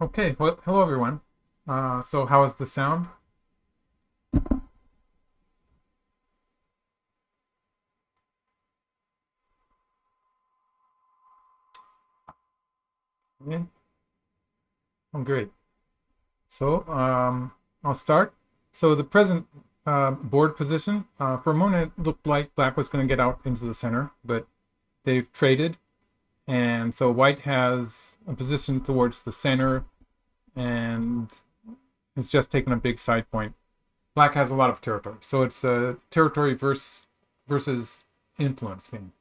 Okay, well, hello everyone. So how is the sound? Yeah. Oh, great. So I'll start. So the present board position, for a moment it looked like black was going to get out into the center, but they've traded, and so white has a position towards the center, and it's just taken a big side point. Black has a lot of territory, so it's a territory versus influence game.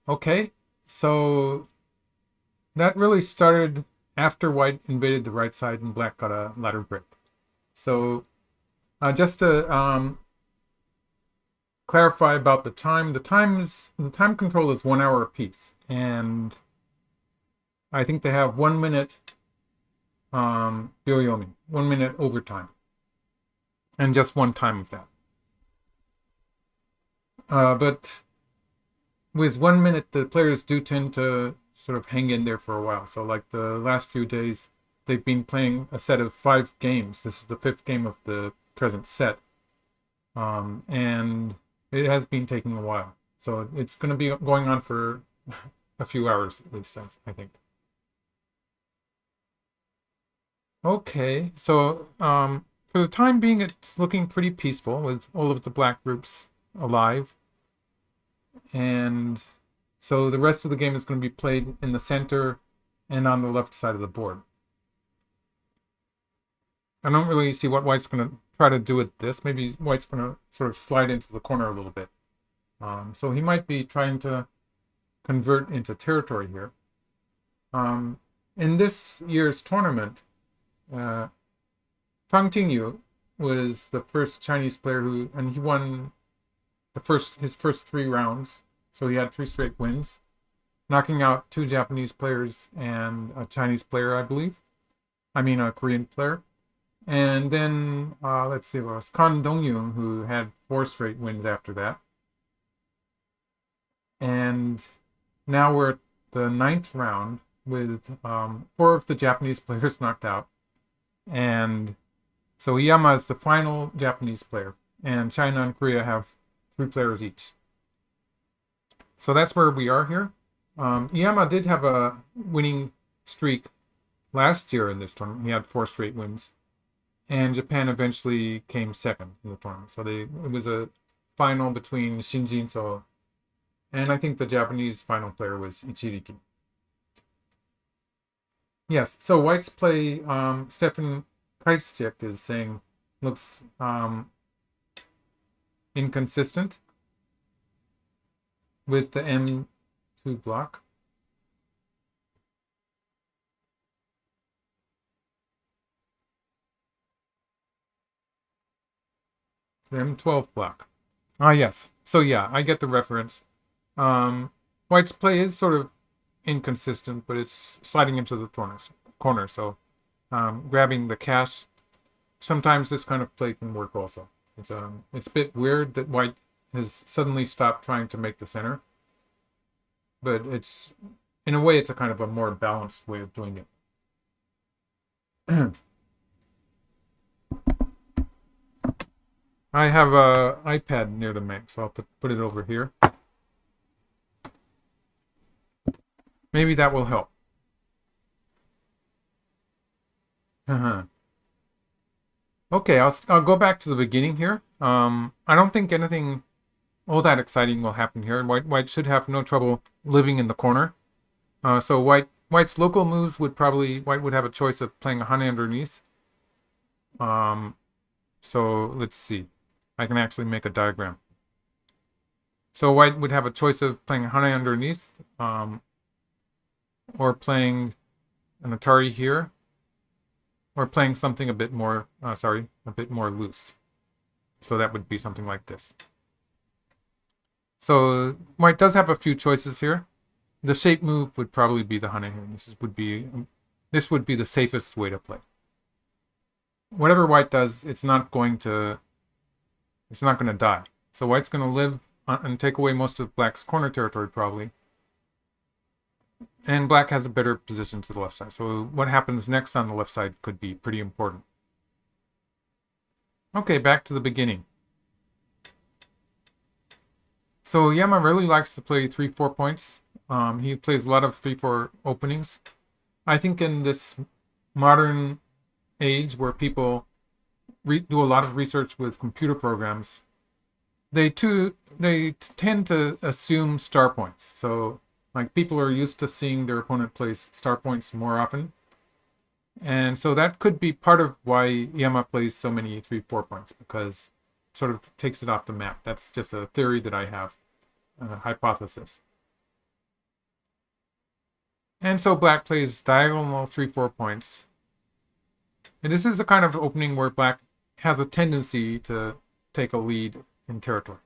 Okay, so that really started after white invaded the right side and black got a ladder break. So just to clarify about the time, the time control is 1 hour apiece, and I think they have 1 minute Yoyomi, 1 minute overtime, and just one time of that. But with 1 minute, the players do tend to sort of hang in there for a while. So like the last few days, they've been playing a set of 5 games. This is the 5th game of the present set. And it has been taking a while. So it's going to be going on for a few hours at least, I think. Okay, so for the time being, it's looking pretty peaceful with all of the black groups alive. And so the rest of the game is going to be played in the center and on the left side of the board. I don't really see what white's going to try to do with this. Maybe white's going to sort of slide into the corner a little bit. So he might be trying to convert into territory here. In this year's tournament, Fang Tingyu was the first Chinese player and he won his first 3 rounds. So he had 3 straight wins, knocking out 2 Japanese players and a Chinese player, I believe. I mean, a Korean player. And then, let's see, it was Kan Dongyun, who had 4 straight wins after that. And now we're at the 9th round with 4 of the Japanese players knocked out. And so IYAMA is the final Japanese player. And China and Korea have 3 players each. So that's where we are here. IYAMA did have a winning streak last year in this tournament. He had 4 straight wins. And Japan eventually came second in the tournament. So it was a final between Shinji So, and I think the Japanese final player was Ichiriki. Yes, so white's play, Stefan Kreischik is saying, looks inconsistent with the M2 block. The M12 block. Ah, yes. So yeah, I get the reference. White's play is sort of inconsistent, but it's sliding into the corner. So grabbing the cash. Sometimes this kind of play can work also. It's a bit weird that white has suddenly stopped trying to make the center. But it's, in a way, it's a kind of a more balanced way of doing it. I have a iPad near the mic, so I'll put it over here. Maybe that will help. Okay, I'll go back to the beginning here. I don't think anything all that exciting will happen here. White should have no trouble living in the corner. So white's local moves white would have a choice of playing a Hane underneath. So let's see. I can actually make a diagram. So white would have a choice of playing Hane underneath, or playing an Atari here, or playing something a bit more loose. So that would be something like this. So white does have a few choices here. The shape move would probably be the Hane here. This would be the safest way to play. Whatever white does, it's not going to die. So white's going to live and take away most of black's corner territory probably. And black has a better position to the left side. So what happens next on the left side could be pretty important. Okay, back to the beginning. So Yama really likes to play 3-4 points. He plays a lot of 3-4 openings. I think in this modern age where people do a lot of research with computer programs, they tend to assume star points. So like people are used to seeing their opponent place star points more often. And so that could be part of why Yama plays so many 3-4 points, because it sort of takes it off the map. That's just a theory that I have, a hypothesis. And so black plays diagonal 3-4 points. And this is a kind of opening where black has a tendency to take a lead in territory.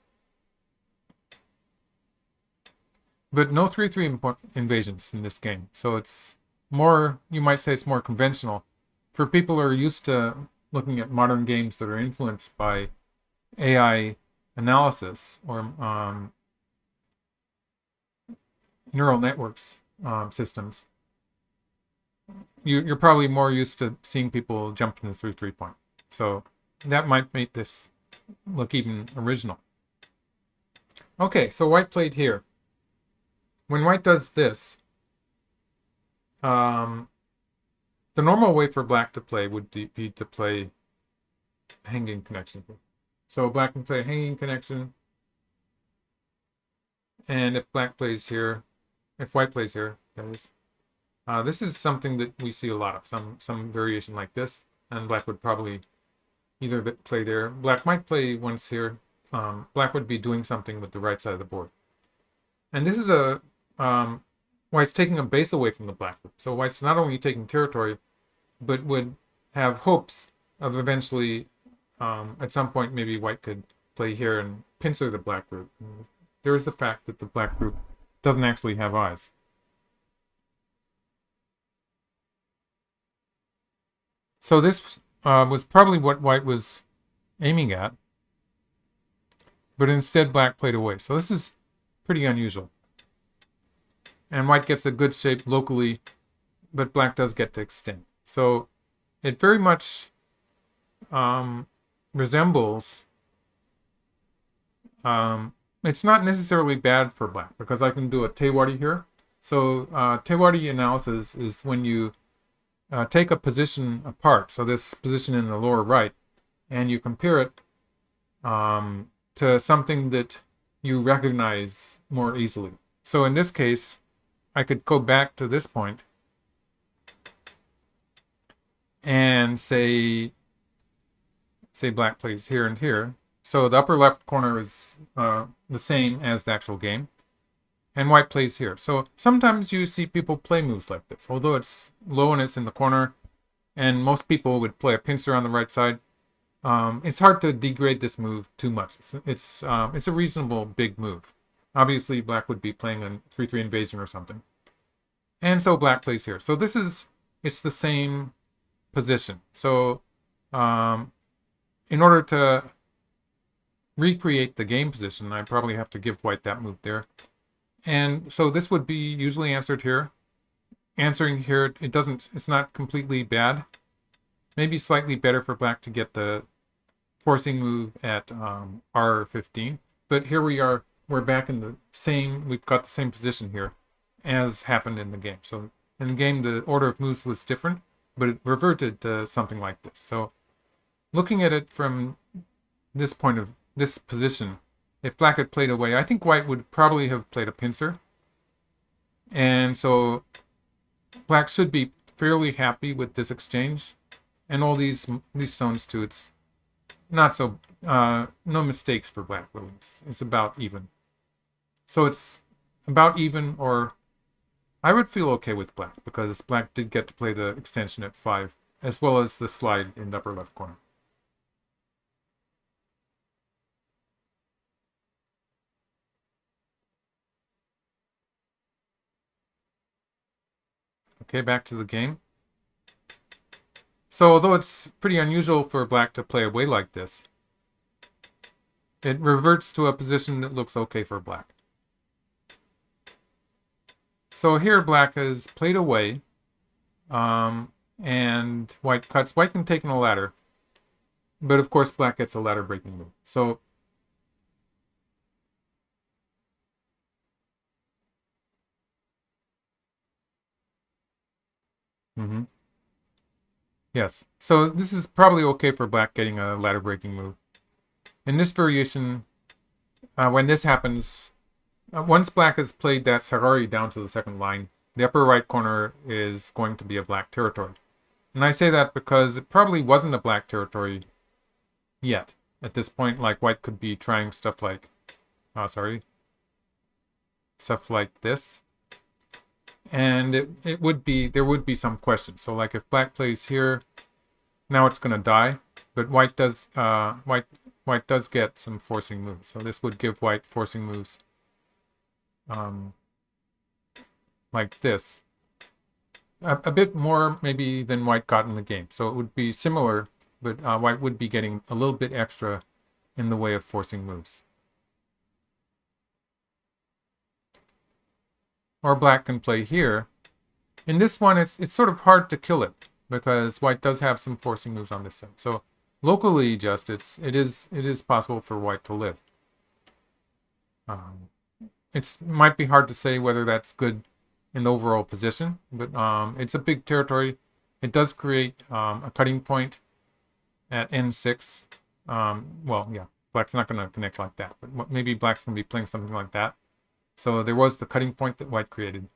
But no 3-3 invasions in this game. So it's more, you might say it's more conventional. For people who are used to looking at modern games that are influenced by AI analysis or neural networks systems, you're probably more used to seeing people jump into 3-3 point. So that might make this look even original. Okay, so white played here. When white does this, the normal way for black to play would be to play hanging connection. So black can play hanging connection. And if black plays here, if white plays here, that is, this is something that we see a lot of, some variation like this, and black would probably either play there. Black might play once here. Black would be doing something with the right side of the board. And this is a, white's taking a base away from the black group. So white's not only taking territory, but would have hopes of eventually, at some point, maybe white could play here and pincer the black group. And there is the fact that the black group doesn't actually have eyes. So this was probably what white was aiming at, but instead black played away. So this is pretty unusual. And white gets a good shape locally, but black does get to extend. So it very much resembles, it's not necessarily bad for black, because I can do a tewari here. So tewari analysis is when you take a position apart, so this position in the lower right, and you compare it to something that you recognize more easily. So in this case, I could go back to this point and say black plays here and here. So the upper left corner is the same as the actual game, and white plays here. So sometimes you see people play moves like this, although it's low and it's in the corner, and most people would play a pincer on the right side. It's hard to degrade this move too much. It's a reasonable big move. Obviously, black would be playing a 3-3 invasion or something. And so black plays here. So this is, it's the same position. So in order to recreate the game position, I probably have to give white that move there. And so this would be usually answered here. Answering here, it's not completely bad. Maybe slightly better for black to get the forcing move at R15. But here we are, we're back in the same, we've got the same position here as happened in the game. So in the game, the order of moves was different, but it reverted to something like this. So looking at it from this point of this position, if black had played away, I think white would probably have played a pincer. And so black should be fairly happy with this exchange. And all these stones too, it's not so, no mistakes for black, really. It's about even. So it's about even, or I would feel okay with black, because black did get to play the extension at 5, as well as the slide in the upper left corner. Okay, back to the game. So although it's pretty unusual for black to play away like this, it reverts to a position that looks okay for black. So here black has played away, and white cuts. White can take in a ladder, but of course black gets a ladder breaking move. So yes, so this is probably okay for black getting a ladder breaking move. In this variation, when this happens, once black has played that Sarari down to the second line, the upper right corner is going to be a black territory. And I say that because it probably wasn't a black territory yet. At this point, like white could be trying stuff like, stuff like this. And there would be some questions. So like if black plays here, now it's going to die, but white does get some forcing moves. So this would give white forcing moves like this. A bit more maybe than white got in the game. So it would be similar, but white would be getting a little bit extra in the way of forcing moves. Or black can play here. In this one, it's sort of hard to kill it because white does have some forcing moves on this side. So locally, just it is possible for white to live. It might be hard to say whether that's good in the overall position, but it's a big territory. It does create a cutting point at N6. Well, yeah, black's not going to connect like that, but maybe black's going to be playing something like that. So there was the cutting point that white created.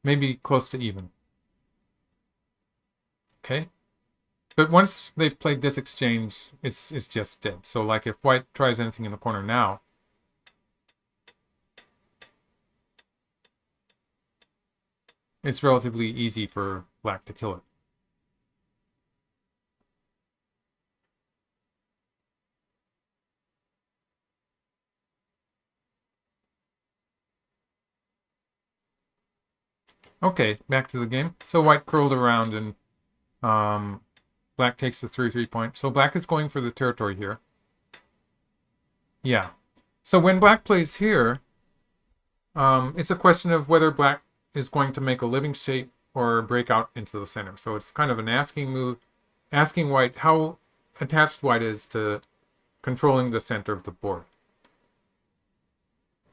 Maybe close to even. Okay? But once they've played this exchange, it's just dead. So like if white tries anything in the corner now, it's relatively easy for black to kill it. Okay, back to the game. So white curled around and black takes the 3-3 point. So black is going for the territory here. Yeah. So when black plays here, it's a question of whether black is going to make a living shape or break out into the center. So it's kind of an asking move, asking white how attached white is to controlling the center of the board.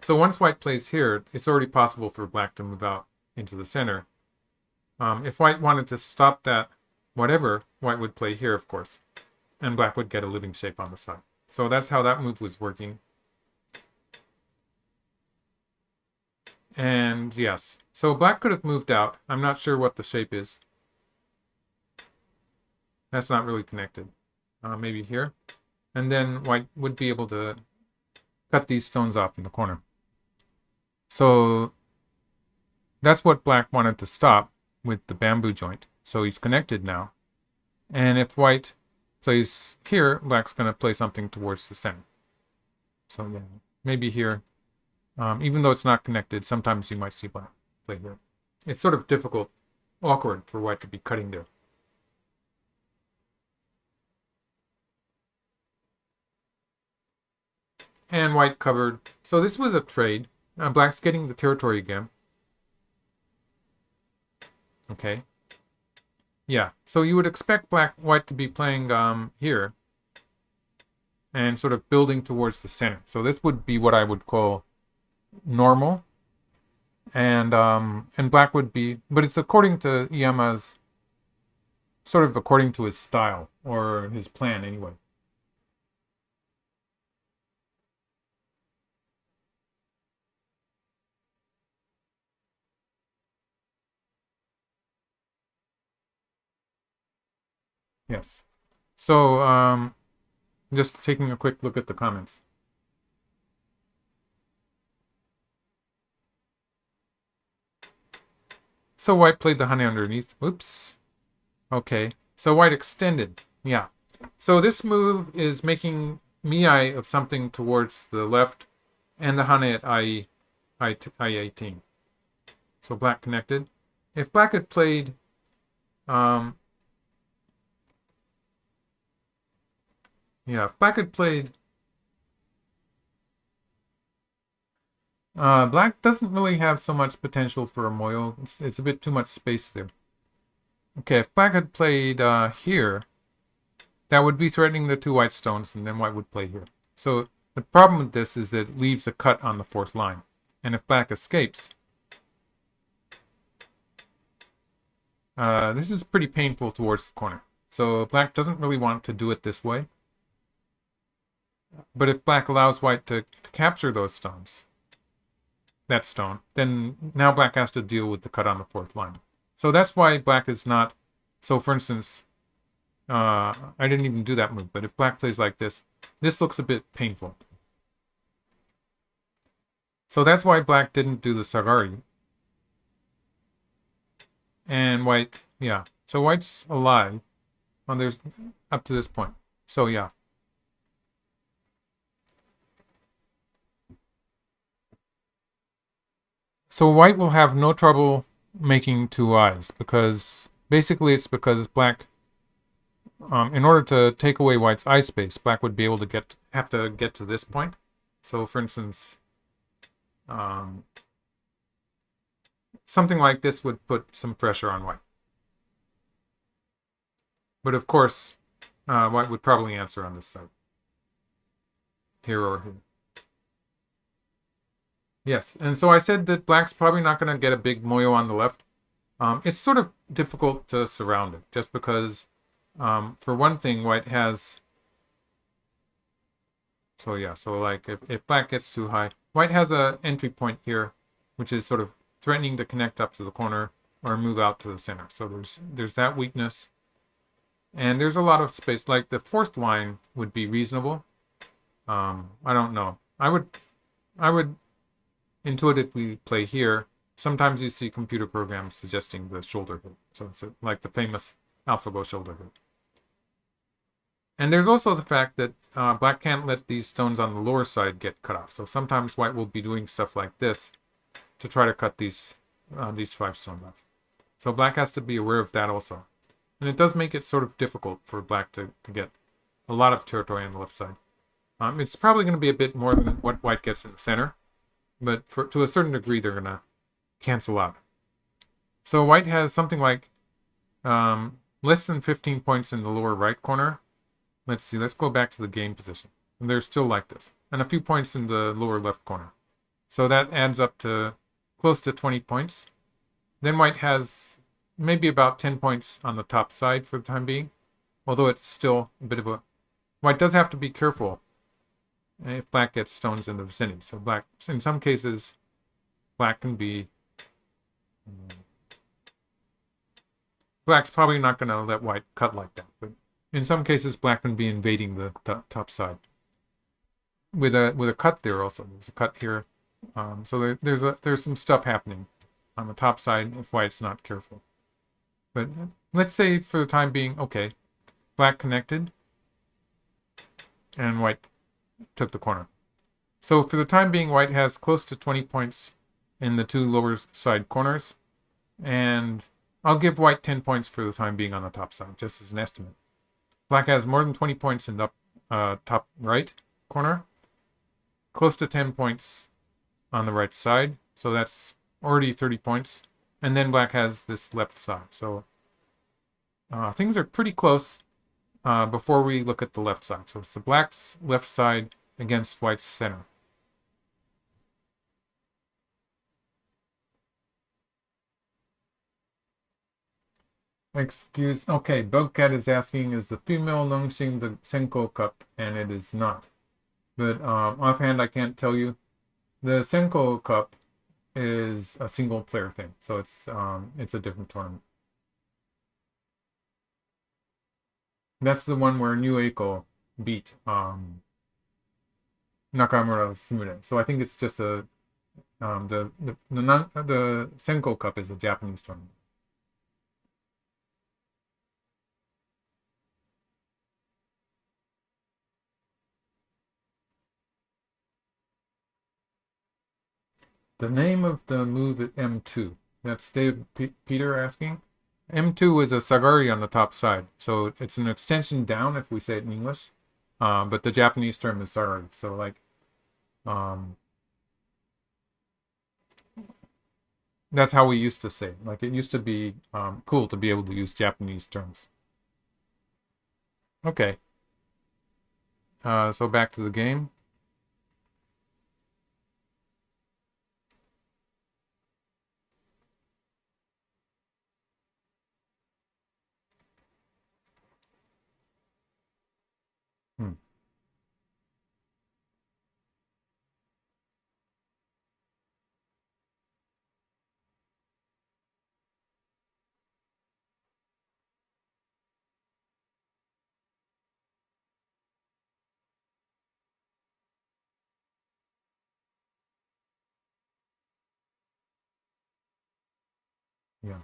So once white plays here, it's already possible for black to move out into the center. If white wanted to stop that, whatever, white would play here, of course, and black would get a living shape on the side. So that's how that move was working. And yes, so black could have moved out. I'm not sure what the shape is. That's not really connected. Maybe here. And then white would be able to cut these stones off in the corner. So that's what black wanted to stop with the bamboo joint. So he's connected now. And if white plays here, black's going to play something towards the center. So yeah, maybe here. Even though it's not connected, sometimes you might see black play here. It's sort of difficult, awkward for white to be cutting there. And white covered. So this was a trade. Black's getting the territory again. Okay. Yeah, so you would expect white to be playing here and sort of building towards the center. So this would be what I would call normal, and black would be, but it's according to IYAMA's, sort of according to his style or his plan anyway. Yes. So just taking a quick look at the comments. So white played the honey underneath. Oops. Okay. So white extended. Yeah. So this move is making Mii of something towards the left and the honey at I18. So black connected. If black had played yeah, if black had played Black doesn't really have so much potential for a moyo. It's a bit too much space there. Okay, if black had played here, that would be threatening the two white stones, and then white would play here. So the problem with this is that it leaves a cut on the fourth line. And if black escapes, this is pretty painful towards the corner. So black doesn't really want to do it this way. But if black allows white to capture those stones, that stone, then now black has to deal with the cut on the fourth line. So that's why black is not... So for instance, I didn't even do that move, but if black plays like this looks a bit painful. So that's why black didn't do the sagari. And white, yeah. So white's alive. Oh, there's up to this point. So yeah. So white will have no trouble making two eyes, because basically it's because black, in order to take away white's eye space, black would be able to have to get to this point. So for instance, something like this would put some pressure on white. But of course, white would probably answer on this side. Here or here. Yes, and so I said that black's probably not going to get a big moyo on the left. It's sort of difficult to surround it, just because, for one thing, white has... So yeah, so like if black gets too high, white has an entry point here, which is sort of threatening to connect up to the corner or move out to the center. So there's that weakness. And there's a lot of space. Like the fourth line would be reasonable. I don't know. I would intuitively play here. Sometimes you see computer programs suggesting the shoulder hit. So it's like the famous AlphaGo shoulder hit. And there's also the fact that black can't let these stones on the lower side get cut off. So sometimes white will be doing stuff like this to try to cut these 5 stones off. So black has to be aware of that also. And it does make it sort of difficult for black to get a lot of territory on the left side. It's probably going to be a bit more than what white gets in the center, but to a certain degree they're going to cancel out. So white has something like less than 15 points in the lower right corner. Let's see, let's go back to the game position. And they're still like this. And a few points in the lower left corner. So that adds up to close to 20 points. Then white has maybe about 10 points on the top side for the time being. Although it's still a bit of a... White does have to be careful if black gets stones in the vicinity. So black, in some cases, black can be... Black's probably not going to let white cut like that. But in some cases, black can be invading the top side. With a cut there also. There's a cut here. So there's some stuff happening on the top side if white's not careful. But let's say for the time being, okay, black connected and white took the corner. So for the time being, white has close to 20 points in the 2 lower side corners. And I'll give white 10 points for the time being on the top side, just as an estimate. Black has more than 20 points in the top right corner. Close to 10 points on the right side. So that's already 30 points. And then black has this left side. So things are pretty close before we look at the left side. So it's the black's left side against white's center. Okay, Bugcat is asking, is the female NONGSHIM the Senko Cup? And it is not. But offhand, I can't tell you. The Senko Cup is a single player thing, so it's a different tournament. That's the one where New Eiko beat Nakamura Sumire. So I think it's just the Senko Cup is a Japanese tournament. The name of the move at M2. That's Dave Peter asking. M2 is a sagari on the top side. So it's an extension down if we say it in English. But the Japanese term is sagari. So like That's how we used to say. Like it used to be cool to be able to use Japanese terms. Okay. So back to the game. Hmm. Yeah.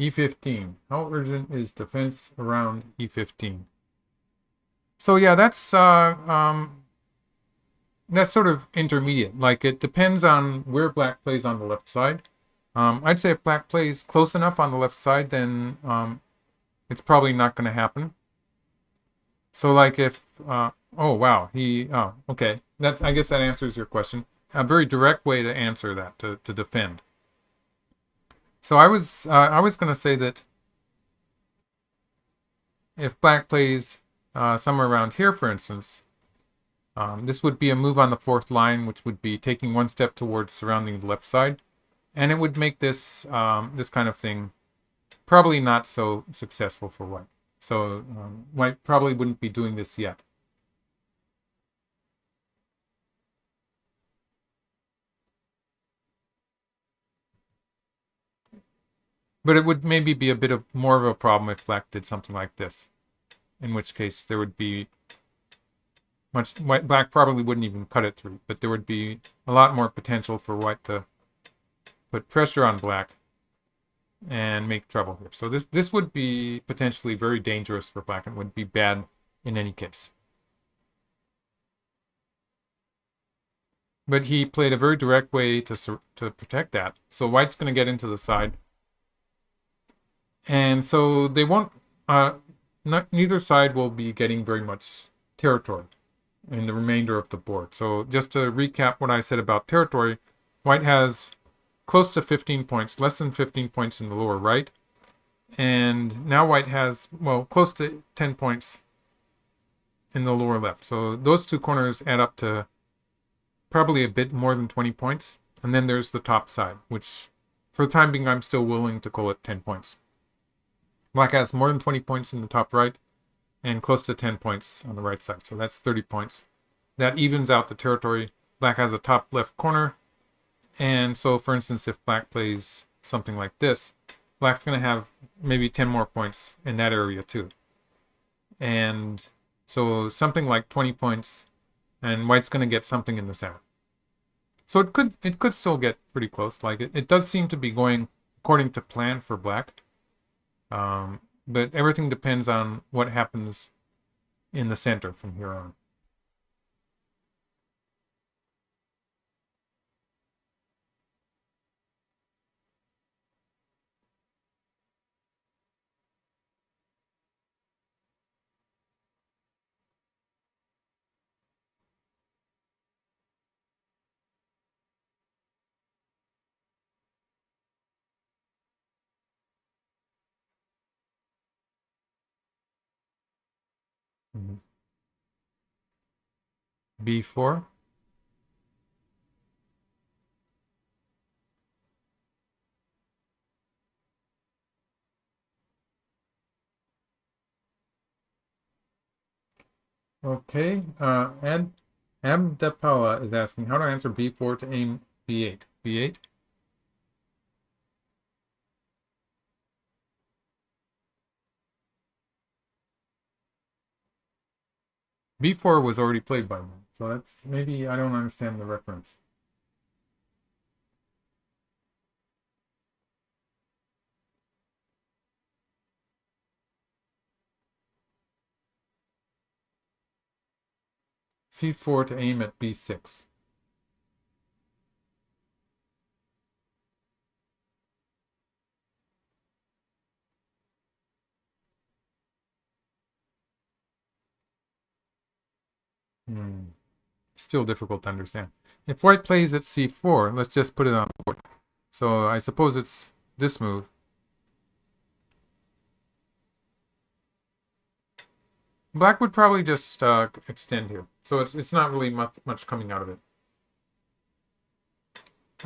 E15. How urgent is defense around E15? So yeah, that's sort of intermediate. Like it depends on where black plays on the left side. I'd say if black plays close enough on the left side, then it's probably not going to happen. So like if oh wow, okay. I guess that answers your question. A very direct way to answer that, to defend. So I was going to say that if black plays somewhere around here, for instance, this would be a move on the fourth line, which would be taking one step towards surrounding the left side, and it would make this this kind of thing probably not so successful for white. So white probably wouldn't be doing this yet. But it would maybe be a bit of more of a problem if black did something like this, in which case there would be black probably wouldn't even cut it through, but there would be a lot more potential for white to put pressure on black and make trouble here. So this would be potentially very dangerous for black and would be bad in any case. But he played a very direct way to protect that. So white's going to get into the side. And so they won't, neither side will be getting very much territory in the remainder of the board. So just to recap what I said about territory, white has close to 15 points, less than 15 points in the lower right. And now white has, well, close to 10 points in the lower left. So those two corners add up to probably a bit more than 20 points. And then there's the top side, which for the time being, I'm still willing to call it 10 points. Black has more than 20 points in the top right and close to 10 points on the right side. So that's 30 points. That evens out the territory. Black has a top left corner. And so, for instance, if black plays something like this, black's going to have maybe 10 more points in that area too. And so something like 20 points, and white's going to get something in the center. So it could still get pretty close. Like it does seem to be going according to plan for black. But everything depends on what happens in the center from here on. Mhm. B4. Okay. And Amdapala is asking how to answer B4 to aim B8. B8? B4 was already played by me, so that's maybe I don't understand the reference. C4 to aim at B6. still difficult to understand. If white plays at c4, let's just put it on board. So I suppose it's this move. Black would probably just extend here. So it's not really much coming out of it.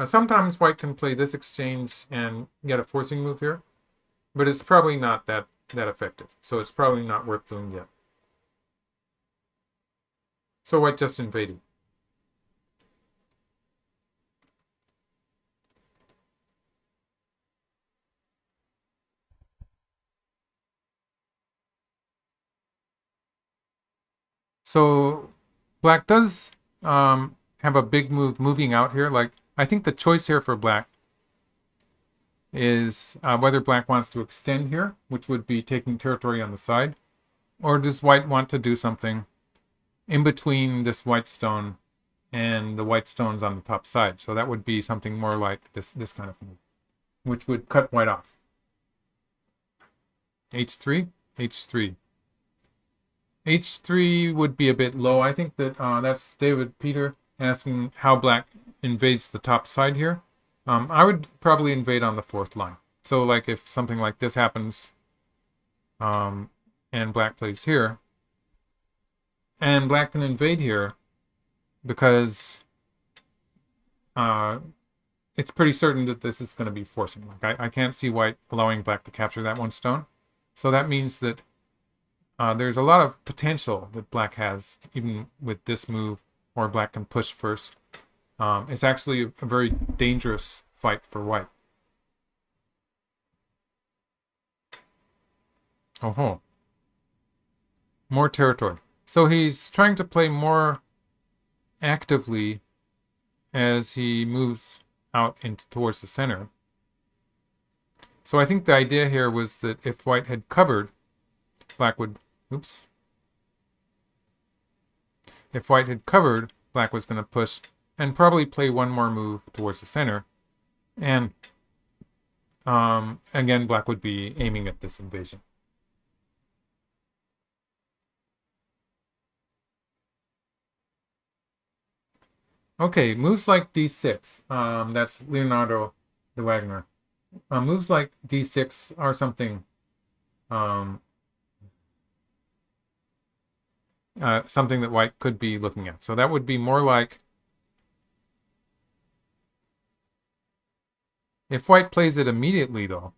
Sometimes white can play this exchange and get a forcing move here, but it's probably not that effective. So it's probably not worth doing yet. So white just invaded. So black does have a big move moving out here. Like, I think the choice here for black is whether black wants to extend here, which would be taking territory on the side, or does white want to do something in between this white stone and the white stones on the top side. So that would be something more like this kind of move, which would cut white off. h3, h3. h3 would be a bit low. I think that that's David Peter asking how black invades the top side here. I would probably invade on the 4th line. So like if something like this happens and black plays here, and black can invade here because it's pretty certain that this is going to be forcing. Like I can't see white allowing black to capture that one stone. So that means that there's a lot of potential that black has, even with this move, or black can push first. It's actually a very dangerous fight for white. Oh, more territory. So he's trying to play more actively as he moves out towards the center. So I think the idea here was that if white had covered, black would... Oops. If white had covered, black was going to push and probably play one more move towards the center. And again, black would be aiming at this invasion. Okay, moves like d6. That's Leonardo de Wagner. Moves like d6 are something something that white could be looking at. So that would be more like if white plays it immediately, though.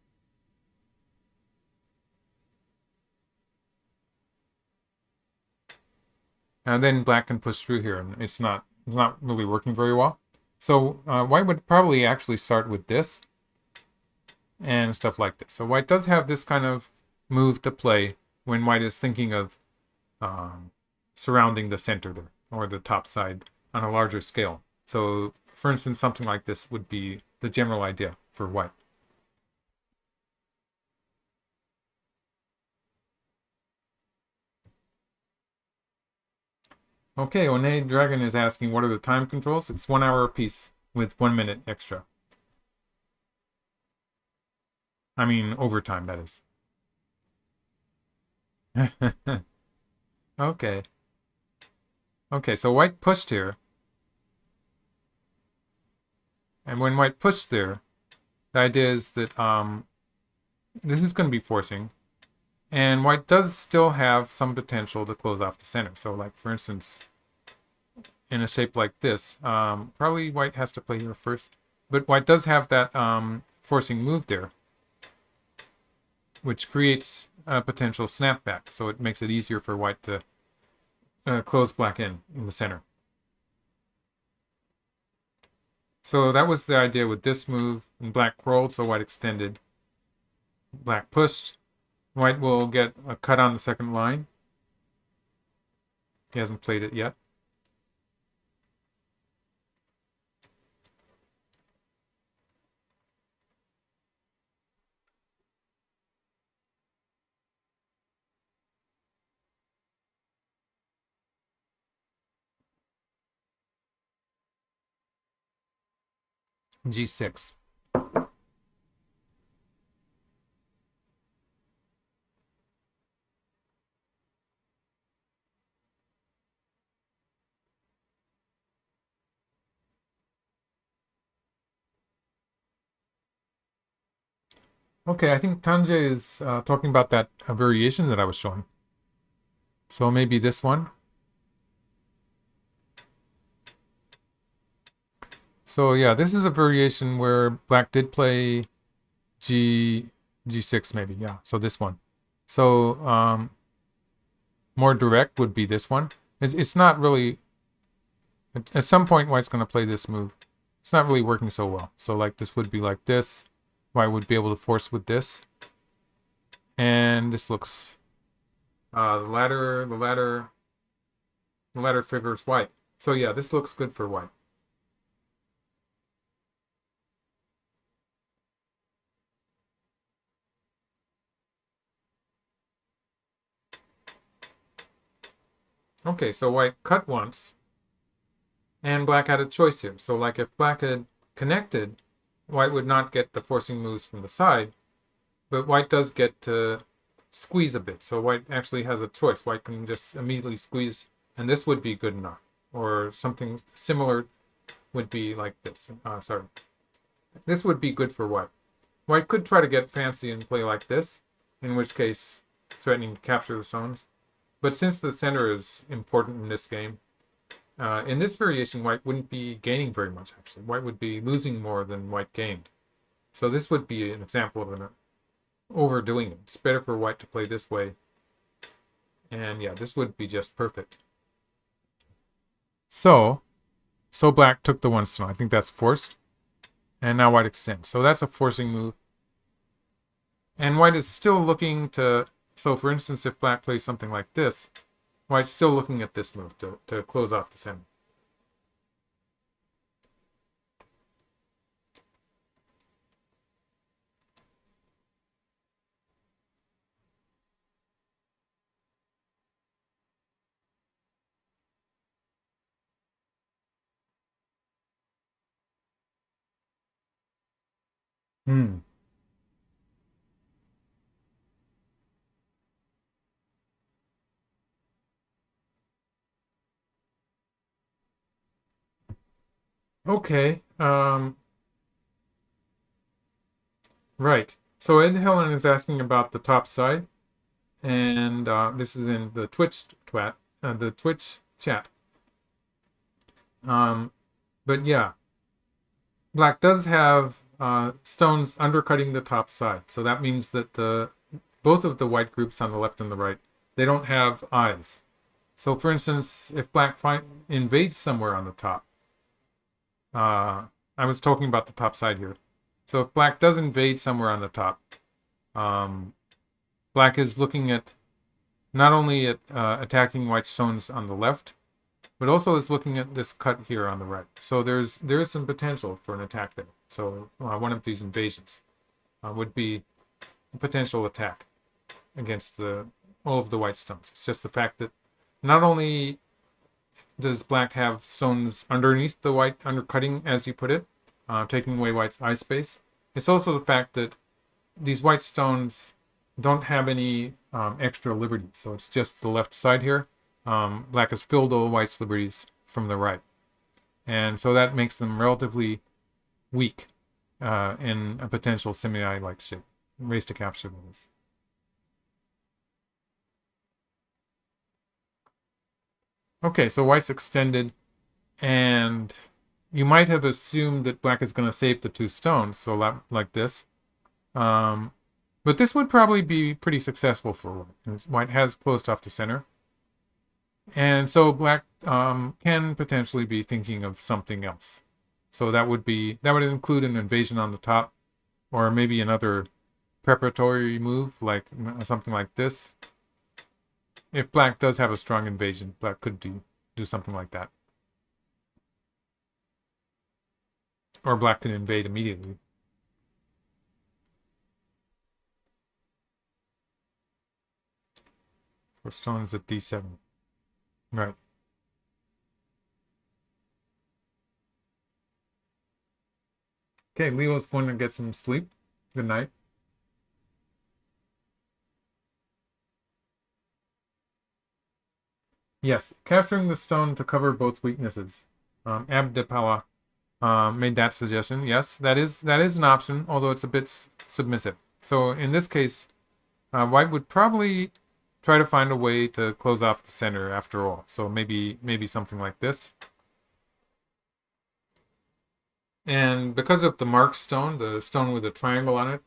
And then black can push through here, and it's not really working very well. So white would probably actually start with this and stuff like this. So white does have this kind of move to play when white is thinking of surrounding the center there, or the top side on a larger scale. So for instance, something like this would be the general idea for white. Okay, One Dragon is asking what are the time controls? It's 1 hour apiece with 1 minute extra. I mean, overtime, that is. Okay. Okay, so white pushed here. And when white pushed there, the idea is that this is going to be forcing. And white does still have some potential to close off the center. So like, for instance, in a shape like this, probably white has to play here first. But white does have that forcing move there, which creates a potential snapback. So it makes it easier for white to close black in the center. So that was the idea with this move. And black rolled, so white extended. Black pushed. White will get a cut on the second line. He hasn't played it yet. G6. Okay, I think Tanjay is talking about that variation that I was showing. So maybe this one. So yeah, this is a variation where black did play G6 maybe, yeah. So this one. So more direct would be this one. It's not really, at some point white's going to play this move. It's not really working so well. So like this would be like this. White would be able to force with this. And this looks, the ladder favors white. So yeah, this looks good for white. Okay, so white cut once, and black had a choice here. So like if black had connected, white would not get the forcing moves from the side, but white does get to squeeze a bit. So white actually has a choice. White can just immediately squeeze, and this would be good enough. Or something similar would be like this. Sorry. This would be good for white. White could try to get fancy and play like this, in which case threatening to capture the stones. But since the center is important in this game, in this variation, white wouldn't be gaining very much, actually. White would be losing more than white gained. So this would be an example of an overdoing it. It's better for white to play this way. And yeah, this would be just perfect. So black took the one stone. I think that's forced. And now white extends. So that's a forcing move. And white is still looking to... So for instance, if black plays something like this, white's still looking at this move to close off the center. Hmm. Okay. Right. So Ed Helen is asking about the top side, and this is in the Twitch chat. But yeah, black does have stones undercutting the top side, so that means that both of the white groups on the left and the right, they don't have eyes. So for instance, if black invades somewhere on the top, I was talking about the top side here. So if black does invade somewhere on the top, black is looking at not only at attacking white stones on the left, but also is looking at this cut here on the right. So there is some potential for an attack there. So one of these invasions would be a potential attack against all of the white stones. It's just the fact that not only does black have stones underneath the white, undercutting, as you put it, taking away white's eye space, it's also the fact that these white stones don't have any extra liberty. So it's just the left side here. Black has filled all white's liberties from the right. And so that makes them relatively weak in a potential semi-like shape. Race to capture this. Okay, so white's extended, and you might have assumed that black is going to save the two stones, so like this. But this would probably be pretty successful for white. White has closed off the center. And so black can potentially be thinking of something else. So that would include an invasion on the top, or maybe another preparatory move, like something like this. If black does have a strong invasion, black could do something like that. Or black can invade immediately. For stones at d7. Right. Okay, Leo's going to get some sleep. Good night. Yes, capturing the stone to cover both weaknesses. Abdipala made that suggestion. Yes, that is an option, although it's a bit submissive. So in this case, white would probably try to find a way to close off the center after all. So maybe something like this. And because of the mark stone, the stone with a triangle on it,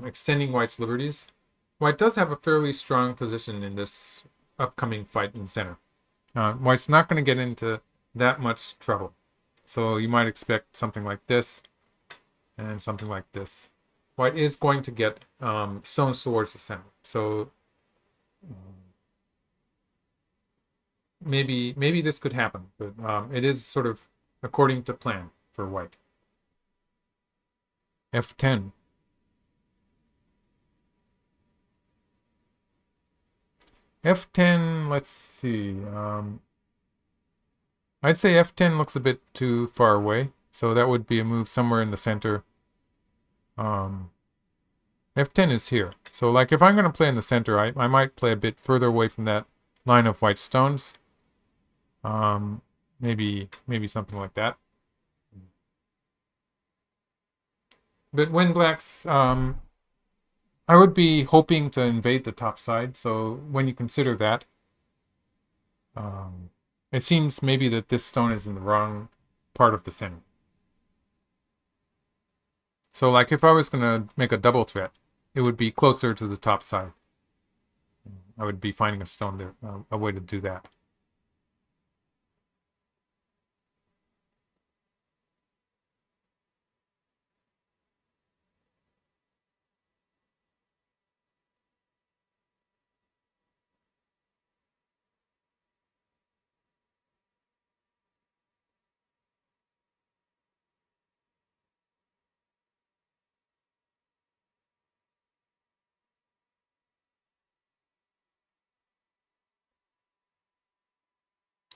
extending white's liberties, white does have a fairly strong position in this upcoming fight in the center. White's not going to get into that much trouble. So you might expect something like this and something like this. White is going to get stones towards the center. So maybe this could happen, but it is sort of according to plan for white. F10. F10, let's see. I'd say F10 looks a bit too far away, so that would be a move somewhere in the center. F10 is here. So like if I'm going to play in the center, I might play a bit further away from that line of white stones. Maybe something like that. But when black's, I would be hoping to invade the top side. So when you consider that, it seems maybe that this stone is in the wrong part of the center. So like if I was going to make a double threat, it would be closer to the top side. I would be finding a stone there, a way to do that.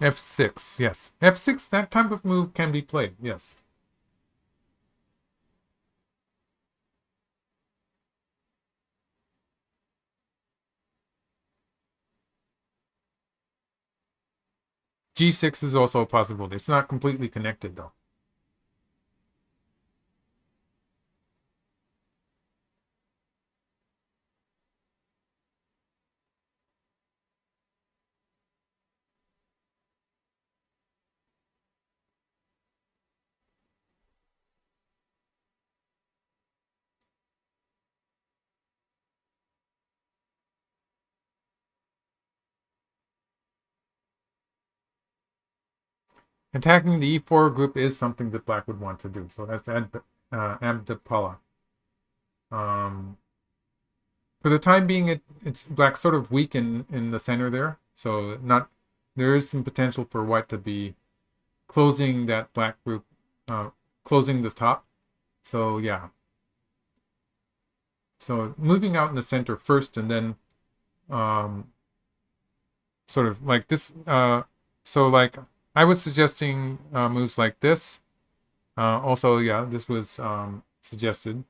F6, yes. F6, that type of move can be played, yes. G6 is also a possibility. It's not completely connected, though. Attacking the E4 group is something that black would want to do. So that's Abdapala. For the time being, it's black sort of weak in the center there. So there is some potential for white to be closing that black group, closing the top. So yeah. So moving out in the center first, and then sort of like this. So like I was suggesting moves like this. Also, yeah, this was suggested.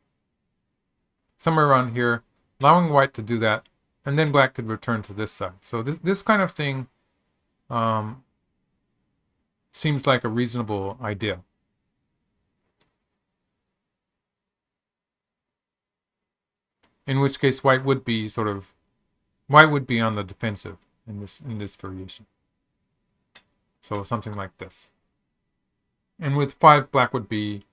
Somewhere around here, allowing white to do that, and then black could return to this side. So this kind of thing seems like a reasonable idea. In which case, white would be on the defensive in this variation. So something like this. And with 5, black would be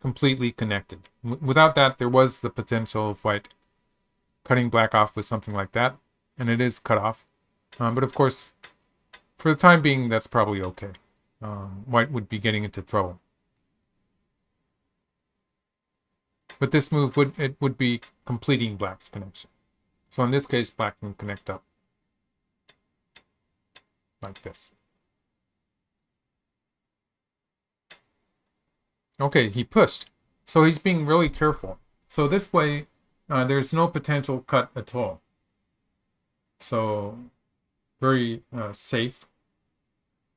completely connected. Without that, there was the potential of white cutting black off with something like that, and it is cut off. But of course, for the time being, that's probably okay. White would be getting into trouble. But this move would be completing black's connection. So in this case, black can connect up like this. Okay, he pushed. So he's being really careful. So this way, there's no potential cut at all. So very safe.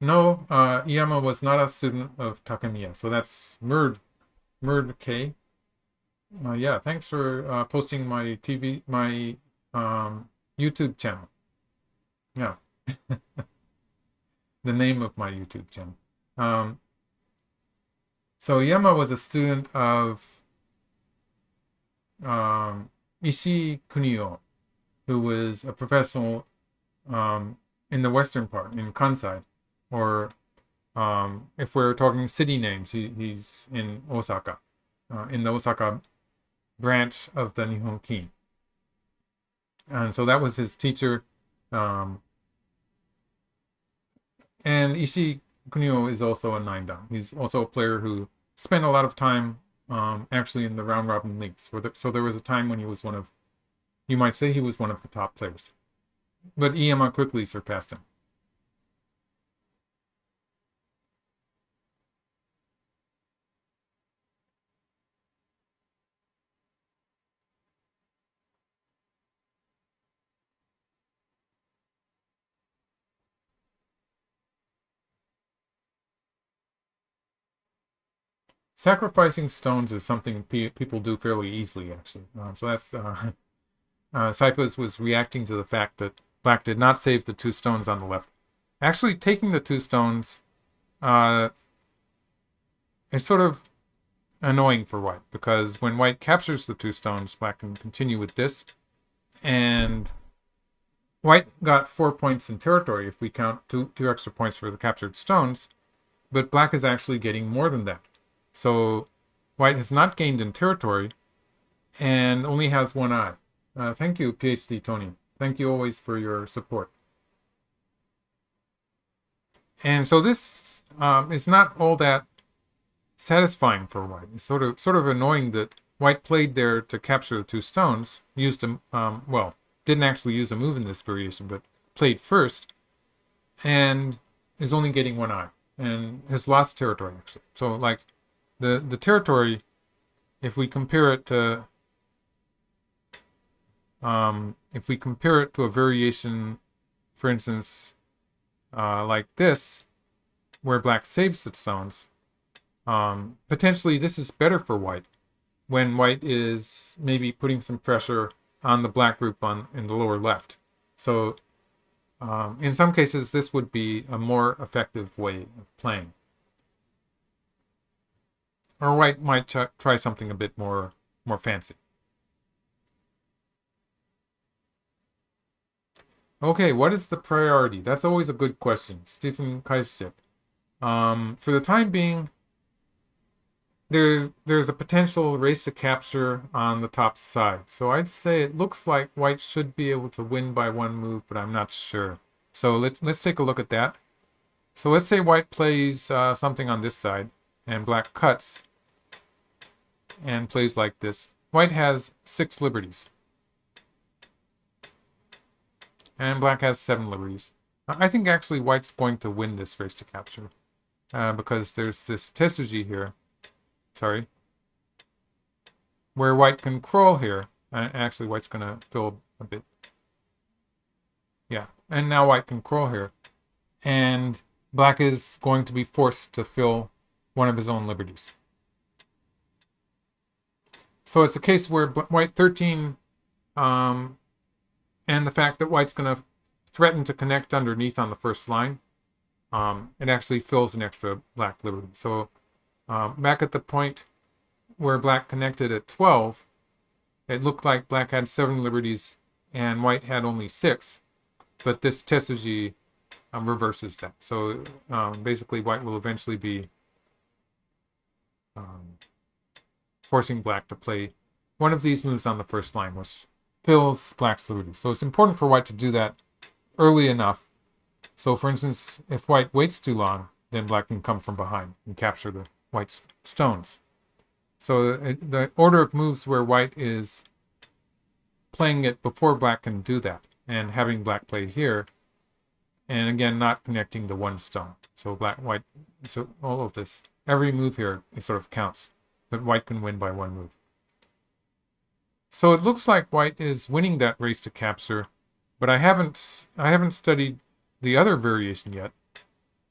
No, IYAMA was not a student of Takemiya. So that's Murd K. Yeah, thanks for posting my YouTube channel. Yeah. The name of my YouTube channel. So IYAMA was a student of Ishii Kunio, who was a professional in the western part, in Kansai, or if we're talking city names, he's in Osaka, in the Osaka branch of the Nihon Kin. And so that was his teacher. And Ishii Kunio is also a 9-dan. He's also a player who spent a lot of time actually in the round robin leagues. So there was a time when he was one of, you might say he was one of the top players. But IYAMA quickly surpassed him. Sacrificing stones is something people do fairly easily, actually. So that's Syphus was reacting to the fact that Black did not save the 2 stones on the left. Actually, taking the 2 stones is sort of annoying for White, because when White captures the 2 stones, Black can continue with this, and White got 4 points in territory if we count two extra points for the captured stones, but Black is actually getting more than that. So White has not gained in territory and only has 1 eye. Thank you, PhD Tony. Thank you always for your support. And so this is not all that satisfying for White. It's sort of annoying that White played there to capture the 2 stones, used a, well, didn't actually use a move in this variation, but played first, and is only getting 1 eye, and has lost territory, actually. So, like, the territory, if we compare it to a variation, for instance, like this, where Black saves the stones, potentially this is better for White when White is maybe putting some pressure on the Black group in the lower left. So in some cases, this would be a more effective way of playing. Or White might try something a bit more fancy. Okay, what is the priority? That's always a good question. Stephen Kaishik. For the time being, there's a potential race to capture on the top side. So I'd say it looks like White should be able to win by 1 move, but I'm not sure. So let's take a look at that. So let's say White plays something on this side, and Black cuts and plays like this. White has 6 liberties. And Black has 7 liberties. I think actually White's going to win this race to capture. Because there's this Tetsuji here. Sorry. Where White can crawl here. Actually, White's going to fill a bit. Yeah. And now White can crawl here. And Black is going to be forced to fill one of his own liberties. So it's a case where White 13, and the fact that White's going to threaten to connect underneath on the first line, it actually fills an extra Black liberty. So back at the point where Black connected at 12, it looked like Black had 7 liberties and White had only 6, but this Tetsuji reverses that. So basically White will eventually be forcing Black to play one of these moves on the first line, which fills Black's liberty. So it's important for White to do that early enough. So for instance, if White waits too long, then Black can come from behind and capture the White's stones. So the order of moves where White is playing it before Black can do that, and having Black play here, and again not connecting the 1 stone. So White, so all of this, every move here, it sort of counts, but White can win by 1 move. So it looks like White is winning that race to capture, but I haven't studied the other variation yet,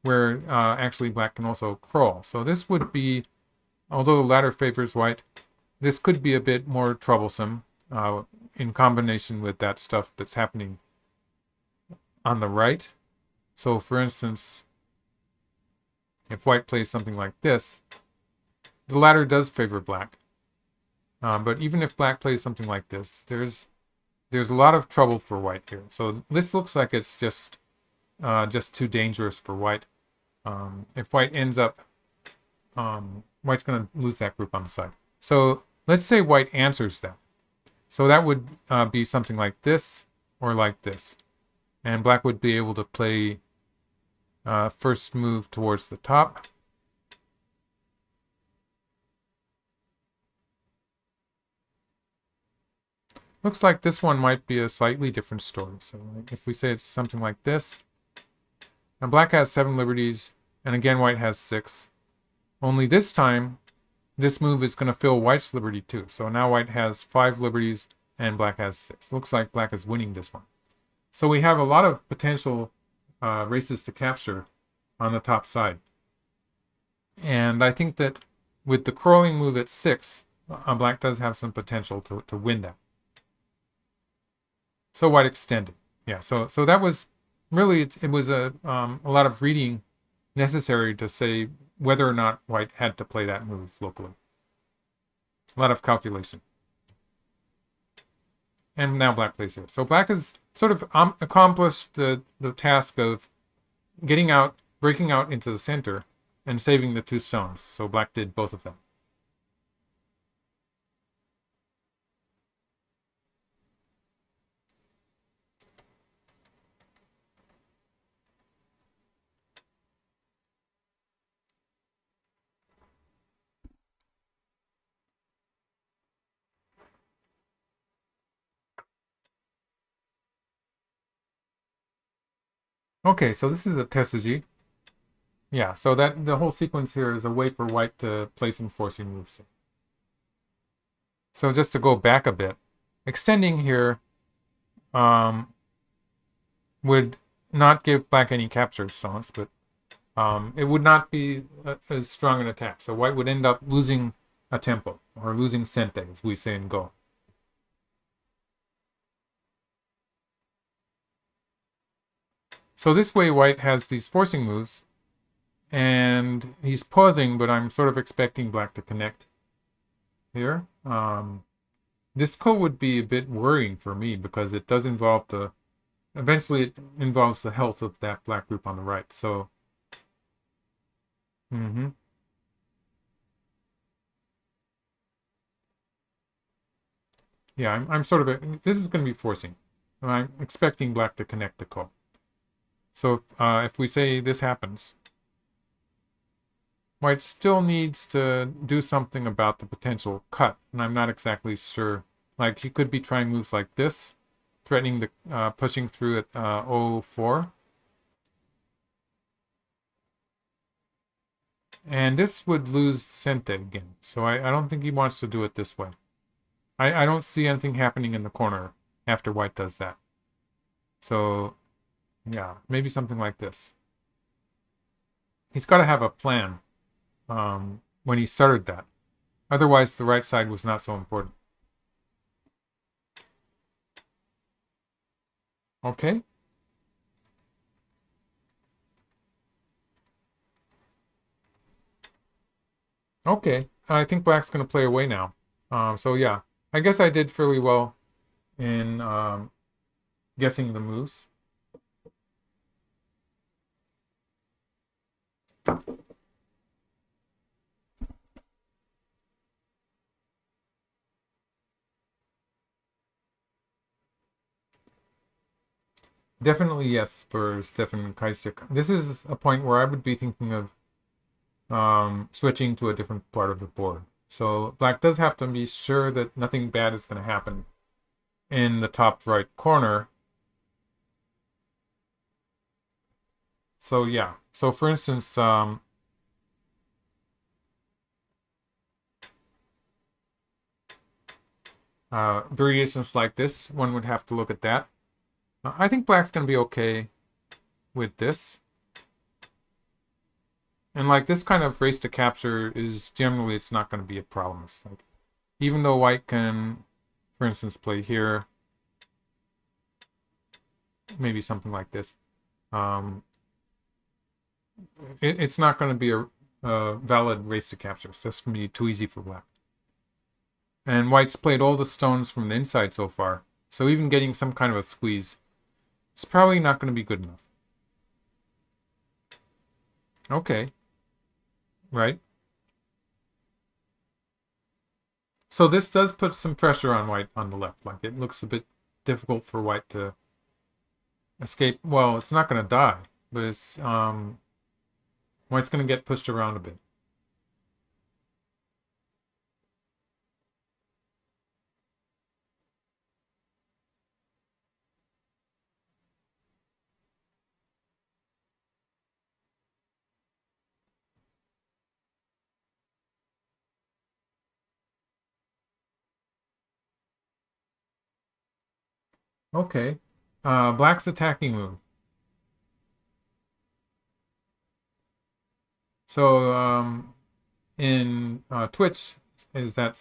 where actually Black can also crawl. So this would be, although the latter favors White, this could be a bit more troublesome in combination with that stuff that's happening on the right. So for instance, if White plays something like this, the latter does favor Black. But even if black plays something like this, there's a lot of trouble for white here. So this looks like it's just too dangerous for white. If white ends up, white's going to lose that group on the side. So let's say white answers that. So that would be something like this or like this. And black would be able to play first move towards the top. Looks like this one might be a slightly different story. So if we say it's something like this, and black has 7 liberties, and again white has 6. Only this time, this move is going to fill white's liberty too. So now white has 5 liberties, and black has 6. Looks like black is winning this one. So we have a lot of potential races to capture on the top side. And I think that with the crawling move at 6, black does have some potential to win that. So white extended. Yeah, so that was really, it was a lot of reading necessary to say whether or not white had to play that move locally. A lot of calculation. And now black plays here. So black has sort of accomplished the task of getting out, breaking out into the center, and saving the 2 stones. So black did both of them. Okay, so this is a tesuji. Yeah, so that the whole sequence here is a way for white to play some forcing moves. So just to go back a bit, extending here would not give black any capture stones, but it would not be as strong an attack. So white would end up losing a tempo, or losing sente, as we say in Go. So this way white has these forcing moves, and he's pausing, but I'm sort of expecting black to connect here. This ko would be a bit worrying for me because it does involve eventually it involves the health of that black group on the right. So, yeah, I'm sort of, this is going to be forcing. I'm expecting black to connect the ko. So if we say this happens, white still needs to do something about the potential cut, and I'm not exactly sure. Like, he could be trying moves like this, threatening the pushing through at 0-4. And this would lose sente again, so I don't think he wants to do it this way. I don't see anything happening in the corner after white does that. So, yeah, maybe something like this. He's got to have a plan when he started that. Otherwise, the right side was not so important. Okay. Okay, I think black's going to play away now. So yeah, I guess I did fairly well in guessing the moves. Definitely yes for Stefan Kaisik. This is a point where I would be thinking of switching to a different part of the board. So black does have to be sure that nothing bad is going to happen in the top right corner. So yeah, so for instance, variations like this, one would have to look at that. I think black's going to be okay with this. And like this kind of race to capture is generally, it's not going to be a problem. It's like, even though white can, for instance, play here, maybe something like this, it's not going to be a valid race to capture. So that's going to be too easy for black. And white's played all the stones from the inside so far. So even getting some kind of a squeeze is probably not going to be good enough. Okay. Right. So this does put some pressure on white on the left. Like, it looks a bit difficult for white to escape. Well, it's not going to die, but it's white's going to get pushed around a bit. Okay. Black's attacking move. So in Twitch, is that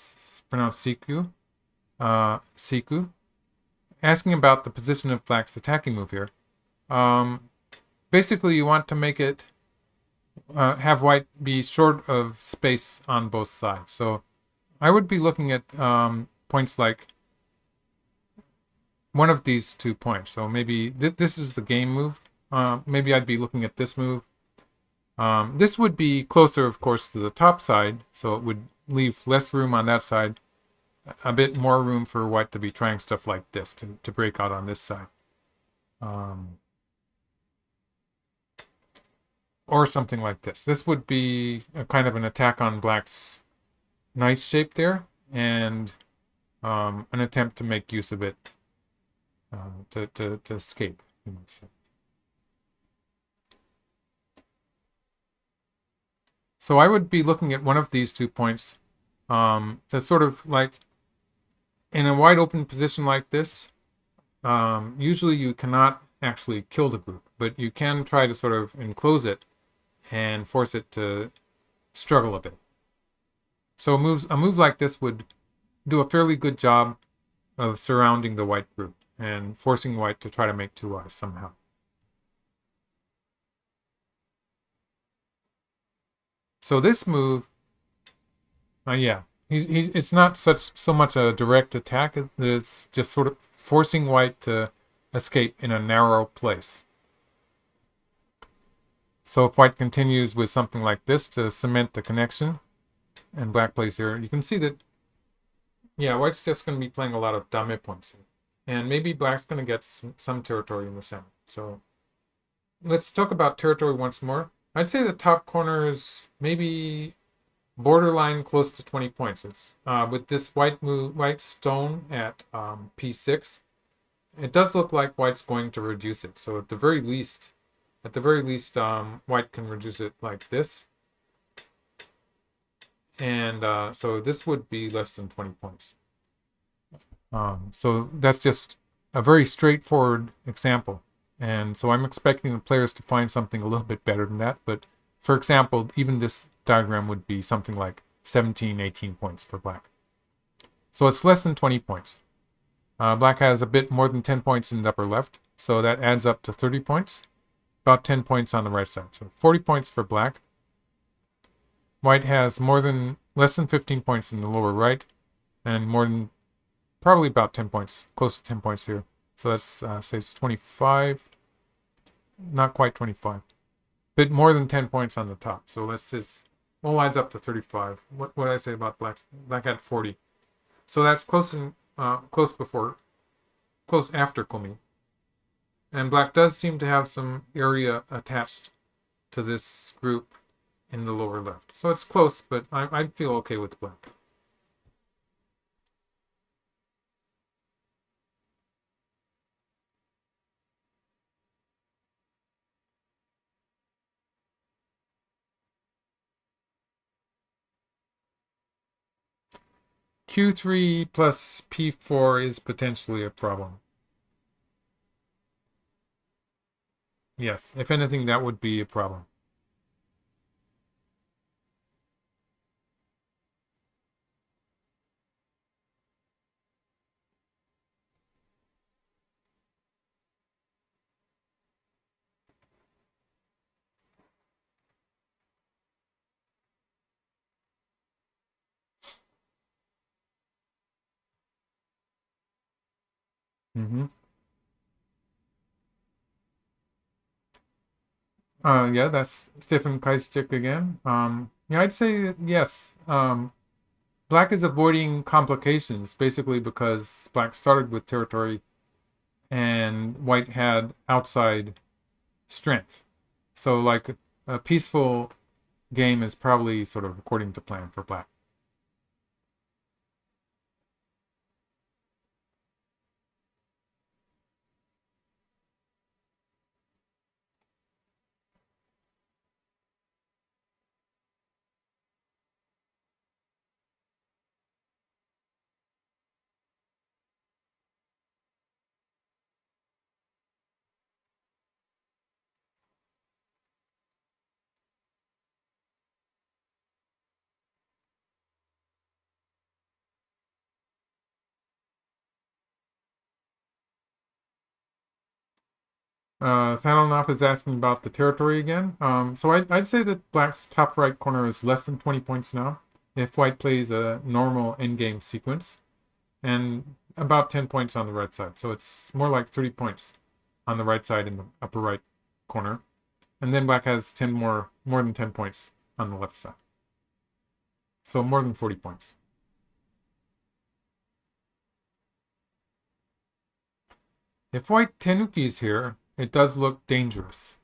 pronounced Siku? Siku. Asking about the position of black's attacking move here. Basically, you want to make it have white be short of space on both sides. So I would be looking at points like one of these 2 points. So maybe this is the game move. Maybe I'd be looking at this move. This would be closer, of course, to the top side, so it would leave less room on that side, a bit more room for white to be trying stuff like this, to break out on this side. Or something like this. This would be a kind of an attack on black's knight shape there, and an attempt to make use of it to escape, you might say. So I would be looking at one of these 2 points to sort of like, in a wide open position like this, usually you cannot actually kill the group, but you can try to sort of enclose it and force it to struggle a bit. So a move like this would do a fairly good job of surrounding the white group and forcing white to try to make 2 eyes somehow. So this move, yeah, it's not so much a direct attack, that it's just sort of forcing white to escape in a narrow place. So if white continues with something like this to cement the connection, and black plays here, you can see that, yeah, white's just going to be playing a lot of dame points. And maybe black's going to get some territory in the center. So let's talk about territory once more. I'd say the top corner is maybe borderline close to 20 points. It's with this white stone at p6. It does look like white's going to reduce it. So at the very least, white can reduce it like this. And so this would be less than 20 points. So that's just a very straightforward example. And so I'm expecting the players to find something a little bit better than that. But for example, even this diagram would be something like 17, 18 points for black. So it's less than 20 points. Black has a bit more than 10 points in the upper left. So that adds up to 30 points. About 10 points on the right side. So 40 points for black. White has less than 15 points in the lower right, and probably about 10 points, close to 10 points here. So that's, say it's 25, not quite 25, bit more than 10 points on the top. So let's just, all adds up to 35. What did I say about black? Black had 40. So that's close after komi. And black does seem to have some area attached to this group in the lower left. So it's close, but I'd feel okay with black. Q3 plus P4 is potentially a problem. Yes, if anything, that would be a problem. Mm-hmm. Yeah, that's Stephen Kaistik again. Yeah, I'd say yes. Black is avoiding complications basically because black started with territory and white had outside strength. So, like, a peaceful game is probably sort of according to plan for black. Thanolnoff is asking about the territory again. So I'd say that black's top right corner is less than 20 points now if white plays a normal endgame sequence, and about 10 points on the right side. So it's more like 30 points on the right side in the upper right corner. And then black has 10 more than 10 points on the left side. So more than 40 points. If white tenukis here, it does look dangerous.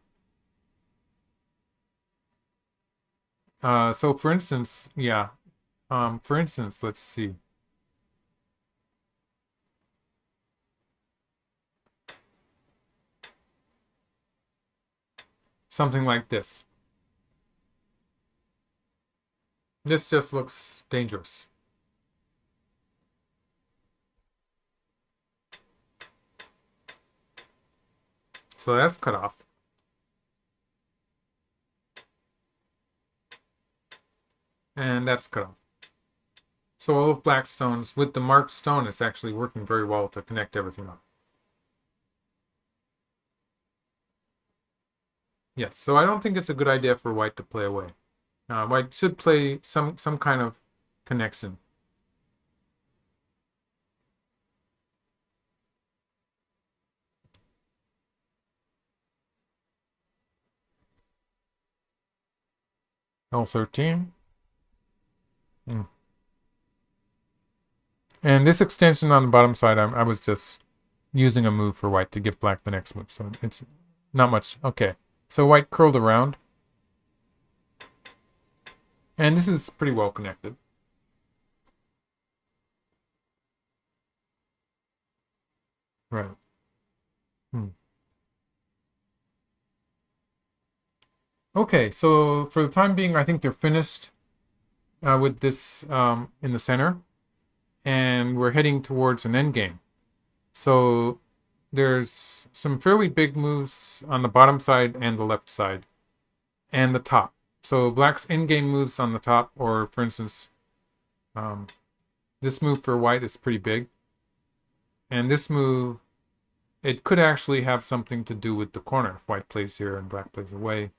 So for instance, yeah. For instance, let's see. Something like this. This just looks dangerous. So that's cut off. And that's cut off. So all of black stones, with the marked stone, it's actually working very well to connect everything up. Yes, so I don't think it's a good idea for white to play away. White should play some kind of connection. L13. And this extension on the bottom side, I was just using a move for white to give black the next move. So it's not much. Okay. So white curled around. And this is pretty well connected. Right. Okay, so for the time being, I think they're finished with this in the center. And we're heading towards an endgame. So there's some fairly big moves on the bottom side and the left side and the top. So black's endgame moves on the top, or for instance, this move for white is pretty big. And this move, it could actually have something to do with the corner if white plays here and black plays away.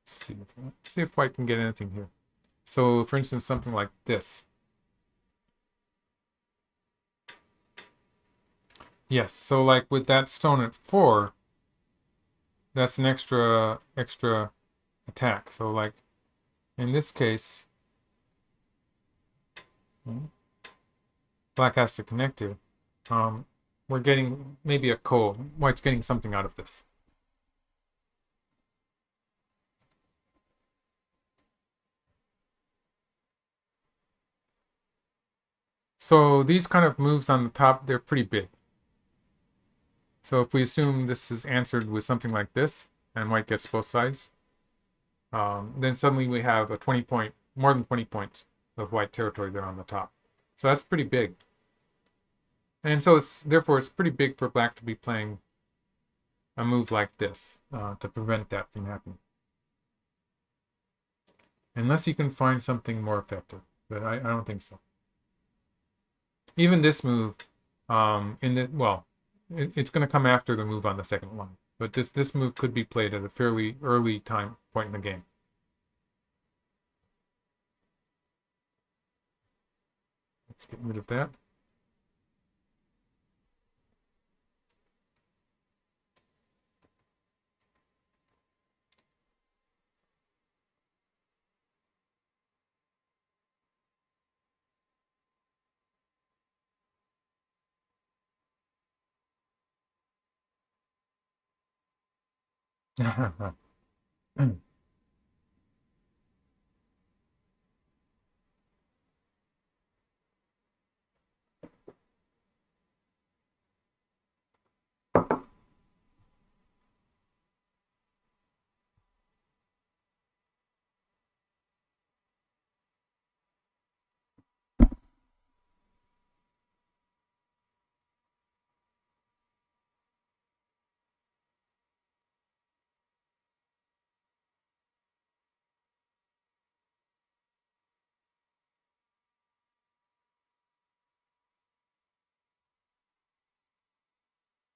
Let's see if white can get anything here. So for instance, something like this. Yes, so like with that stone at 4, that's an extra attack. So like in this case, black has to connect here. We're getting maybe a ko. White's getting something out of this. So these kind of moves on the top, they're pretty big. So if we assume this is answered with something like this, and white gets both sides, then suddenly we have a 20 point, more than 20 points of white territory there on the top. So that's pretty big. And so therefore it's pretty big for black to be playing a move like this to prevent that from happening. Unless you can find something more effective, but I don't think so. Even this move, it's going to come after the move on the second one. But this move could be played at a fairly early point in the game. Let's get rid of that.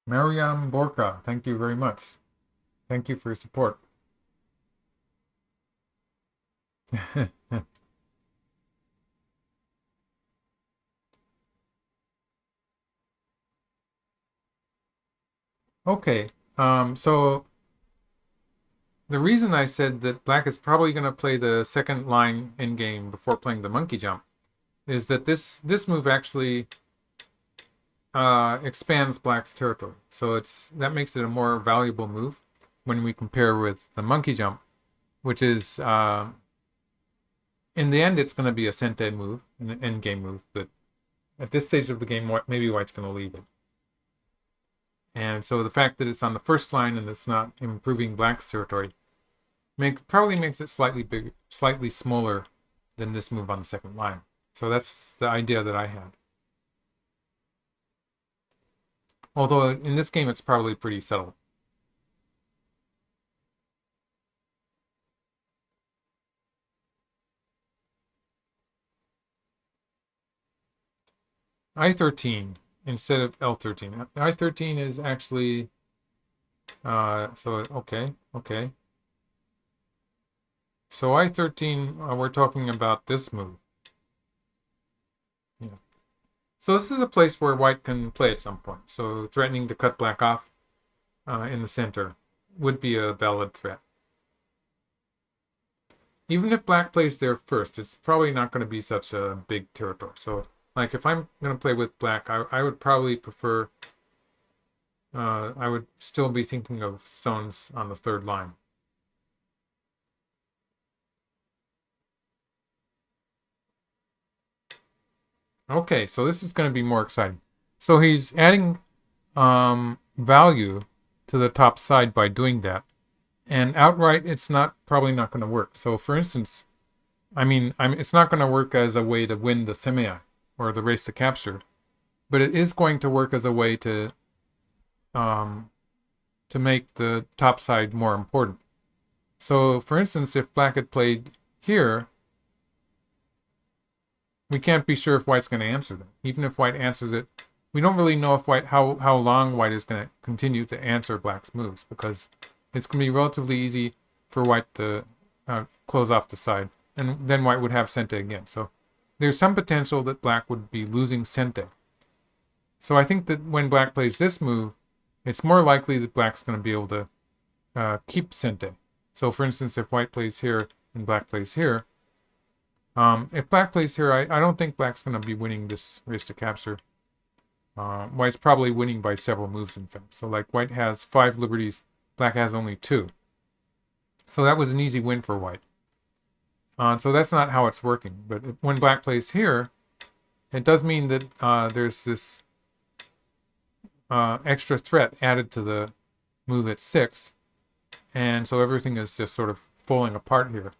Mariam Borka, thank you very much. Thank you for your support. Okay, so the reason I said that black is probably going to play the second line in game before playing the monkey jump is that this move actually expands black's territory. So that makes it a more valuable move when we compare with the monkey jump, which is in the end it's going to be a sente move, an end game move, but at this stage of the game, maybe white's going to leave it. And so the fact that it's on the first line and it's not improving black's territory probably makes it slightly bigger, slightly smaller than this move on the second line. So that's the idea that I had. Although in this game it's probably pretty subtle. I13 instead of L13. I13 is actually okay. So I13 we're talking about this move. Yeah. So this is a place where white can play at some point. So threatening to cut black off in the center would be a valid threat. Even if black plays there first, it's probably not going to be such a big territory. So like if I'm going to play with black, I would probably prefer, I would still be thinking of stones on the third line. Okay, so this is going to be more exciting. So he's adding value to the top side by doing that. And outright, it's probably not going to work. So for instance, it's not going to work as a way to win the semei or the race to capture, but it is going to work as a way to make the top side more important. So for instance, if black had played here, we can't be sure if white's going to answer them. Even if white answers it, we don't really know if how long white is going to continue to answer black's moves, because it's going to be relatively easy for white to close off the side, and then white would have sente again. So there's some potential that black would be losing sente. So I think that when black plays this move, it's more likely that black's going to be able to keep sente. So for instance, if white plays here and black plays here, if black plays here, I don't think black's going to be winning this race to capture. White's probably winning by several moves, in fact. So like white has 5 liberties, black has only 2. So that was an easy win for white. So that's not how it's working. But when black plays here, it does mean that there's this extra threat added to the move at 6. And so everything is just sort of falling apart here.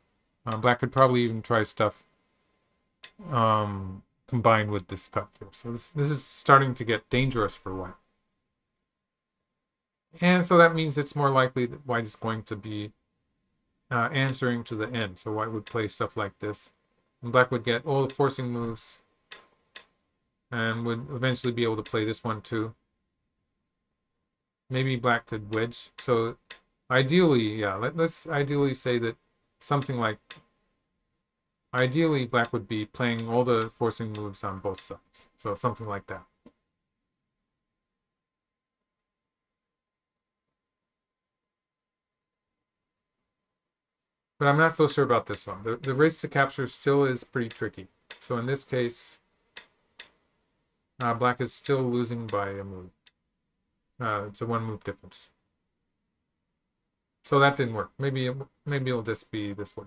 Black could probably even try stuff combined with this cut here. So this is starting to get dangerous for white. And so that means it's more likely that white is going to be answering to the end. So white would play stuff like this. And black would get all the forcing moves and would eventually be able to play this one too. Maybe black could wedge. So ideally, yeah, let's ideally say that something like, ideally black would be playing all the forcing moves on both sides. So something like that. But I'm not so sure about this one. The race to capture still is pretty tricky. So in this case, black is still losing by a move. It's a 1 move difference. So that didn't work. Maybe it'll just be this way.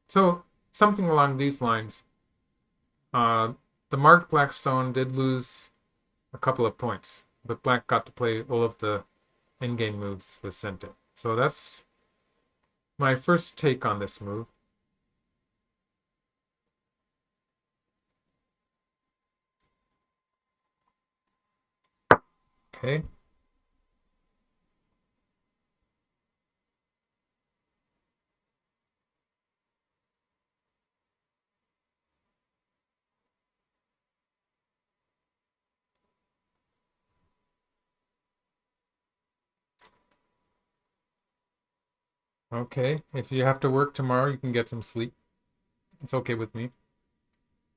So something along these lines. The marked black stone did lose a couple of points, but black got to play all of the endgame moves with Sente. So that's my first take on this move. Okay. Okay, if you have to work tomorrow, you can get some sleep. It's okay with me.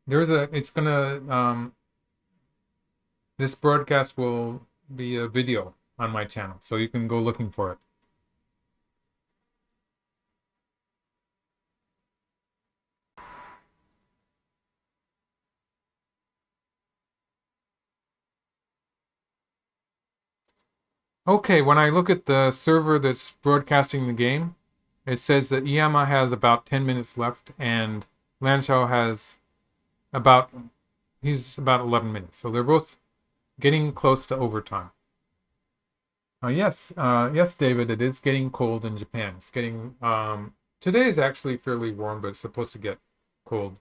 It's gonna, this broadcast will be a video on my channel, so you can go looking for it. Okay, when I look at the server that's broadcasting the game, it says that IYAMA has about 10 minutes left, and LIAN Xiao has he's about 11 minutes. So they're both getting close to overtime. Yes, David, it is getting cold in Japan. It's getting, today is actually fairly warm, but it's supposed to get cold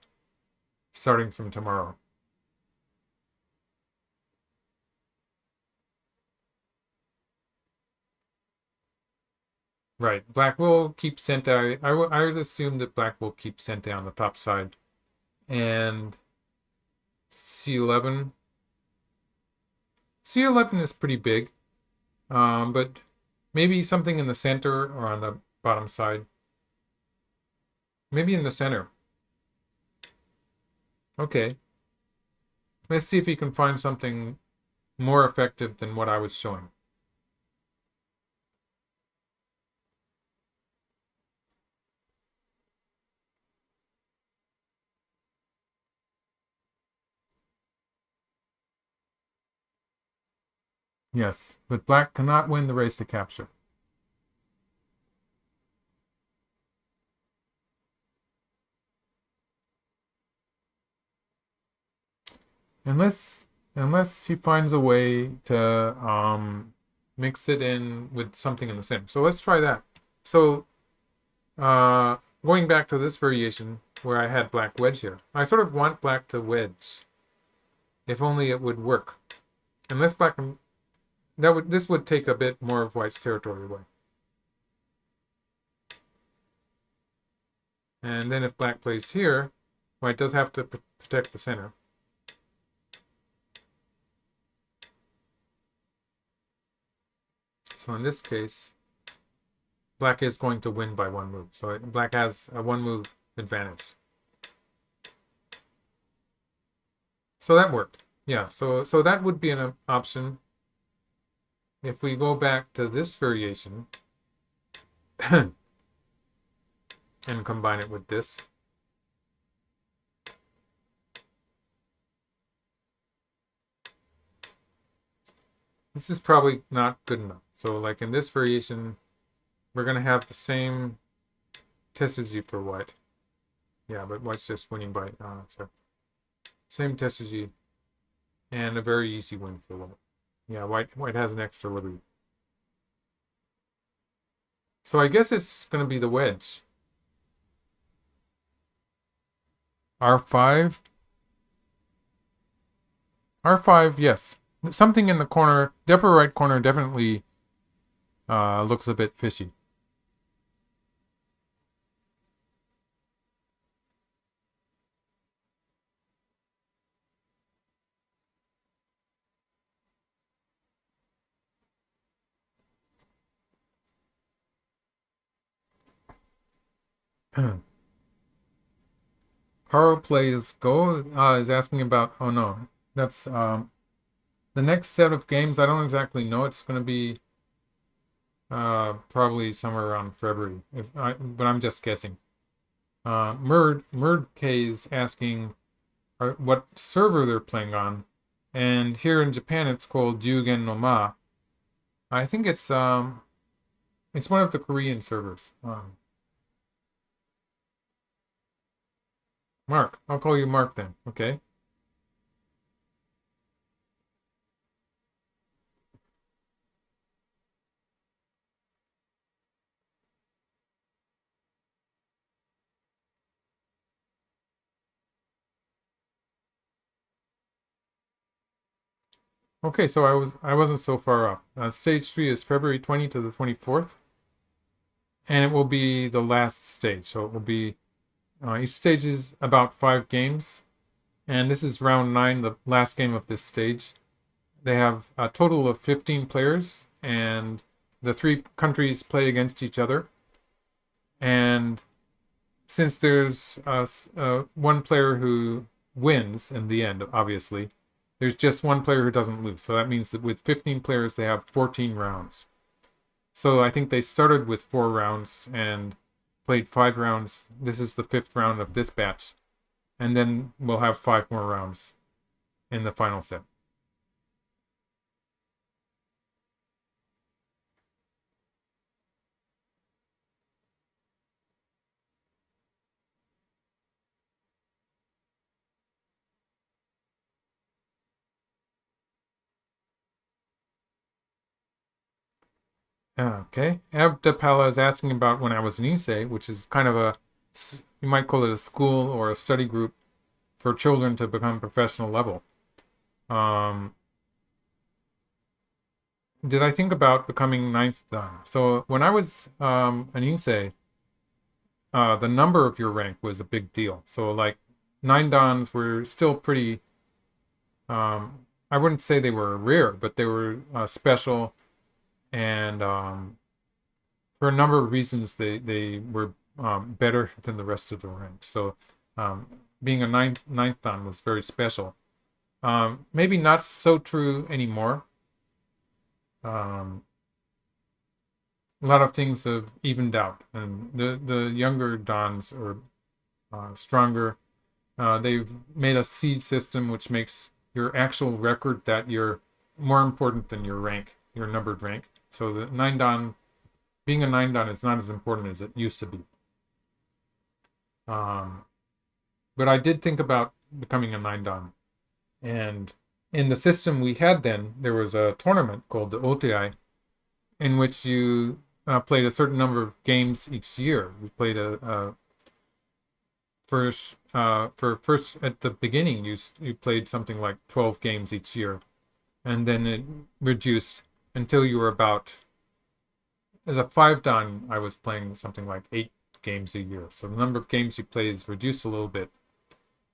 starting from tomorrow. Right, black will keep Sente. I would assume that black will keep Sente on the top side. And C11. C11 is pretty big, but maybe something in the center or on the bottom side. Maybe in the center. Okay. Let's see if you can find something more effective than what I was showing. Yes, but black cannot win the race to capture. Unless he finds a way to mix it in with something in the center. So let's try that. So going back to this variation where I had black wedge here, I sort of want black to wedge. If only it would work. Unless black this would take a bit more of white's territory away. And then if black plays here, white does have to protect the center. So in this case, black is going to win by one move. So black has a one move advantage. So that worked. Yeah, so that would be an option. If we go back to this variation and combine it with this, this is probably not good enough. So like in this variation, we're going to have the same tesuji for white. Yeah, but white's just winning by, sorry. Same tesuji and a very easy win for white. Yeah, white has an extra liberty. So I guess it's going to be the wedge. R5. R5, yes. Something in the corner, the upper right corner definitely looks a bit fishy. Carl plays Go is asking about, oh no, that's the next set of games. I don't exactly know. It's going to be probably somewhere around February, but I'm just guessing. Murd K is asking what server they're playing on, and here in Japan it's called Ryugen no Ma. I think it's It's one of the Korean servers. Mark. I'll call you Mark then. Okay. Okay, so I wasn't so far off. Stage 3 is February 20 to the 24th, and it will be the last stage. So it will be each stage is about 5 games, and this is round 9, the last game of this stage. They have a total of 15 players, and the 3 countries play against each other. And since there's one player who wins in the end, obviously, there's just one player who doesn't lose. So that means that with 15 players, they have 14 rounds. So I think they started with 4 rounds and played 5 rounds. This is the 5th round of this batch. And then we'll have 5 more rounds in the final set. Okay. Abdapala is asking about when I was in Ise, which is kind of you might call it a school or a study group for children to become professional level. Did I think about becoming 9th Dan? So when I was an Ise, the number of your rank was a big deal. So like 9 Dans were still pretty, I wouldn't say they were rare, but they were special. And for a number of reasons, they were better than the rest of the ranks. So being a ninth Dan was very special. Maybe not so true anymore. A lot of things have evened out, and the younger Dans are stronger. They've made a seed system which makes your actual record that year more important than your rank, your numbered rank. So the 9 Dan, being a 9 Dan is not as important as it used to be. But I did think about becoming a 9 Dan. And in the system we had then, there was a tournament called the OTI, in which you played a certain number of games each year. We played first at the beginning, you played something like 12 games each year, and then it reduced until you were about, as a 5 Dan, I was playing something like 8 games a year. So the number of games you play is reduced a little bit.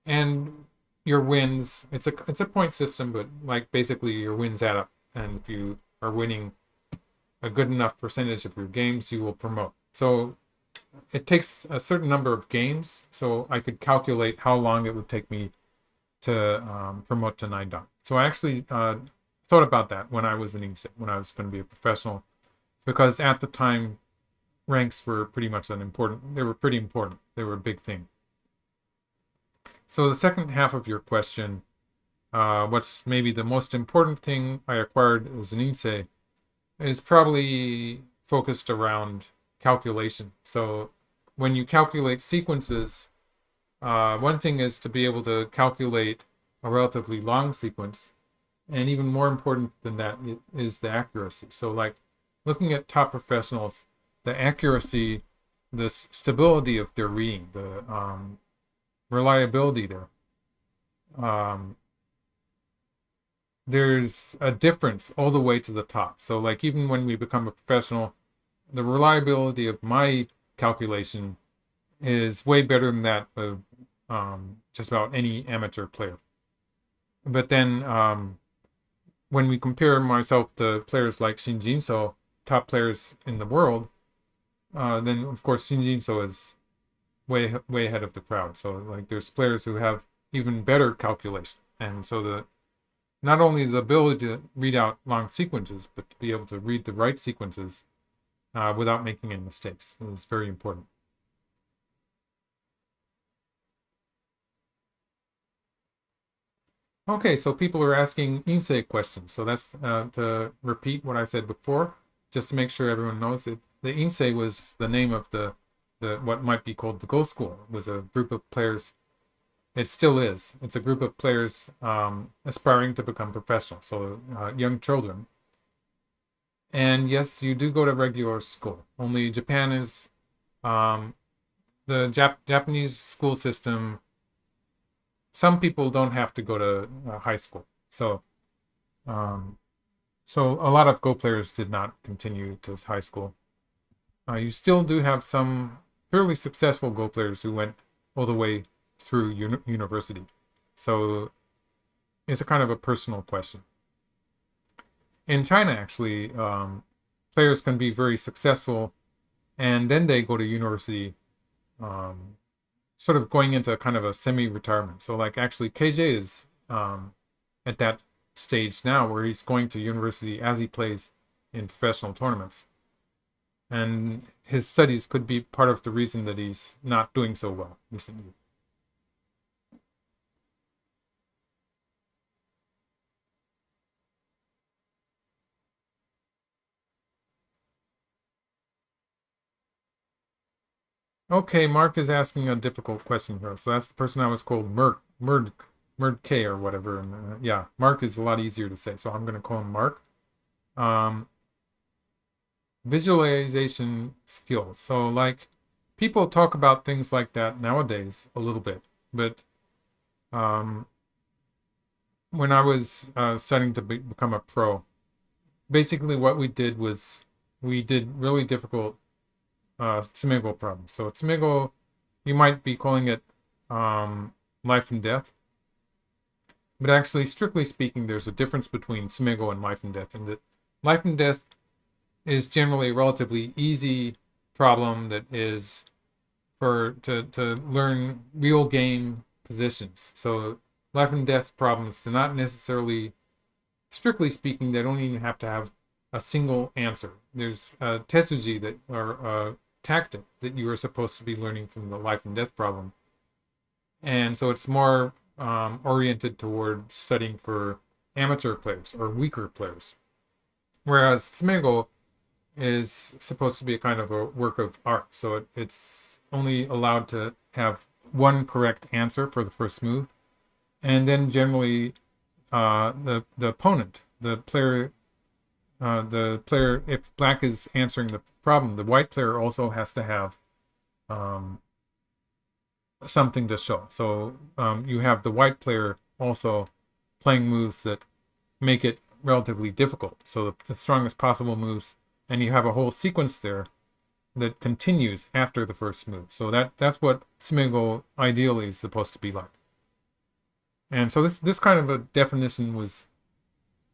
And your wins, it's a point system, but like basically your wins add up. And if you are winning a good enough percentage of your games, you will promote. So it takes a certain number of games, so I could calculate how long it would take me to promote to 9 Dan. So I actually thought about that when I was in Ise, when I was going to be a professional, because at the time ranks were pretty much unimportant. They were pretty important. They were a big thing. So the second half of your question, what's maybe the most important thing I acquired as an Ise, is probably focused around calculation. So when you calculate sequences, one thing is to be able to calculate a relatively long sequence. And even more important than that is the accuracy. So like looking at top professionals, the accuracy, the stability of their reading, the reliability there. There's a difference all the way to the top. So like even when we become a professional, the reliability of my calculation is way better than that of just about any amateur player. But then when we compare myself to players like Shin Jin-so, top players in the world, then of course Shin Jin-so is way ahead of the crowd. So like there's players who have even better calculation, and so not only the ability to read out long sequences, but to be able to read the right sequences without making any mistakes is very important. Okay, so people are asking Ise questions. So that's to repeat what I said before, just to make sure everyone knows it. the Insei was the name of the what might be called the Go School. It was a group of players. It still is. It's a group of players aspiring to become professional, so young children. And yes, you do go to regular school. Only Japan is the Japanese school system. Some people don't have to go to high school, so a lot of Go players did not continue to high school. You still do have some fairly successful Go players who went all the way through university. So it's a kind of a personal question. In China, actually, players can be very successful, and then they go to university, sort of going into kind of a semi-retirement. So like actually KJ is at that stage now where he's going to university as he plays in professional tournaments. And his studies could be part of the reason that he's not doing so well recently. Okay, Mark is asking a difficult question here. So that's the person I was called Murd K or whatever. And yeah, Mark is a lot easier to say, so I'm going to call him Mark. Visualization skills. So like people talk about things like that nowadays a little bit, but when I was studying to become a pro, basically what we did was we did really difficult tsumego problems. So tsumego, you might be calling it life and death, but actually, strictly speaking, there's a difference between tsumego and life and death, and that life and death is generally a relatively easy problem that is to learn real game positions. So life and death problems do not necessarily, strictly speaking, they don't even have to have a single answer. There's a tesuji that or a tactic that you are supposed to be learning from the life and death problem, and so it's more oriented toward studying for amateur players or weaker players, whereas tsumego is supposed to be a kind of a work of art. So it's only allowed to have one correct answer for the first move, and then generally the opponent, the player, if black is answering the problem, the white player also has to have something to show. So you have the white player also playing moves that make it relatively difficult. So the strongest possible moves, and you have a whole sequence there that continues after the first move. So that's what tsumego ideally is supposed to be like. And so this kind of a definition was,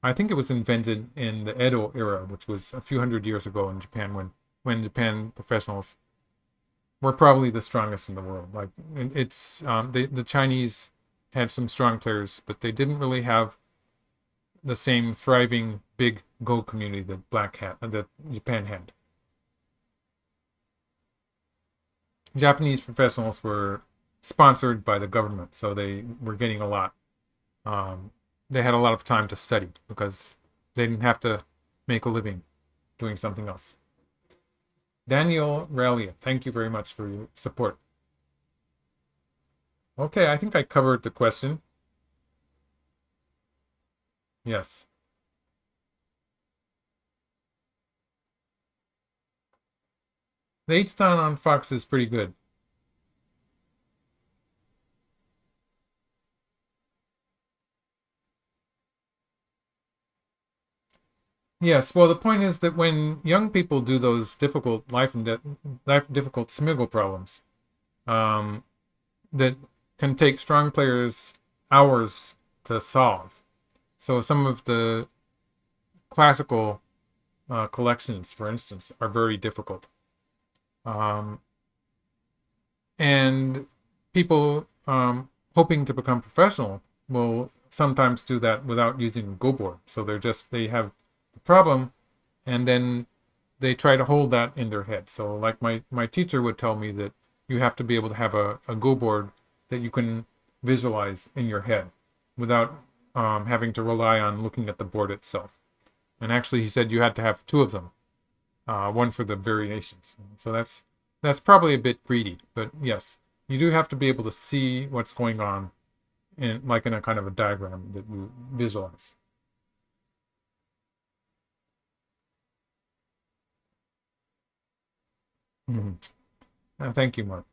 I think it was invented in the Edo era, which was a few hundred years ago in Japan, when Japan professionals were probably the strongest in the world. Like it's the Chinese had some strong players, but they didn't really have the same thriving big Go community that Japan had. Japanese professionals were sponsored by the government, so they were getting a lot. They had a lot of time to study because they didn't have to make a living doing something else. Daniel Ralia, thank you very much for your support. Okay, I think I covered the question. Yes. The H-Town on Fox is pretty good. Yes, well, the point is that when young people do those difficult difficult tsumego problems, that can take strong players hours to solve. So some of the classical collections, for instance, are very difficult. And people hoping to become professional will sometimes do that without using a Go board. So they have the problem, and then they try to hold that in their head. So like my teacher would tell me that you have to be able to have a Go board that you can visualize in your head without having to rely on looking at the board itself. And actually he said you had to have two of them. one for the variations. So that's probably a bit greedy, but yes, you do have to be able to see what's going on in a kind of a diagram that you visualize. Thank you, Mark.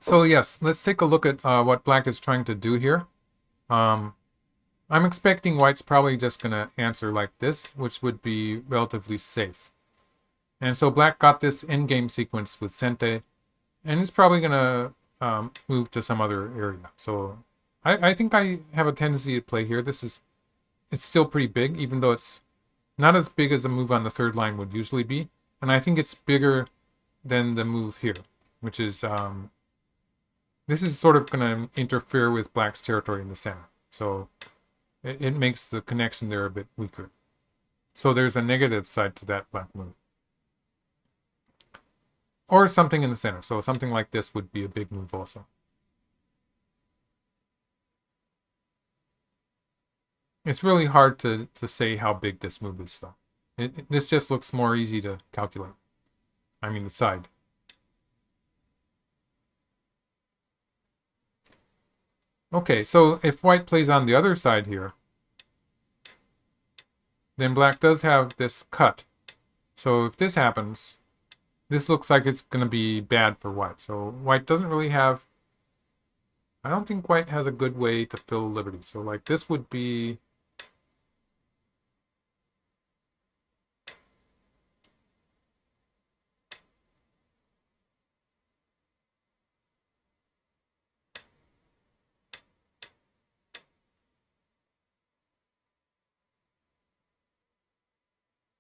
So yes, let's take a look at what black is trying to do here. I'm expecting white's probably just going to answer like this, which would be relatively safe. And so black got this endgame sequence with Sente, and it's probably going to move to some other area. So I think I have a tendency to play here. It's still pretty big, even though it's not as big as a move on the third line would usually be. And I think it's bigger than the move here, which is, this is sort of going to interfere with black's territory in the center. So it makes the connection there a bit weaker. So there's a negative side to that black move. Or something in the center. So something like this would be a big move also. It's really hard to say how big this move is, though. This just looks more easy to calculate. I mean, the side. Okay, so if white plays on the other side here, then black does have this cut. So if this happens, this looks like it's going to be bad for white. So white doesn't really have... I don't think white has a good way to fill liberty. So like this would be...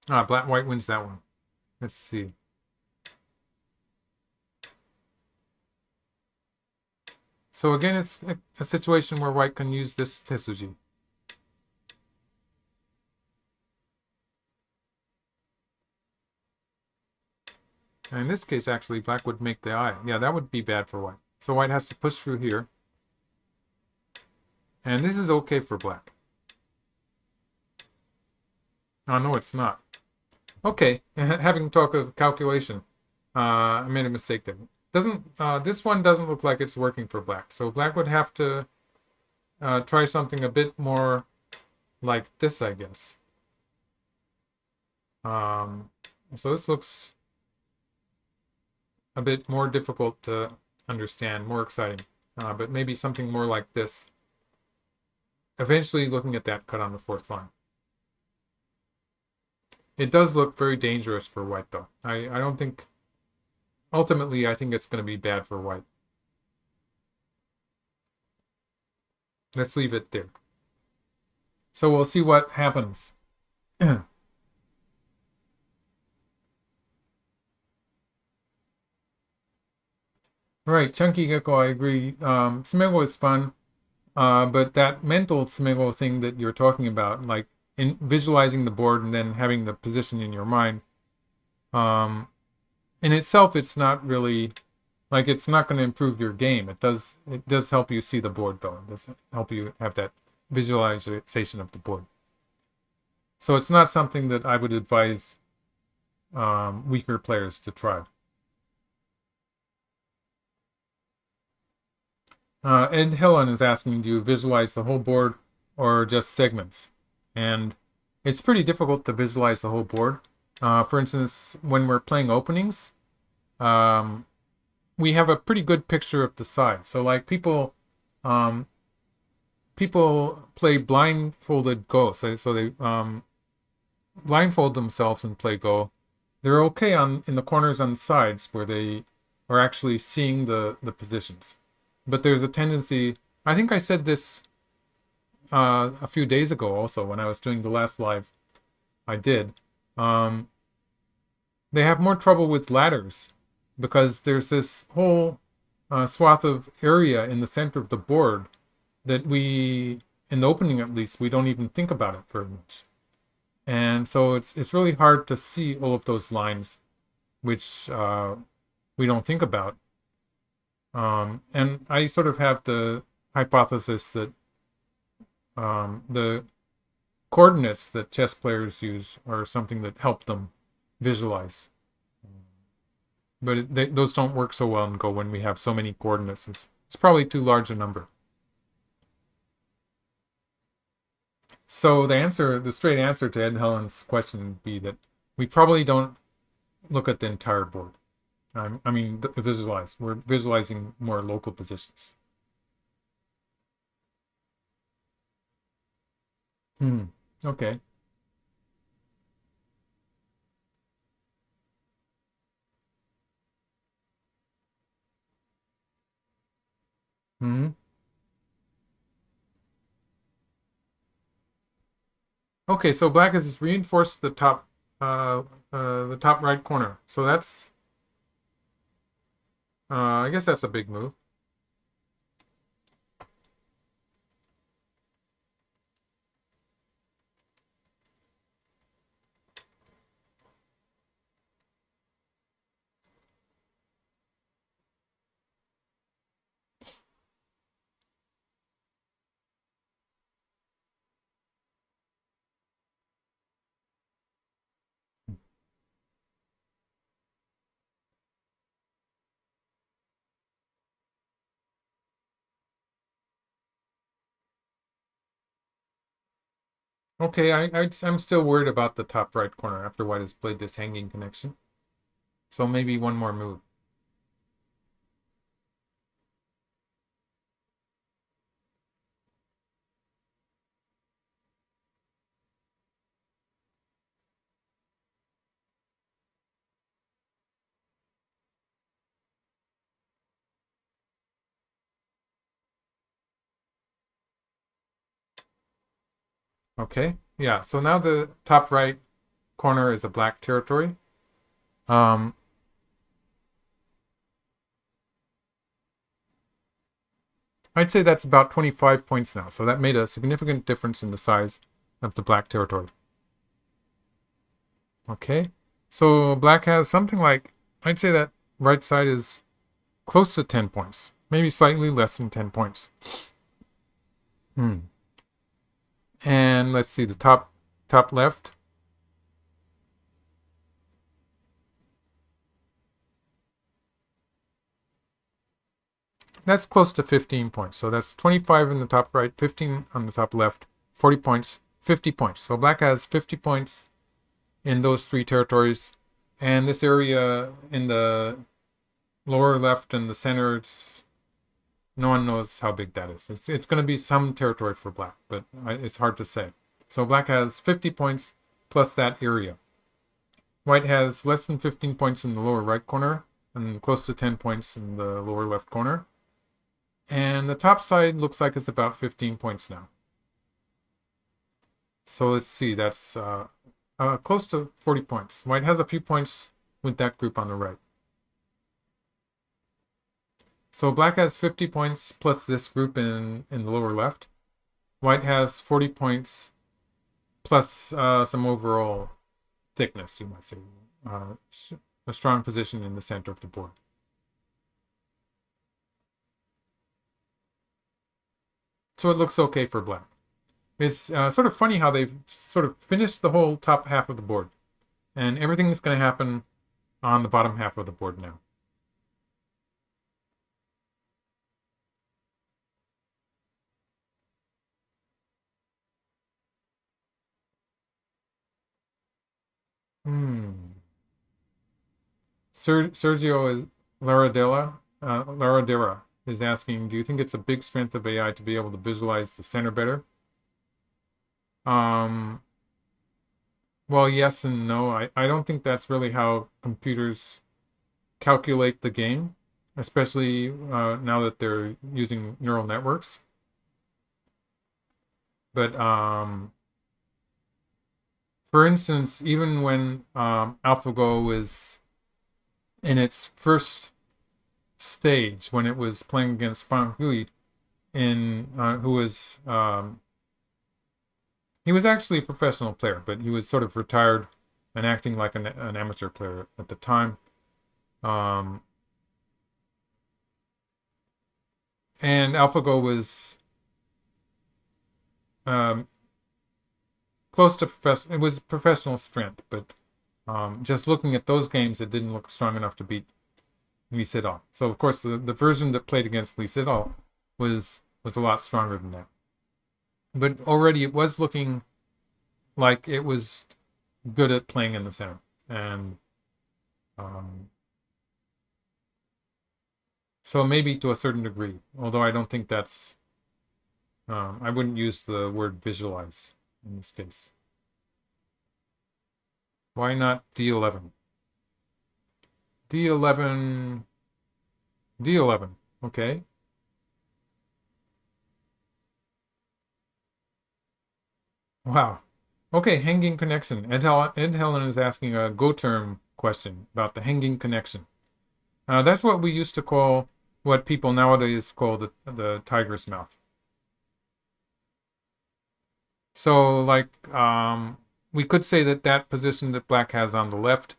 white wins that one. Let's see. So again, it's a situation where white can use this Tesuji. And in this case, actually, black would make the eye. Yeah, that would be bad for white. So white has to push through here. And this is okay for black. Oh, no, it's not. Okay, having talk of calculation, I made a mistake there. This one doesn't look like it's working for black. So black would have to try something a bit more like this, I guess. So this looks a bit more difficult to understand, more exciting. But maybe something more like this. Eventually looking at that cut on the fourth line. It does look very dangerous for white, though. I don't think... Ultimately, I think it's going to be bad for white. Let's leave it there. So we'll see what happens. Right, Chunky Gecko, I agree. Tsumego is fun, but that mental Tsumego thing that you're talking about, like in visualizing the board and then having the position in your mind, in itself, it's not really, like, it's not going to improve your game. It does help you see the board, though. It does help you have that visualization of the board. So it's not something that I would advise weaker players to try. Ed Hillen is asking, do you visualize the whole board or just segments? And it's pretty difficult to visualize the whole board. For instance, when we're playing openings, we have a pretty good picture of the side. So like people play blindfolded Go. So they blindfold themselves and play Go. They're okay in the corners on the sides where they are actually seeing the positions. But there's a tendency, I think I said this a few days ago also when I was doing the last live I did. They have more trouble with ladders because there's this whole swath of area in the center of the board that we, in the opening at least, we don't even think about it very much. And so it's really hard to see all of those lines which we don't think about. And I sort of have the hypothesis that the coordinates that chess players use are something that help them visualize. But those don't work so well in Go when we have so many coordinates. It's probably too large a number. So the straight answer to Ed Helen's question would be that we probably don't look at the entire board. I mean, visualize. We're visualizing more local positions. Okay. Okay, so black has reinforced the top right corner. So that's, I guess that's a big move. Okay, I'm still worried about the top right corner after white has played this hanging connection. So maybe one more move. Okay, yeah, so now the top right corner is a black territory. Um, I'd say that's about 25 points now. So that made a significant difference in the size of the black territory. Okay, so black has something like, I'd say that right side is close to 10 points, maybe slightly less than 10 points. And let's see, the top left. That's close to 15 points. So that's 25 in the top right, 15 on the top left, 40 points, 50 points. So black has 50 points in those three territories. And this area in the lower left and the center, no one knows how big that is. It's going to be some territory for black, but it's hard to say. So black has 50 points plus that area. White has less than 15 points in the lower right corner and close to 10 points in the lower left corner. And the top side looks like it's about 15 points now. So let's see, that's close to 40 points. White has a few points with that group on the right. So black has 50 points plus this group in the lower left. White has 40 points plus some overall thickness, you might say. A strong position in the center of the board. So it looks okay for black. It's sort of funny how they've sort of finished the whole top half of the board. And everything's going to happen on the bottom half of the board now. Sergio Laradera is asking, do you think it's a big strength of AI to be able to visualize the center better? Well, yes and no. I don't think that's really how computers calculate the game, especially now that they're using neural networks. But for instance, even when AlphaGo is in its first stage, when it was playing against Fan Hui, who was he was actually a professional player, but he was sort of retired and acting like an amateur player at the time. And AlphaGo was close to it was professional strength, but just looking at those games, it didn't look strong enough to beat Lee Sedol. So of course, the version that played against Lee Sedol was a lot stronger than that. But already it was looking like it was good at playing in the center, and so maybe to a certain degree, although I don't think that's, I wouldn't use the word visualize in this case. Why not D11? D11, D11, okay. Wow. Okay, hanging connection. Ed Helen is asking a Go term question about the hanging connection. That's what we used to call, what people nowadays call the tiger's mouth. So, like, we could say that position that black has on the left,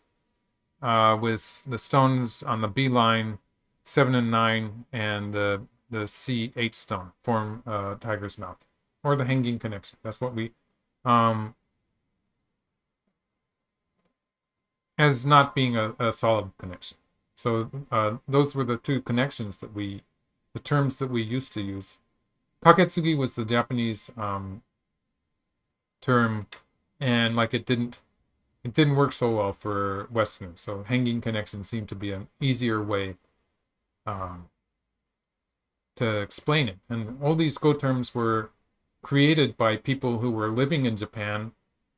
with the stones on the B line, 7 and 9, and the C8 stone form tiger's mouth, or the hanging connection. That's what we, as not being a solid connection. So those were the two connections that the terms that we used to use. Kaketsugi was the Japanese term, and like it didn't work so well for Westerners. So hanging connection seemed to be an easier way to explain it. And all these Go terms were created by people who were living in Japan,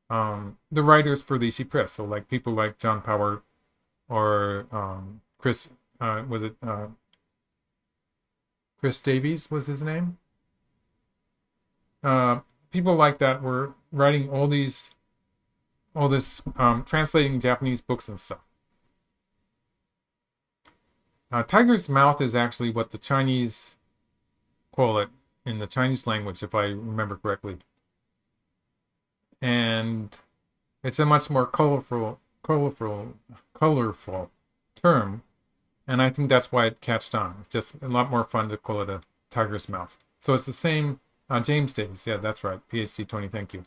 the writers for the Ishi Press. So like people like John Power or Chris, Chris Davies was his name? People like that were writing all this, translating Japanese books and stuff. Tiger's mouth is actually what the Chinese call it in the Chinese language, if I remember correctly. And it's a much more colorful term, and I think that's why it catched on. It's just a lot more fun to call it a tiger's mouth. So it's the same. James Davis, yeah, that's right. PhD 20, thank you.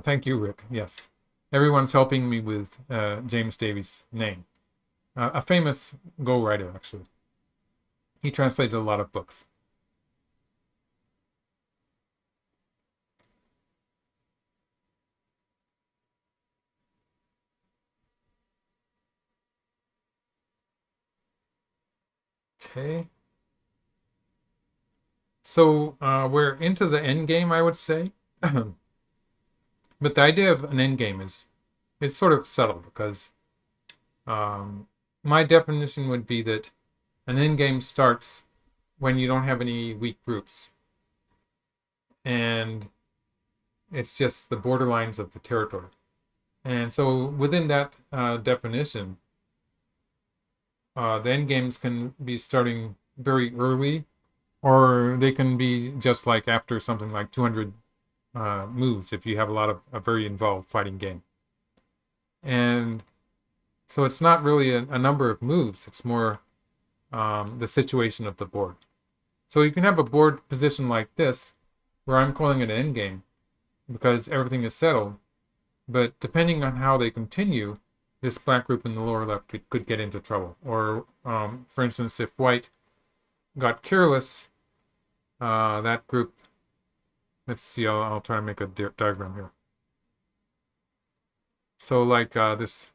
Thank you, Rick. Yes, everyone's helping me with James Davies' name. A famous Go writer, actually. He translated a lot of books. Okay. So we're into the end game, I would say. But the idea of an end game is sort of subtle, because my definition would be that an end game starts when you don't have any weak groups, and it's just the borderlines of the territory. And so within that definition, the end games can be starting very early, or they can be just like after something like 200 moves, if you have a lot of a very involved fighting game. And so it's not really a number of moves, it's more the situation of the board. So you can have a board position like this, where I'm calling it an endgame, because everything is settled, but depending on how they continue, this black group in the lower left could get into trouble. Or, for instance, if white got careless, that group, let's see, I'll try to make a diagram here. So like there's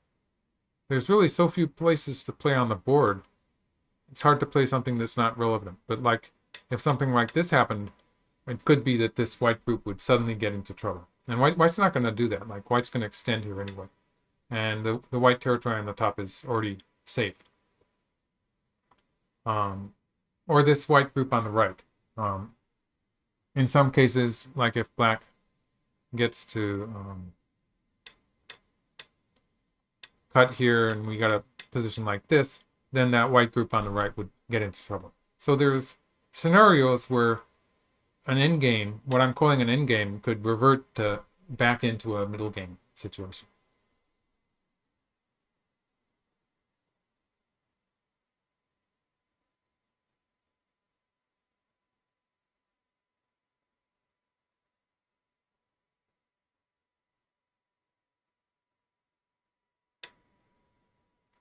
really so few places to play on the board, it's hard to play something that's not relevant. But like, if something like this happened, it could be that this white group would suddenly get into trouble. And white's not going to do that. Like, white's going to extend here anyway. And the white territory on the top is already safe. Or this white group on the right. In some cases, like if black gets to cut here and we got a position like this, then that white group on the right would get into trouble. So there's scenarios where an endgame, what I'm calling an endgame, could revert back into a middle game situation.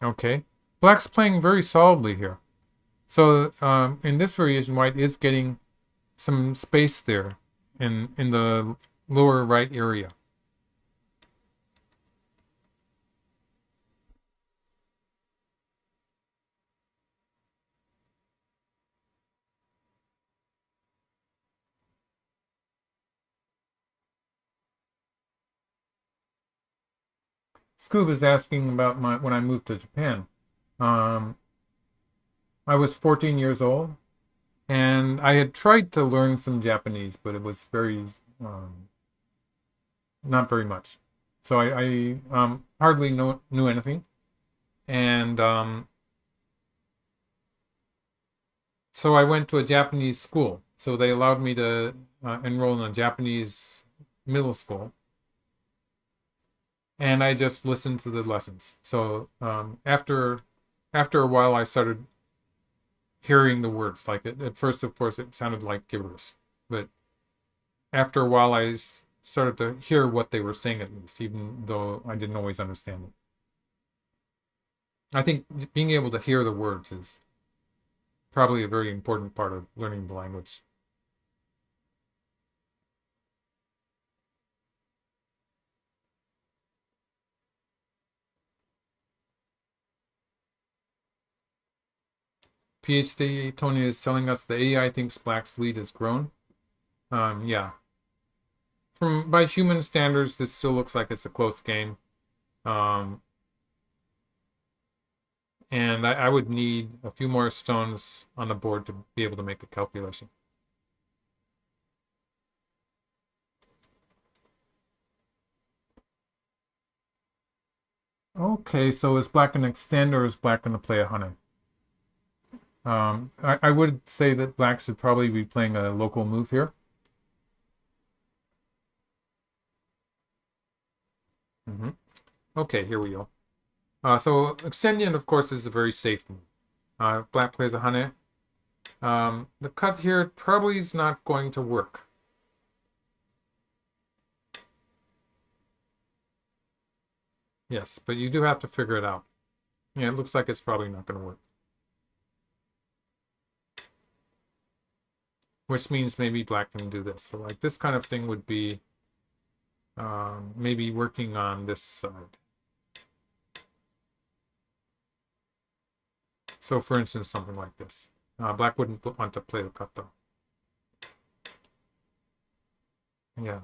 Okay. Black's playing very solidly here. So in this variation, white is getting some space there in the lower right area. Scoob is asking about when I moved to Japan. Um, I was 14 years old, and I had tried to learn some Japanese, but it was very not very much. So I hardly knew anything, and so I went to a Japanese school. So they allowed me to enroll in a Japanese middle school, and I just listened to the lessons. So after a while, I started hearing the words. Like at first, of course, it sounded like gibberish, but after a while, I started to hear what they were saying at least, even though I didn't always understand it. I think being able to hear the words is probably a very important part of learning the language. PhD Tony is telling us the AI thinks Black's lead has grown. Yeah. By human standards, this still looks like it's a close game. And I would need a few more stones on the board to be able to make a calculation. Okay, so is Black going to extend or is Black going to play a Hane? I would say that Black should probably be playing a local move here. Okay, here we go. So Extendian, of course, is a very safe move. Black plays a Hane. The cut here probably is not going to work. Yes, but you do have to figure it out. Yeah, it looks like it's probably not going to work. Which means maybe Black can do this. So like this kind of thing would be maybe working on this side. So for instance, something like this. Black wouldn't want to play the cut though. Yeah.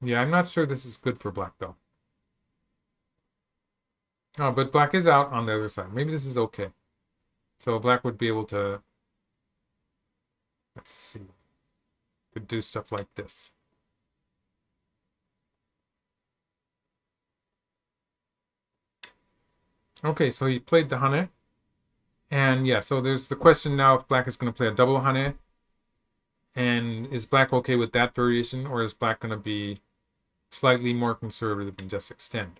Yeah, I'm not sure this is good for Black though. Oh, but Black is out on the other side. Maybe this is okay. So Black would be able to, let's see, could do stuff like this. Okay, so he played the Hane. And yeah, so there's the question now if Black is going to play a double Hane. And is Black okay with that variation, or is Black going to be slightly more conservative and just extend?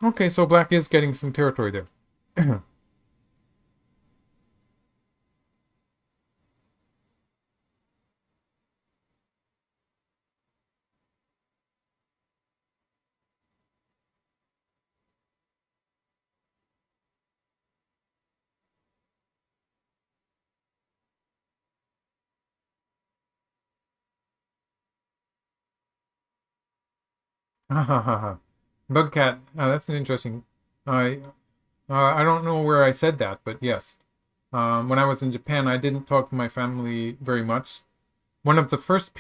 Okay, so Black is getting some territory there. Bugcat, that's an interesting. I don't know where I said that, but yes. When I was in Japan, I didn't talk to my family very much. One of the first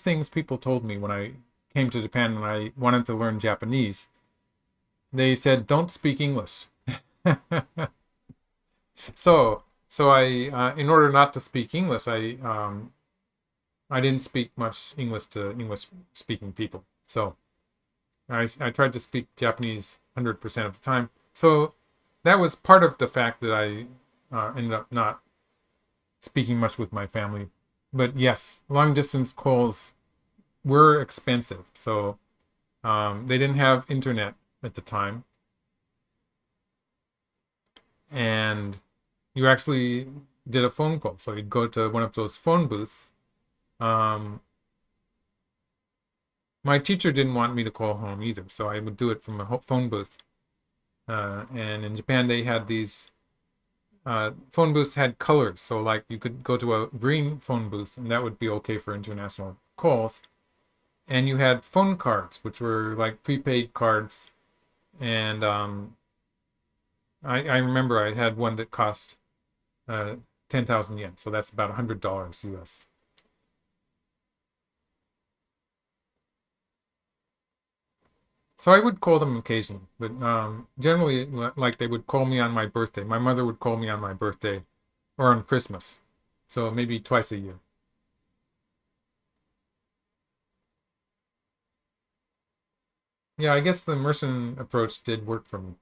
things people told me when I came to Japan and I wanted to learn Japanese, they said, "Don't speak English." So I, in order not to speak English, I didn't speak much English to English-speaking people. So I tried to speak Japanese 100% of the time. So that was part of the fact that I ended up not speaking much with my family. But yes, long distance calls were expensive. So they didn't have internet at the time. And you actually did a phone call. So you'd go to one of those phone booths. Um, my teacher didn't want me to call home either. So I would do it from a phone booth. And in Japan, they had these phone booths had colors. So like you could go to a green phone booth and that would be okay for international calls. And you had phone cards, which were like prepaid cards. And I remember I had one that cost 10,000 yen. So that's about $100 US. So I would call them occasionally, but generally, like they would call me on my birthday. My mother would call me on my birthday or on Christmas. So maybe twice a year. Yeah, I guess the immersion approach did work for me.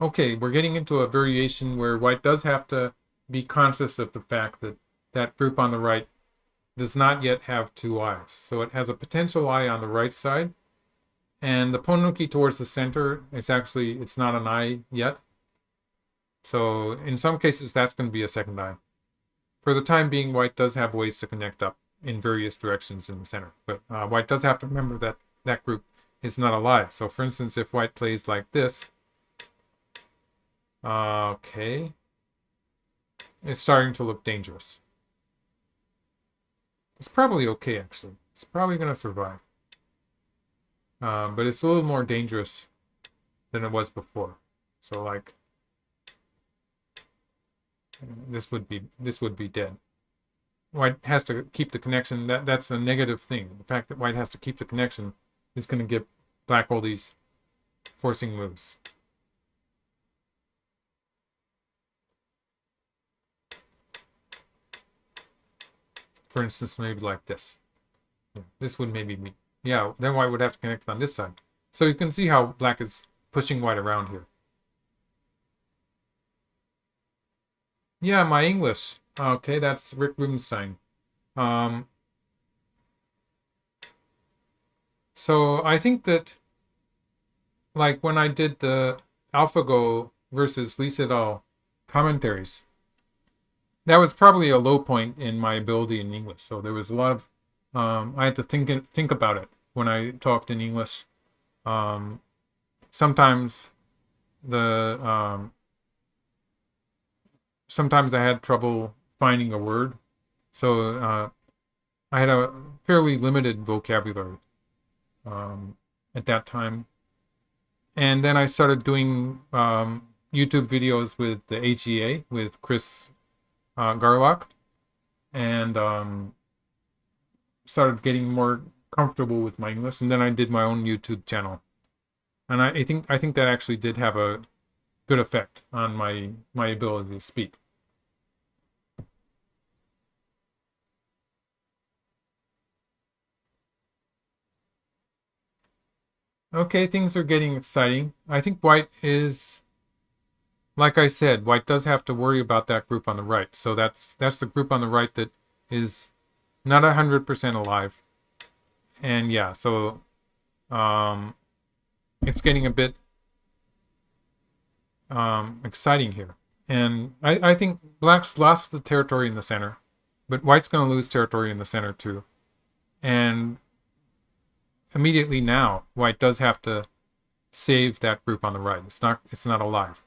Okay, we're getting into a variation where white does have to be conscious of the fact that that group on the right does not yet have two eyes. So it has a potential eye on the right side, and the ponuki towards the center, it's not an eye yet. So in some cases, that's going to be a second eye. For the time being, white does have ways to connect up in various directions in the center, but white does have to remember that that group is not alive. So for instance, if white plays like this, okay, it's starting to look dangerous. It's probably okay, actually. It's probably going to survive. But it's a little more dangerous than it was before. So like, this would be dead. White has to keep the connection. That's a negative thing. The fact that white has to keep the connection is going to give black all these forcing moves. For instance, maybe like this. Yeah, this would maybe be, yeah, then white would have to connect on this side. So you can see how black is pushing white around here. Yeah, my English. Okay, that's Rick Rubenstein. Um, so I think that, like, when I did the AlphaGo versus Lee Sedol commentaries, that was probably a low point in my ability in English. So there was a lot of, I had to think about it when I talked in English. Um, sometimes the sometimes I had trouble finding a word, so I had a fairly limited vocabulary at that time. And then I started doing YouTube videos with the AGA with Chris Garlock, and started getting more comfortable with my English. And then I did my own YouTube channel, and I think that actually did have a good effect on my ability to speak. Okay, things are getting exciting. I think white is, like I said, white does have to worry about that group on the right. So that's the group on the right that is not 100% alive. And yeah, so um, it's getting a bit exciting here. And I think black's lost the territory in the center, but white's going to lose territory in the center too. And immediately now, white does have to save that group on the right. It's not alive.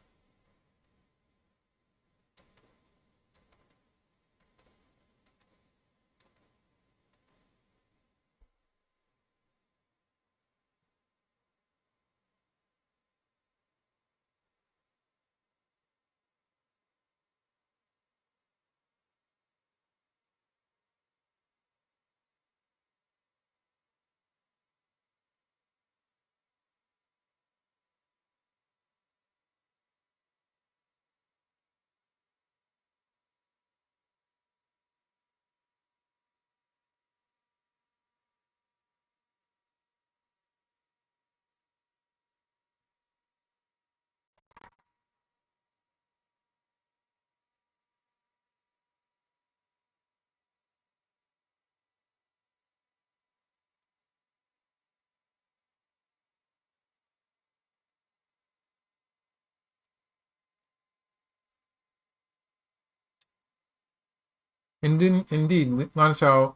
Indeed, LIAN Xiao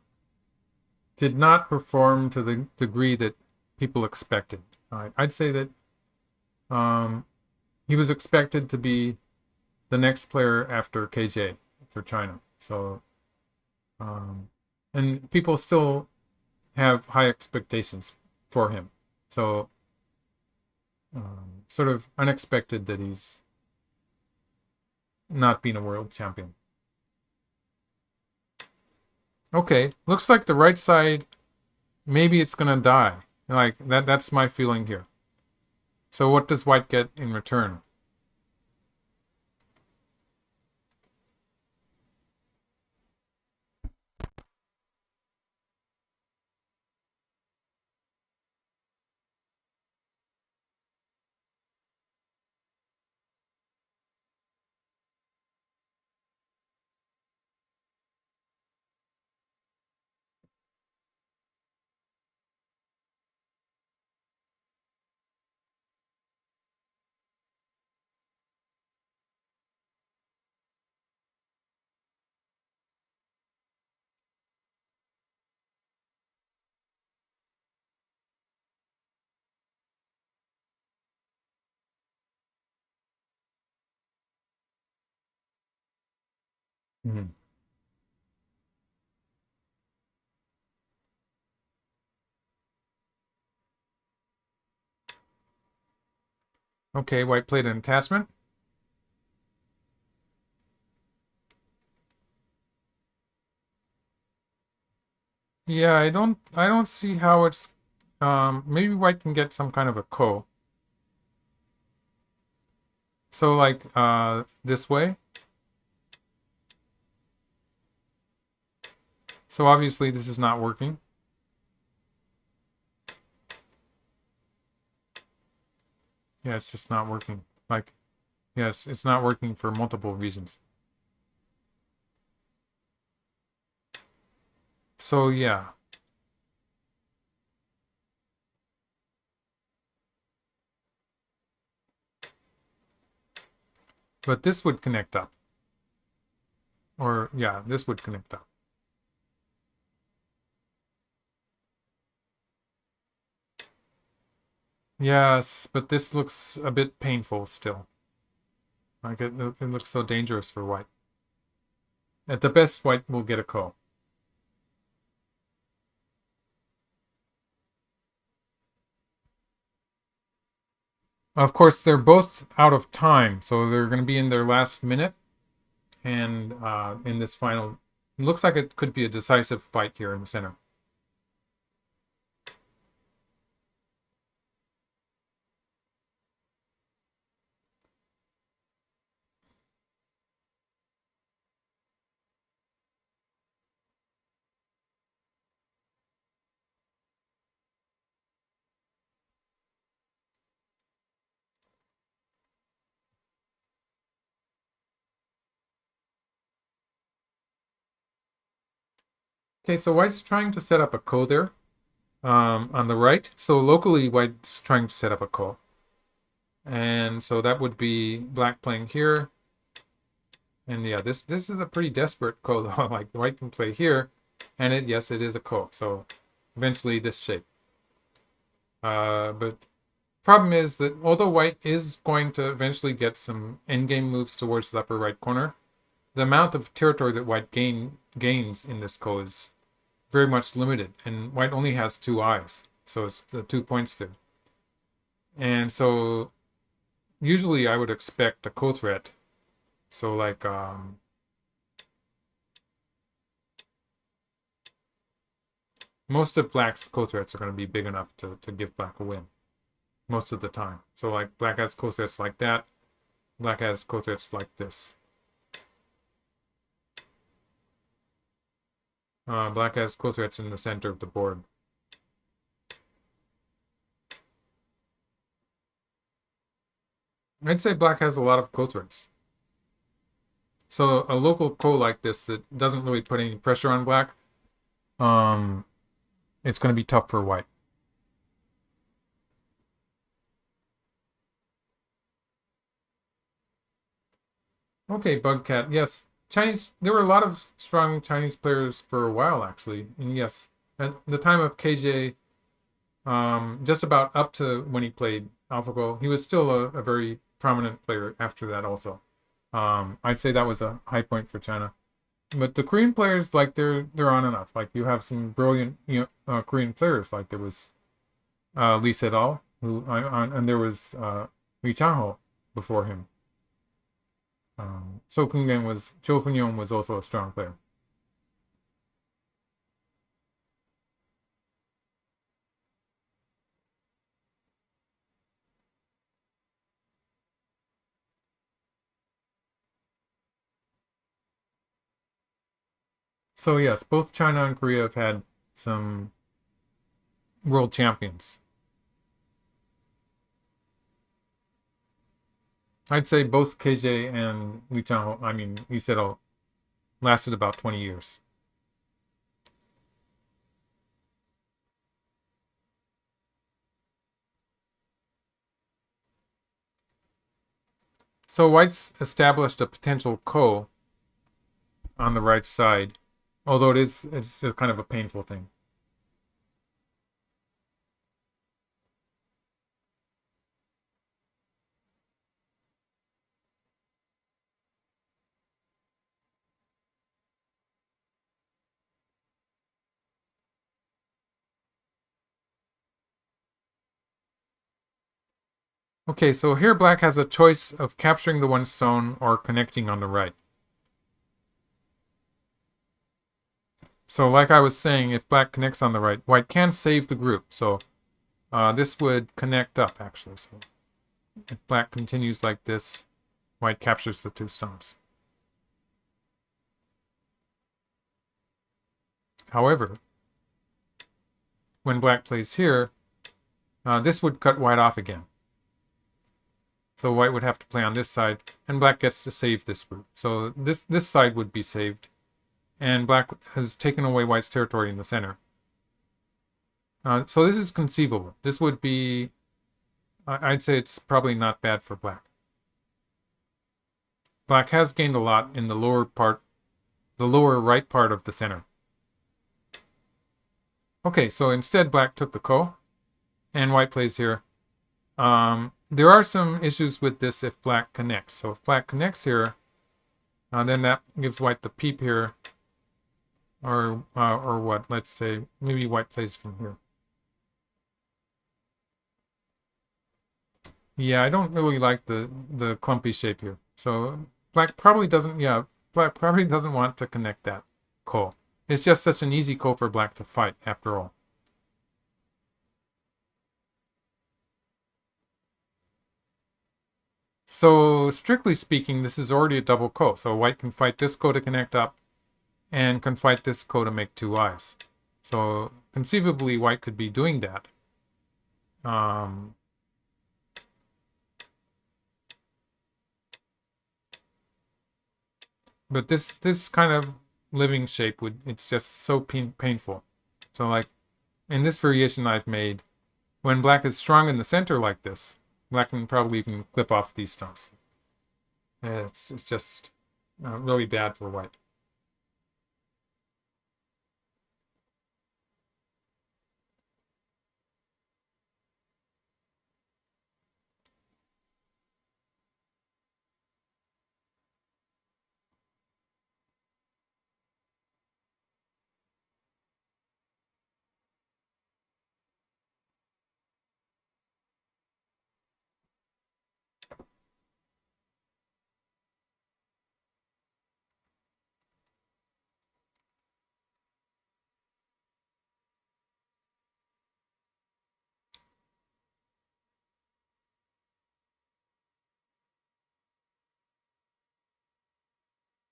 did not perform to the degree that people expected. I'd say that he was expected to be the next player after KJ for China. So, and people still have high expectations for him. So, sort of unexpected that he's not being a world champion. Okay, looks like the right side, maybe it's gonna die. Like that's my feeling here. So what does white get in return? Mhm. Okay, white played an attachment. Yeah, I don't see how it's maybe white can get some kind of a ko. So like this way. So obviously this is not working. Yeah, it's just not working. Like, yes, it's not working for multiple reasons. So yeah. But this would connect up. Or yeah, this would connect up. Yes, but this looks a bit painful still. Like it looks so dangerous for white. At the best, white will get a ko. Of course, they're both out of time, so they're going to be in their last minute. And in this final, it looks like it could be a decisive fight here in the center. Okay, so white's trying to set up a ko there on the right. So locally, white's trying to set up a ko. And so that would be black playing here. And yeah, this is a pretty desperate ko though. Like white can play here, and yes, it is a ko. So eventually this shape. But problem is that although white is going to eventually get some endgame moves towards the upper right corner, the amount of territory that white gains in this ko is very much limited, and white only has two eyes, so it's the 2 points there. And so usually I would expect a ko threat. So like most of black's ko threats are going to be big enough to give black a win most of the time. So like black has ko threats like that, black has ko threats like this. Black has ko threats in the center of the board. I'd say black has a lot of ko threats. So a local ko like this that doesn't really put any pressure on black, it's going to be tough for white. Okay, Bugcat. Yes, there were a lot of strong Chinese players for a while, actually. And yes, at the time of KJ, just about up to when he played AlphaGo, he was still a very prominent player after that also. I'd say that was a high point for China. But the Korean players, like, they're on and off. Like, you have some brilliant Korean players. Like, there was Lee Sedol, and there was Lee Chang-ho before him. So Cho Kun-young was also a strong player. So yes, both China and Korea have had some world champions. I'd say both KJ and Lee Sedol lasted about 20 years. So white's established a potential ko on the right side, although it's kind of a painful thing. Okay, so here black has a choice of capturing the one stone or connecting on the right. So like I was saying, if black connects on the right, white can save the group. So this would connect up, actually. So if black continues like this, white captures the two stones. However, when black plays here, this would cut white off again. So white would have to play on this side, and black gets to save this group. So this side would be saved, and black has taken away white's territory in the center. So this is conceivable. This would be, I'd say it's probably not bad for black. Black has gained a lot in the lower right part of the center. Okay, so instead black took the ko, and white plays here. There are some issues with this if black connects. So if black connects here, then that gives white the peep here, or what? Let's say maybe white plays from here. Yeah, I don't really like the clumpy shape here. So black probably doesn't. Yeah, black probably doesn't want to connect that ko. It's just such an easy ko for black to fight after all. So strictly speaking, this is already a double ko. So white can fight this ko to connect up, and can fight this ko to make two eyes. So conceivably, white could be doing that. But this kind of living shape it's just so painful. So like in this variation I've made, when black is strong in the center like this, black can probably even clip off these stones. It's just really bad for white.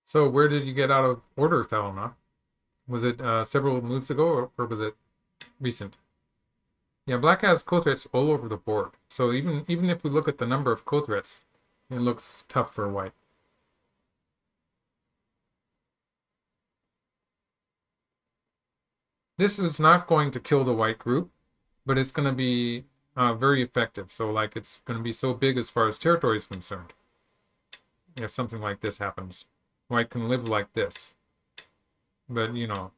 So where did you get out of order, Thelma? Was it several moves ago, or was it recent? Yeah, black has ko threats all over the board. So even if we look at the number of ko threats, it looks tough for white. This is not going to kill the white group, but it's going to be very effective. So like it's going to be so big as far as territory is concerned if something like this happens. white can live like this. But, you know,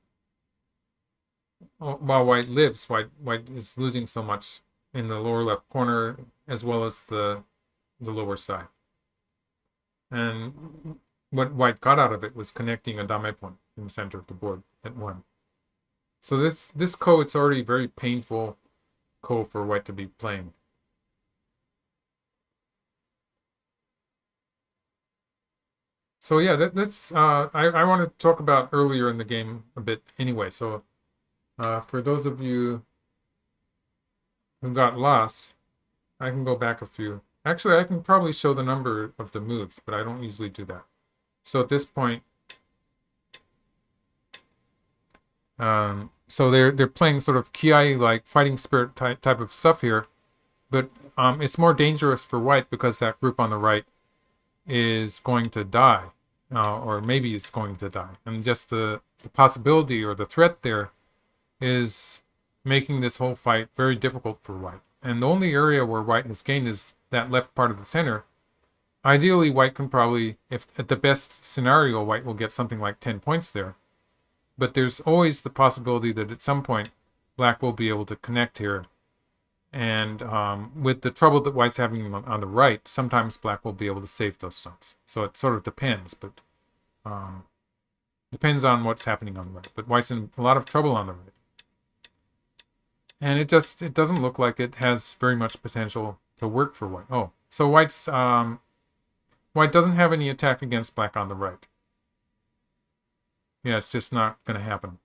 while white lives, white is losing so much in the lower left corner as well as the lower side. And what white got out of it was connecting a dame point in the center of the board at 1. So this ko, it's already very painful ko for white to be playing. So yeah, that's I want to talk about earlier in the game a bit anyway. So for those of you who got lost, I can go back a few. Actually, I can probably show the number of the moves, but I don't usually do that. So at this point, so they're playing sort of kiai, like fighting spirit type of stuff here, but it's more dangerous for white because that group on the right is going to die, or maybe it's going to die, and just the possibility or the threat there is making this whole fight very difficult for white. And the only area where white has gained is that left part of the center. Ideally, white can probably, if at the best scenario, white will get something like 10 points there. But there's always the possibility that at some point, black will be able to connect here. And with the trouble that white's having on the right, sometimes black will be able to save those stones. So it sort of depends, but depends on what's happening on the right. But white's in a lot of trouble on the right. And it doesn't look like it has very much potential to work for white. Oh, so white doesn't have any attack against black on the right. Yeah, it's just not going to happen.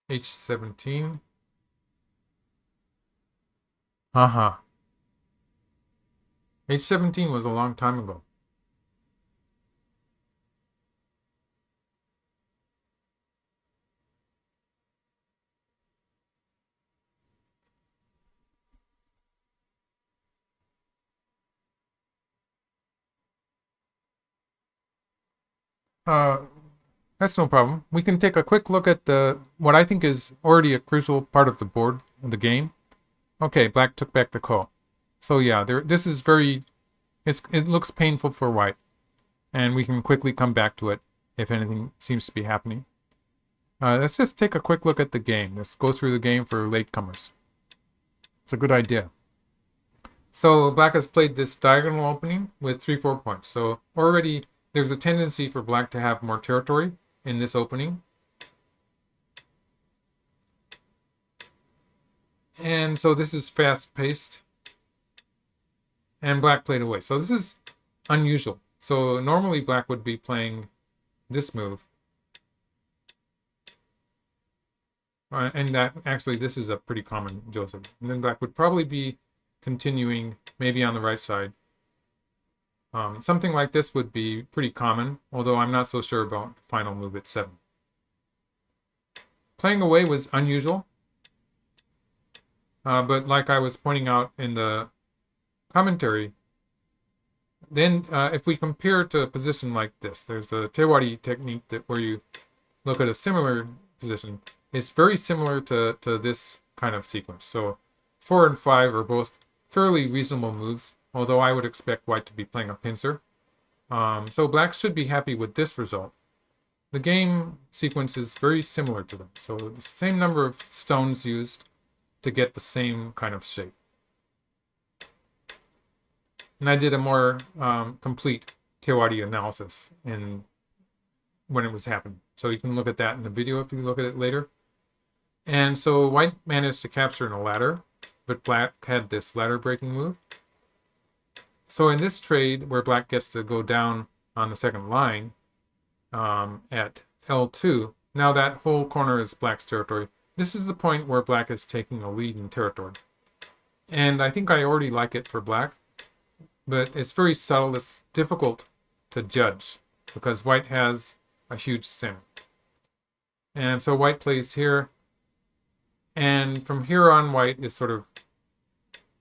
H17. Haha. H17 was a long time ago. That's no problem. We can take a quick look at what I think is already a crucial part of the board of the game. Okay, black took back the ko. So yeah, this is it looks painful for white. And we can quickly come back to it if anything seems to be happening. Let's just take a quick look at the game. Let's go through the game for latecomers. It's a good idea. So black has played this diagonal opening with 3-4 points. So already there's a tendency for black to have more territory in this opening. And so this is fast-paced. And black played away. So this is unusual. So normally black would be playing this move. And that actually this is a pretty common Joseph. And then black would probably be continuing maybe on the right side. Something like this would be pretty common, although I'm not so sure about the final move at 7. Playing away was unusual. But like I was pointing out in the commentary, then if we compare it to a position like this, there's a tewari technique where you look at a similar position. It's very similar to this kind of sequence. So 4 and 5 are both fairly reasonable moves, although I would expect white to be playing a pincer. So black should be happy with this result. The game sequence is very similar to them. So the same number of stones used to get the same kind of shape. And I did a more complete tewari analysis when it was happening. So you can look at that in the video if you look at it later. And so white managed to capture in a ladder, but black had this ladder breaking move. So in this trade, where black gets to go down on the second line at L2, now that whole corner is black's territory. This is the point where black is taking a lead in territory. And I think I already like it for black, but it's very subtle. It's difficult to judge because white has a huge center. And so white plays here. And from here on, white is sort of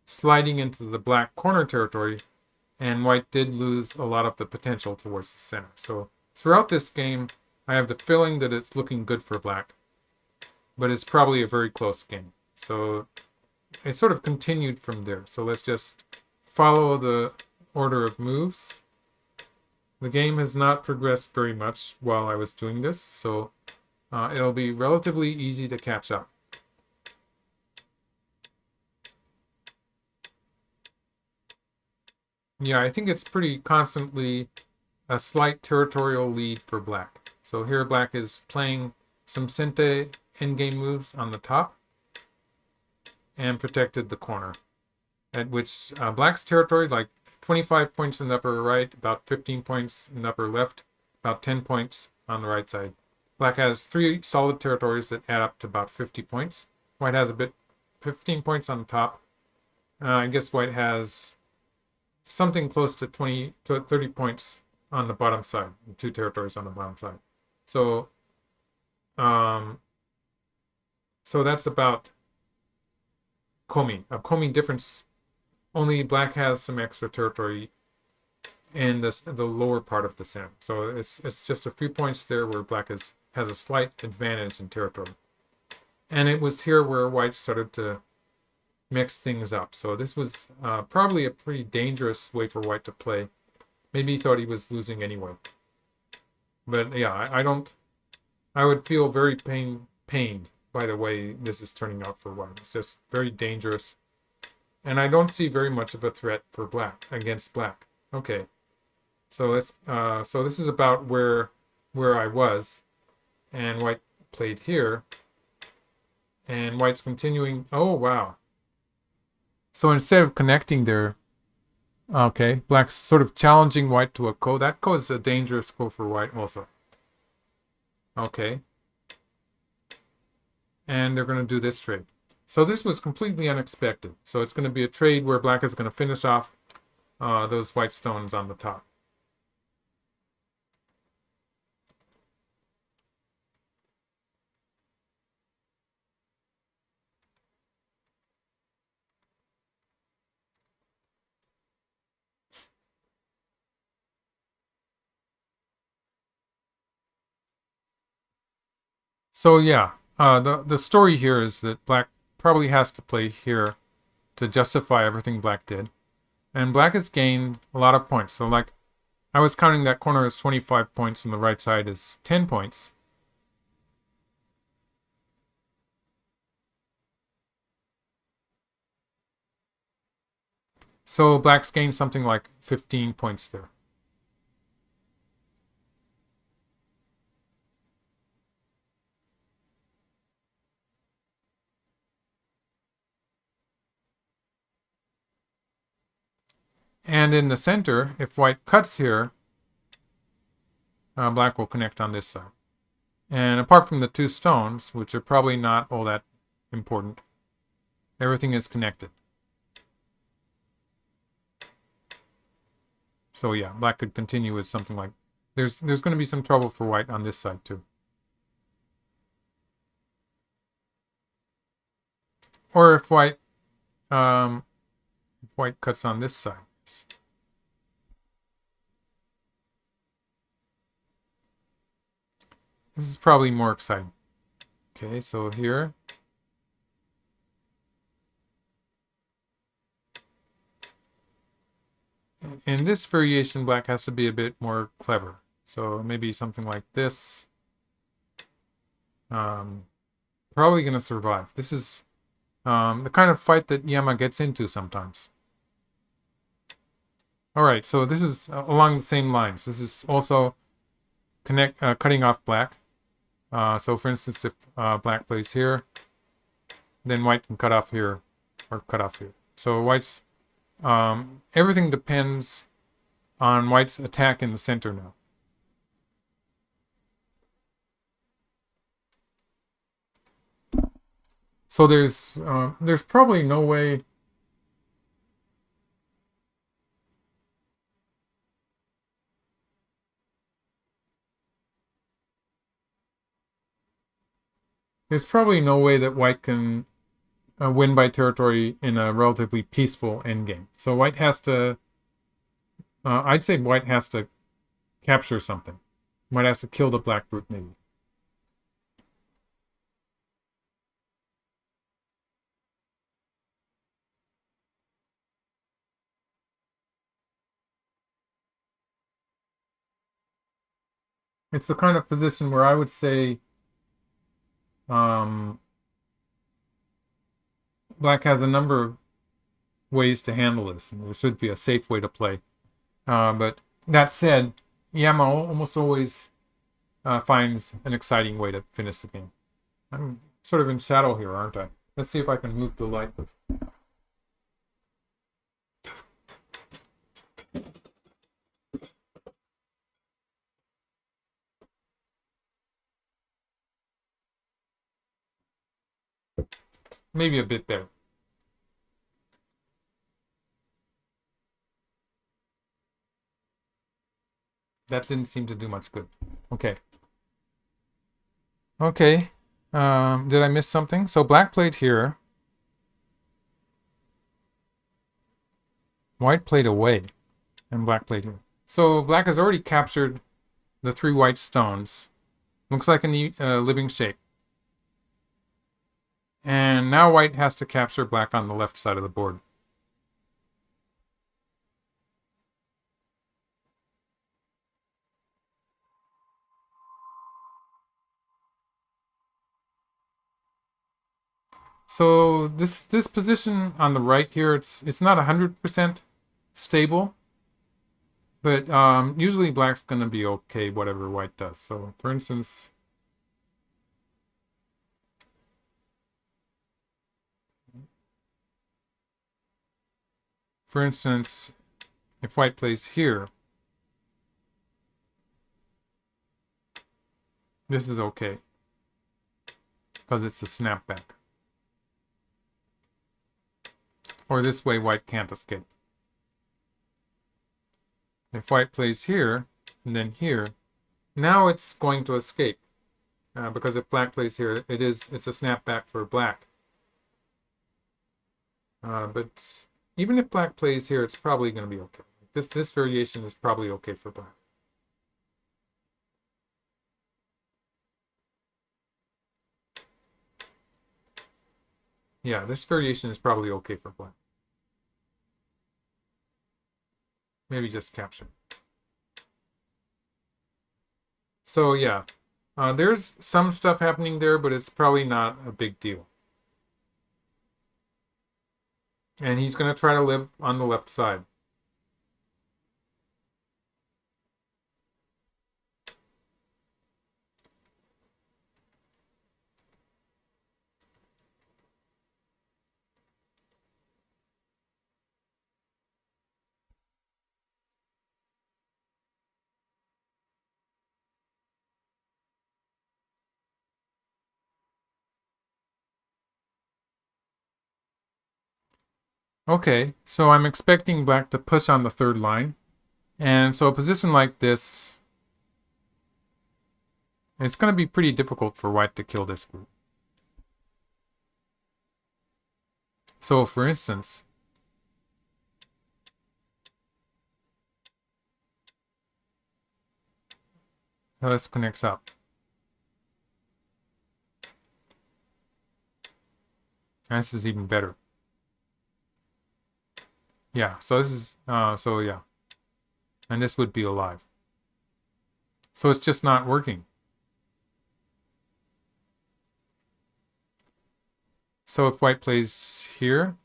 sliding into the black corner territory. And white did lose a lot of the potential towards the center. So throughout this game, I have the feeling that it's looking good for black. But it's probably a very close game. So it sort of continued from there. So let's just follow the order of moves. The game has not progressed very much while I was doing this, so it'll be relatively easy to catch up. Yeah, I think it's pretty constantly a slight territorial lead for black. So here black is playing some Sente endgame moves on the top and protected the corner, at which black's territory, like 25 points in the upper right, about 15 points in the upper left, about 10 points on the right side. Black has 3 solid territories that add up to about 50 points. White has 15 points on the top. I guess white has something close to 20 to 30 points on the bottom side, 2 territories on the bottom side. So, so that's about komi. A komi difference, only black has some extra territory in the lower part of the center. So it's just a few points there where black has a slight advantage in territory. And it was here where white started to mix things up. So this was probably a pretty dangerous way for white to play. Maybe he thought he was losing anyway. But yeah, I would feel very pained by the way this is turning out for white. It's just very dangerous. And I don't see very much of a threat for black against black. Okay. So let's so this is about where I was. And white played here. And white's continuing. Oh wow. So instead of connecting there, okay, black's sort of challenging white to a ko. That ko is a dangerous ko for white also. Okay. And they're going to do this trade. So this was completely unexpected. So it's going to be a trade where black is going to finish off those white stones on the top. So yeah, the story here is that black probably has to play here to justify everything black did. And black has gained a lot of points. So like, I was counting that corner as 25 points and the right side is 10 points. So black's gained something like 15 points there. And in the center, if white cuts here, black will connect on this side. And apart from the 2 stones, which are probably not all that important, everything is connected. So yeah, black could continue with something like, there's going to be some trouble for white on this side too. Or if white cuts on this side. This is probably more exciting. Okay, so here. In this variation, black has to be a bit more clever. So maybe something like this. Probably going to survive. This is the kind of fight that IYAMA gets into sometimes. Alright, so this is along the same lines. This is also cutting off black. So for instance, if black plays here, then white can cut off here or cut off here. So white's everything depends on white's attack in the center now. So there's probably no way. There's probably no way that white can win by territory in a relatively peaceful endgame. So white has to. I'd say white has to capture something. White has to kill the black brute, maybe. It's the kind of position where I would say black has a number of ways to handle this, and there should be a safe way to play. But that said, IYAMA almost always finds an exciting way to finish the game. I'm sort of in shadow here, aren't I? Let's see if I can move the light. Maybe a bit better. That didn't seem to do much good. Okay. Okay. Did I miss something? So black played here. White played away. And black played here. So black has already captured the 3 white stones. Looks like a living shape. And now white has to capture black on the left side of the board. So this position on the right here, it's not 100% stable, but usually black's going to be okay whatever white does. So for instance, if white plays here, this is okay because it's a snapback. Or this way white can't escape. If white plays here, and then here, now it's going to escape. Because if black plays here, it's a snapback for black. But even if black plays here, it's probably going to be okay. This variation is probably okay for black. Yeah, this variation is probably okay for black. Maybe just capture. So yeah, there's some stuff happening there, but it's probably not a big deal. And he's going to try to live on the left side. Okay, so I'm expecting black to push on the 3rd line. And so a position like this, it's going to be pretty difficult for white to kill this group. So for instance, this connects up. This is even better. Yeah, so this is, so yeah. And this would be alive. So it's just not working. So if white plays here,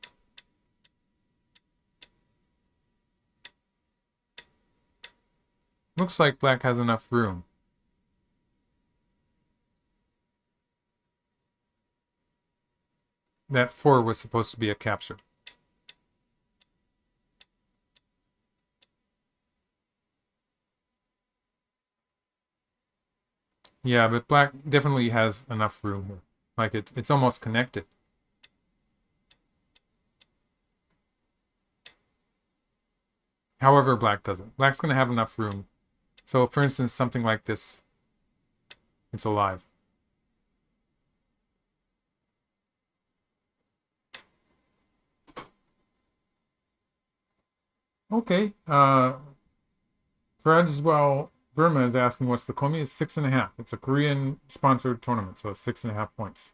looks like black has enough room. That 4 was supposed to be a capture. Yeah, but black definitely has enough room here. Like it's almost connected. However, black doesn't. Black's going to have enough room. So, for instance, something like this, it's alive. Okay. Rajwell Burma is asking what's the komi? It's 6.5. It's a Korean sponsored tournament, so it's 6.5 points.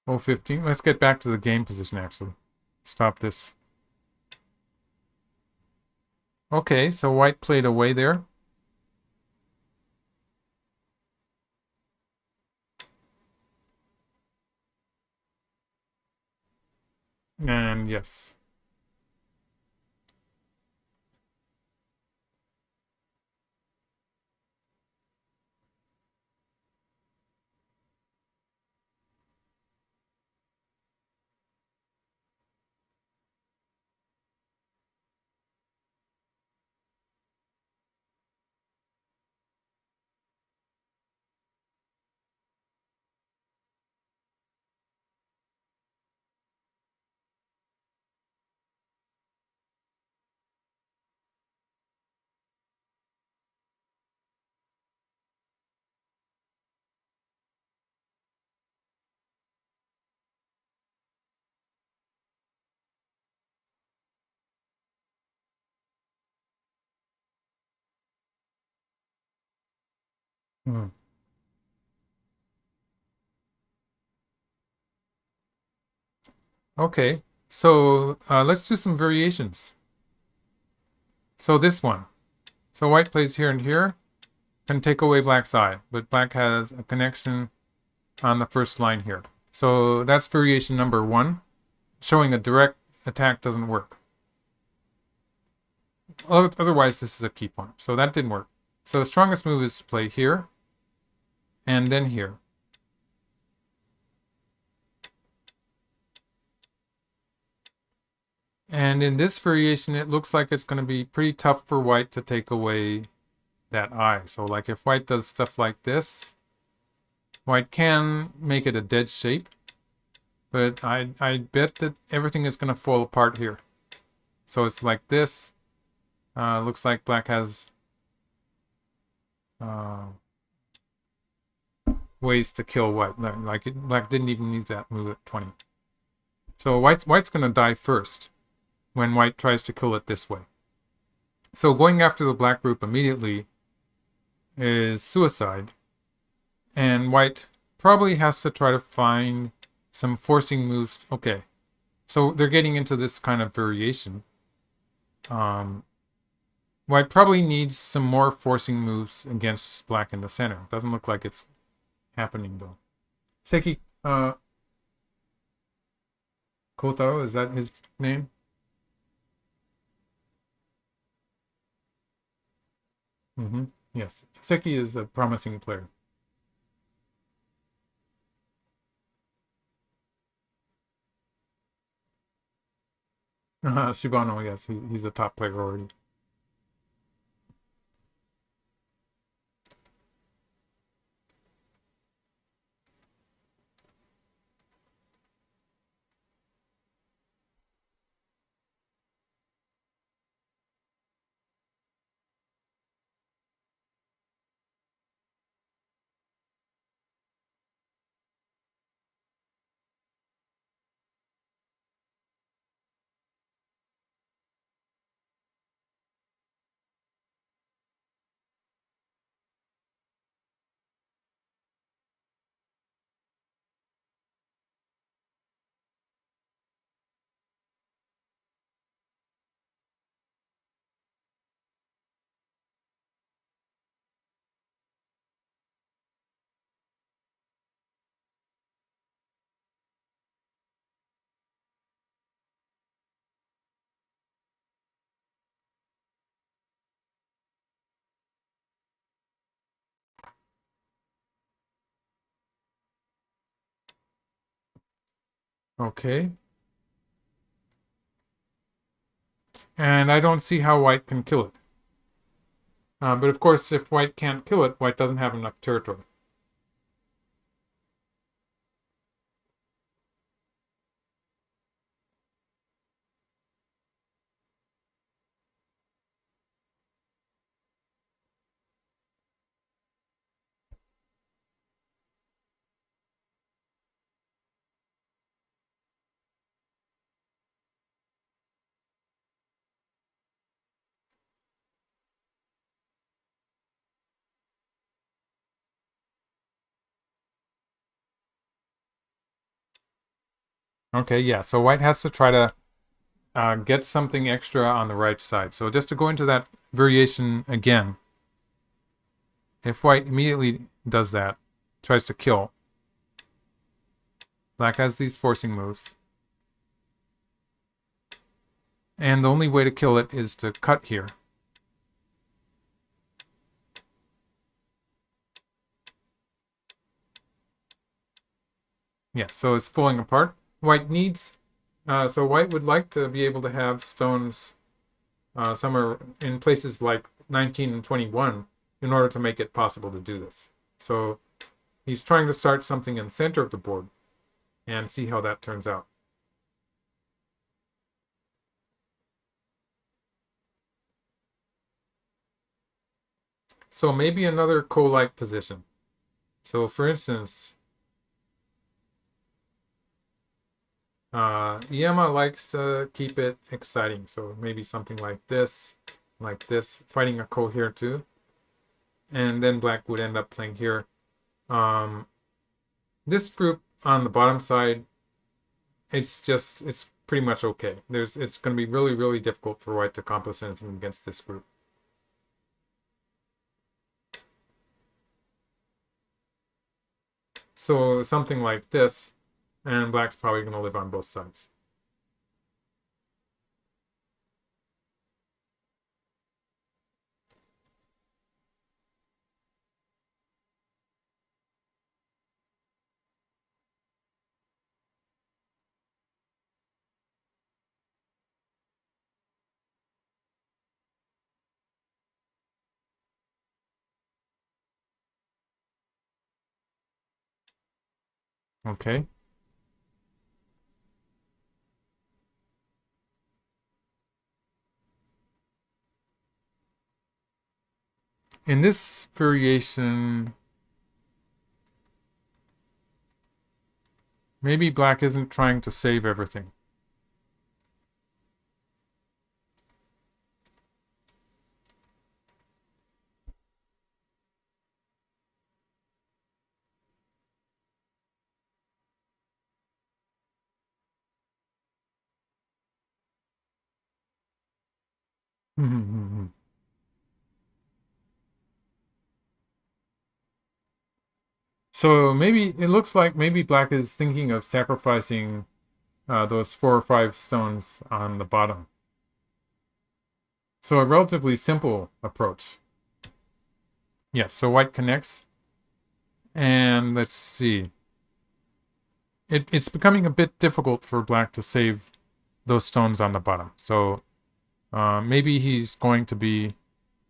Oh, 15. Let's get back to the game position, actually. Stop this. Okay, so white played away there. And yes. Hmm. Okay, so let's do some variations. So this one. So white plays here and here. Can take away black's eye, but black has a connection on the first line here. So that's variation number 1, showing a direct attack doesn't work. Otherwise, this is a key point. So that didn't work. So the strongest move is to play here and then here. And in this variation, it looks like it's going to be pretty tough for white to take away that eye. So like if white does stuff like this, white can make it a dead shape, but I bet that everything is going to fall apart here. So it's like this. Looks like black has ways to kill white. Like black didn't even need that move at 20. So white's going to die first when white tries to kill it this way. So going after the black group immediately is suicide. And white probably has to try to find some forcing moves. Okay, so they're getting into this kind of variation. White probably needs some more forcing moves against black in the center. Doesn't look like it's happening though. Seki Kotaro, is that his name? Yes, Seki is a promising player. Shibano, yes, he's a top player already. Okay. And I don't see how white can kill it. But of course, if white can't kill it, white doesn't have enough territory. Okay, yeah, so white has to try to get something extra on the right side. So just to go into that variation again, if white immediately does that, tries to kill, black has these forcing moves. And the only way to kill it is to cut here. Yeah, so it's falling apart. White needs, so white would like to be able to have stones somewhere in places like 19 and 21 in order to make it possible to do this. So he's trying to start something in the center of the board and see how that turns out. So maybe another ko-like position. So for instance, IYAMA likes to keep it exciting. So maybe something like this, fighting a ko here too. And then black would end up playing here. This group on the bottom side, it's pretty much okay. It's going to be really, really difficult for white to accomplish anything against this group. So something like this, and black's probably going to live on both sides. Okay. In this variation, maybe black isn't trying to save everything. So maybe it looks like maybe black is thinking of sacrificing those 4 or 5 stones on the bottom. So a relatively simple approach. Yes, so white connects. And let's see. It's becoming a bit difficult for black to save those stones on the bottom. So maybe he's going to be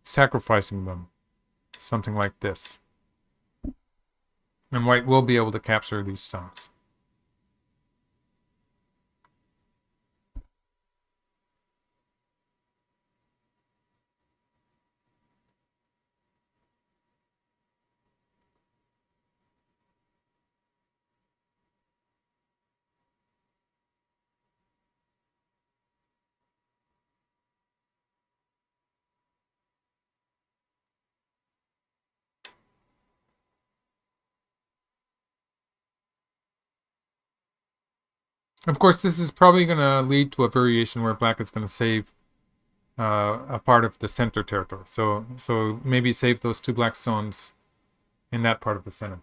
sacrificing them. Something like this. And white will be able to capture these stones. Of course, this is probably going to lead to a variation where black is going to save a part of the center territory. So maybe save those 2 black stones in that part of the center.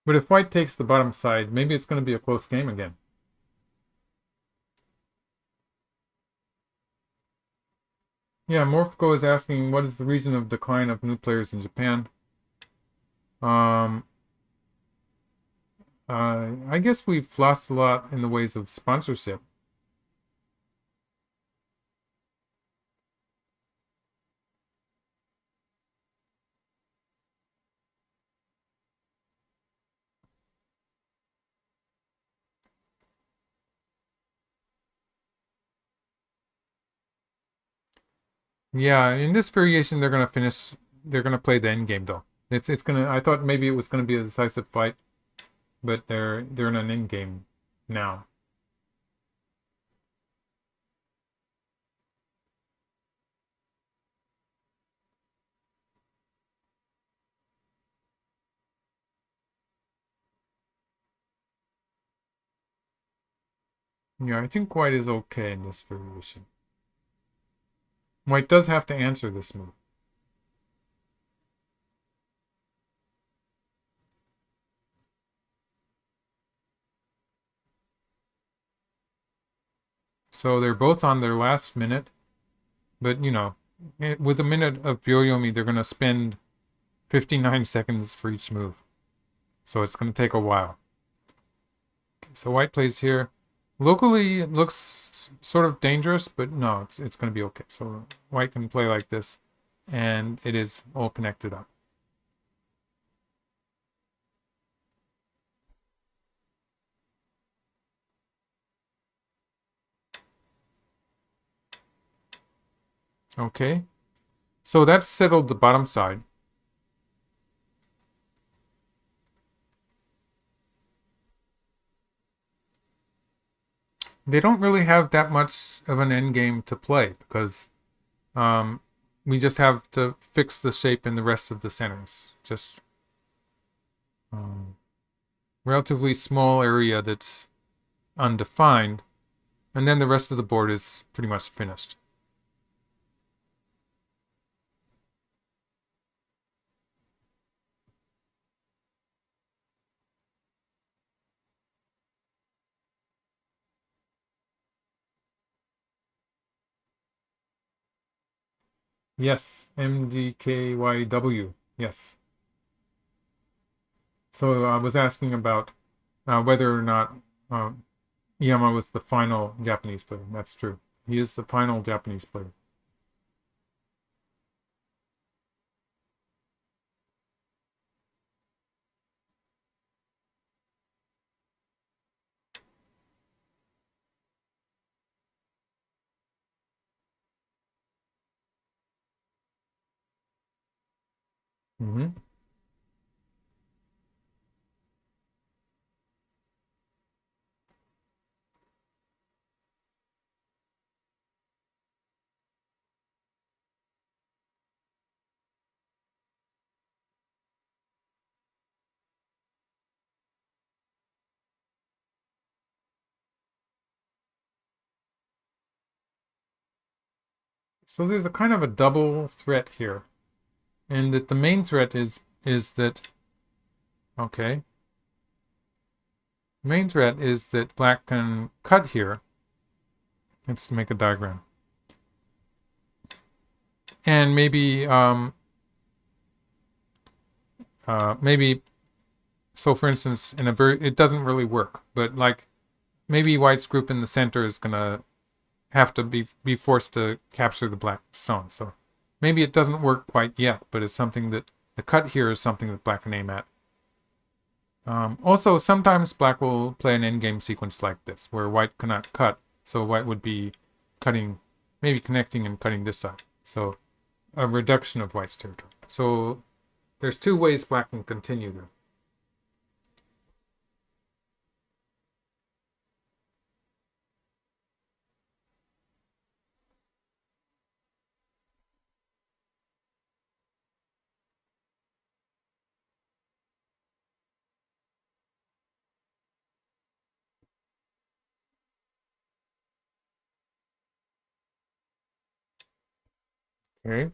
But if white takes the bottom side, maybe it's going to be a close game again. Yeah, Morphgo is asking, what is the reason of decline of new players in Japan? I guess we've lost a lot in the ways of sponsorship. Yeah, in this variation, they're gonna finish. They're gonna play the end game though. It's gonna. I thought maybe it was gonna be a decisive fight, but they're in an end game now. Yeah, I think white is okay in this variation. White does have to answer this move. So they're both on their last minute, but you know, with a minute of Byoyomi, they're gonna spend 59 seconds for each move. So it's gonna take a while. Okay, so white plays here. Locally, it looks sort of dangerous, but no, it's going to be okay. So white can play like this, and it is all connected up. Okay, so that's settled the bottom side. They don't really have that much of an end game to play because we just have to fix the shape in the rest of the centers. Just relatively small area that's undefined, and then the rest of the board is pretty much finished. Yes, MDKYW. Yes. So I was asking about whether or not IYAMA was the final Japanese player. That's true. He is the final Japanese player. Mm-hmm. So there's a kind of a double threat here, and that the main threat is that okay. The main threat is that black can cut here. Let's make a diagram, and maybe so. For instance, in a it doesn't really work, but like maybe white's group in the center is gonna have to be forced to capture the black stone. So maybe it doesn't work quite yet, but it's something that the cut here is something that black can aim at. Also, sometimes black will play an endgame sequence like this, where white cannot cut, so white would be cutting, maybe connecting and cutting this side. So a reduction of white's territory. So there's two ways black can continue there. Okay.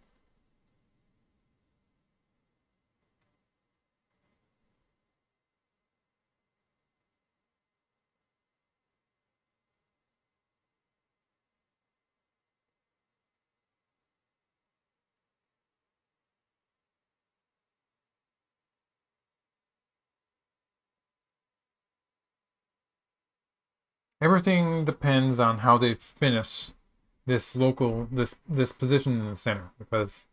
everything depends on how they finish this this position in the center, because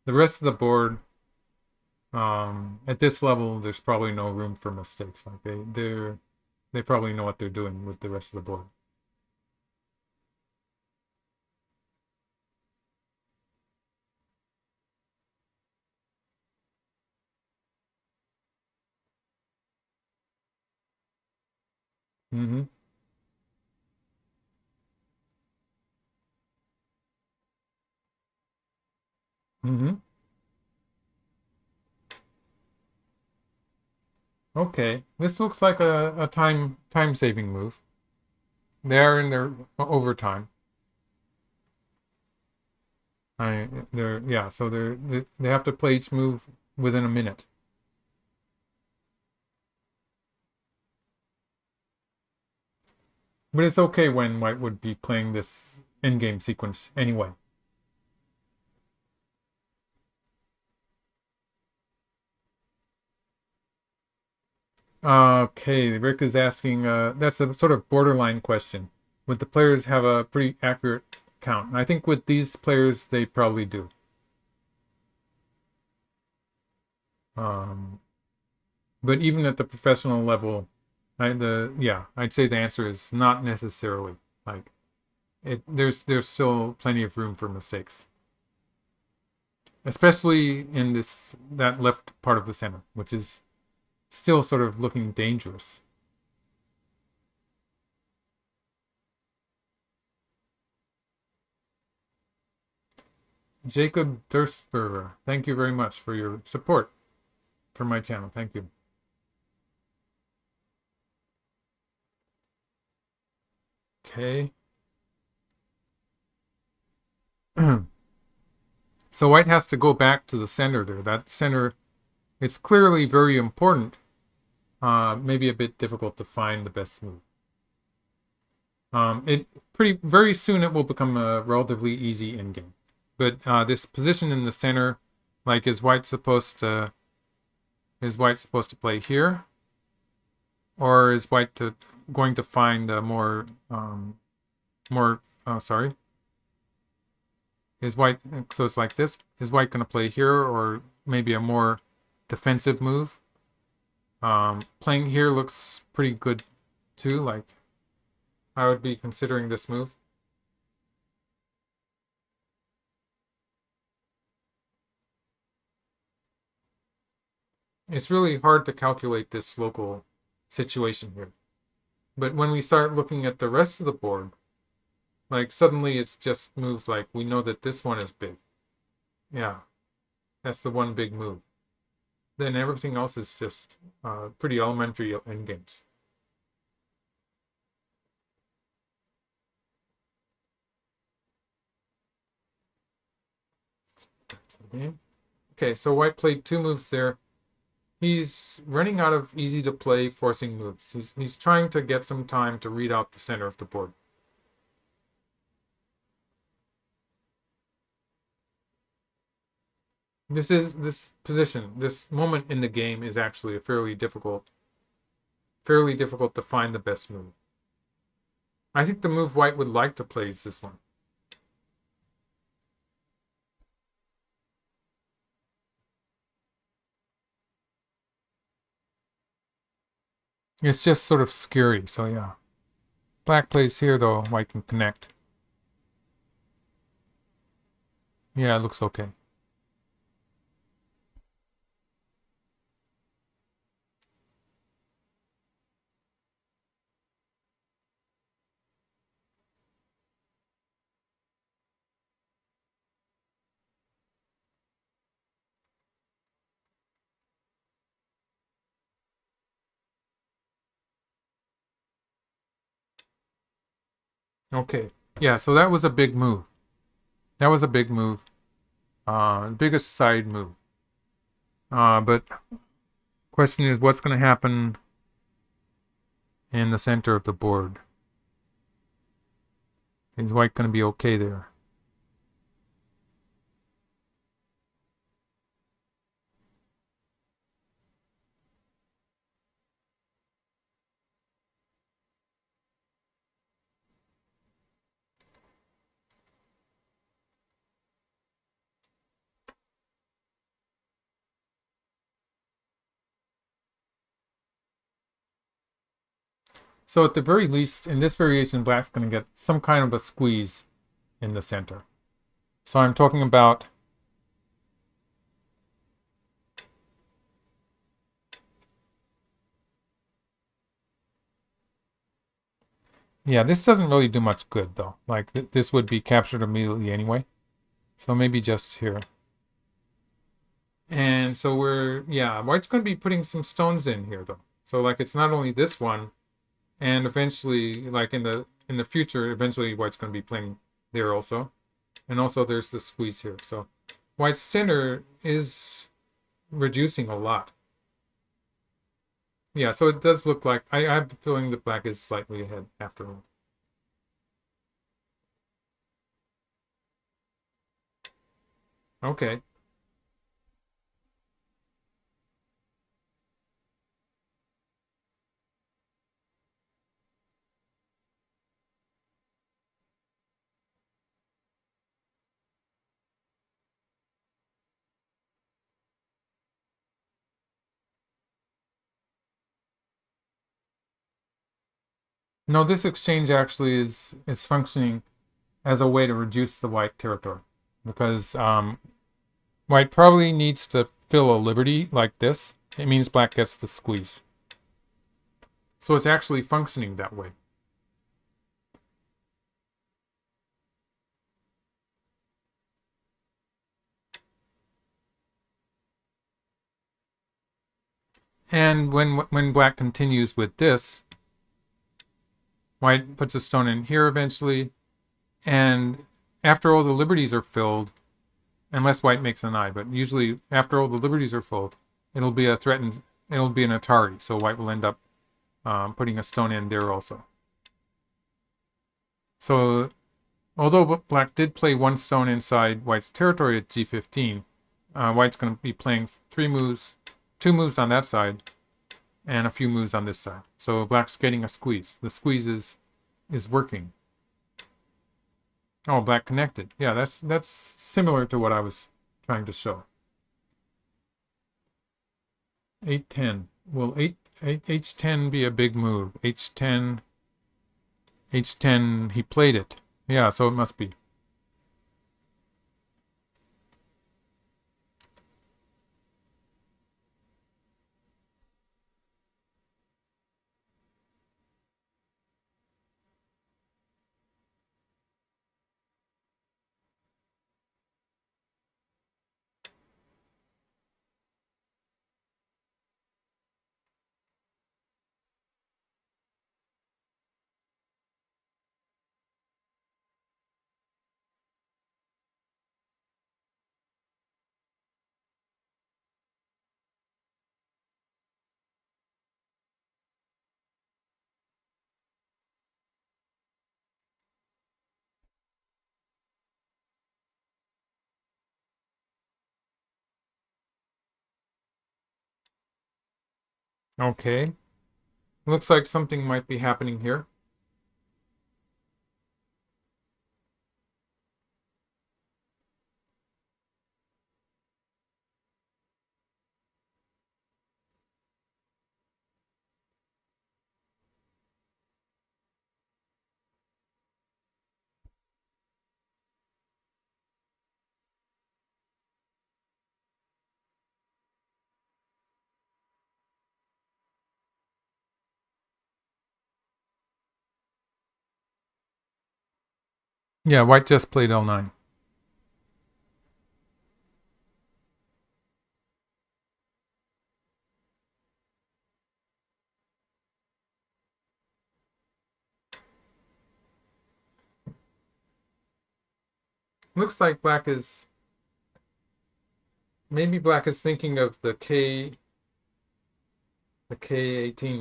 the rest of the board, at this level, there's probably no room for mistakes. Like they probably know what they're doing with the rest of the board. Mm-hmm. Mm-hmm. Okay, this looks like a time saving move. They are in their overtime. So they have to play each move within a minute. But it's okay when White would be playing this endgame sequence anyway. Okay, Rick is asking, that's a sort of borderline question. Would the players have a pretty accurate count? And I think with these players, they probably do. But even at the professional level, I'd say the answer is not necessarily. Like there's still plenty of room for mistakes, especially in that left part of the center, which is still sort of looking dangerous. Jacob Durstberger, thank you very much for your support for my channel. Thank you. Okay. So White has to go back to the center there. That center, it's clearly very important. Maybe a bit difficult to find the best move. Very soon it will become a relatively easy endgame. But this position in the center, like is White supposed to play here? Or is White going to find a sorry. Is White, so it's like this. Is White going to play here, or maybe a more defensive move? Playing here looks pretty good too. Like I would be considering this move. It's really hard to calculate this local situation here. But when we start looking at the rest of the board, like suddenly it's just moves like we know that this one is big. Yeah, that's the one big move. Then everything else is just pretty elementary endgames. Okay, so White played two moves there. He's running out of easy to play forcing moves. He's trying to get some time to read out the center of the board. This position, this moment in the game is actually a fairly difficult to find the best move. I think the move White would like to play is this one. It's just sort of scary, so yeah. Black plays here though, White can connect. Yeah, it looks okay. Okay. Yeah, so that was a big move. That was a big move. Biggest side move. But question is what's going to happen in the center of the board? Is White going to be okay there? So at the very least, in this variation, black's going to get some kind of a squeeze in the center. So I'm talking about yeah, this doesn't really do much good though. Like this would be captured immediately anyway. So maybe just here. And so white's going to be putting some stones in here though. So like it's not only this one, and eventually, like in the future, eventually white's going to be playing there also. And also there's the squeeze here. So white's center is reducing a lot. Yeah, so it does look like I have a feeling that black is slightly ahead after all. Okay. No, this exchange actually is functioning as a way to reduce the white territory because white probably needs to fill a liberty like this. It means black gets the squeeze. So it's actually functioning that way. And when black continues with this, white puts a stone in here eventually, and after all the liberties are filled, unless white makes an eye, but usually after all the liberties are filled, it'll be an Atari, so white will end up putting a stone in there also. So although black did play one stone inside white's territory at g15, white's going to be playing 2 moves on that side, and a few moves on this side. So black's getting a squeeze. The squeeze is working. Oh, black connected. Yeah, that's similar to what I was trying to show. 8-10. Will h10 be a big move? H10, he played it. Yeah, so it must be. Okay. Looks like something might be happening here. Yeah, white just played L9. Looks like maybe black is thinking of the K18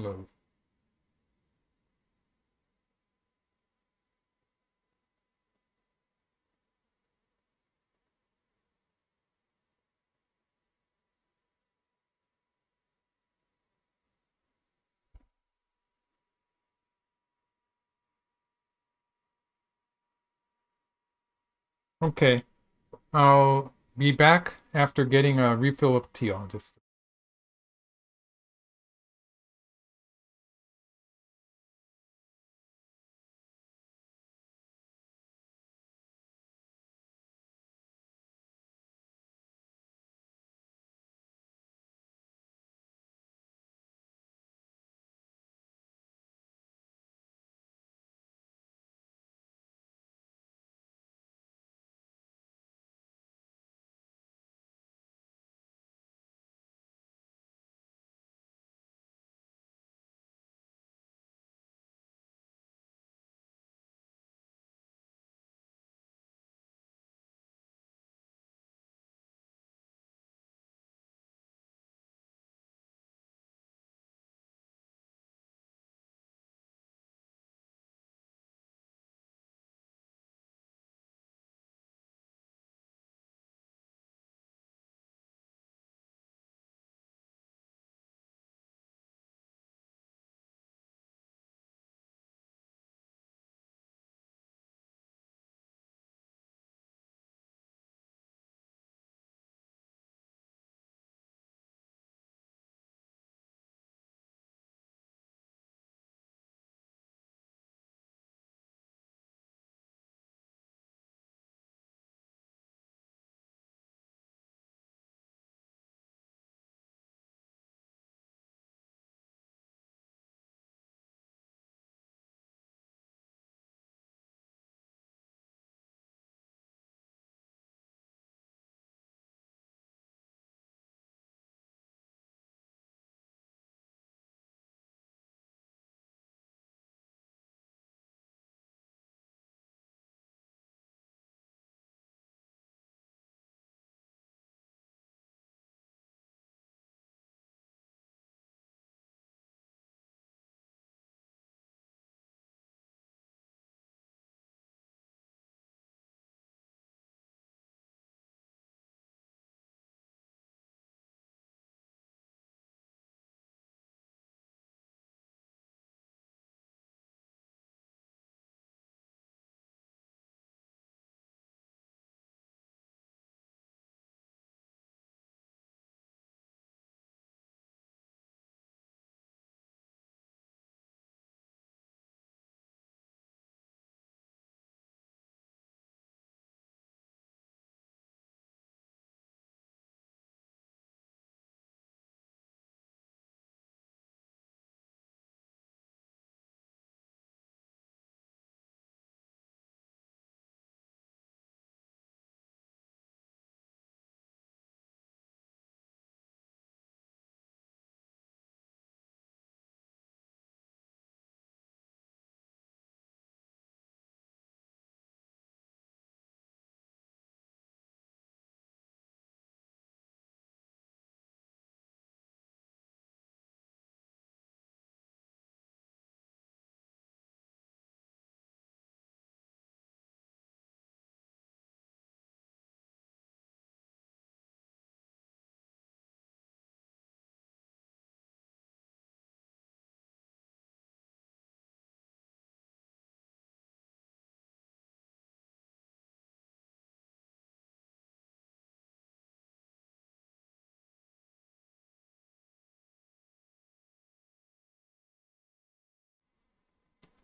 move. Okay, I'll be back after getting a refill of tea. I'll just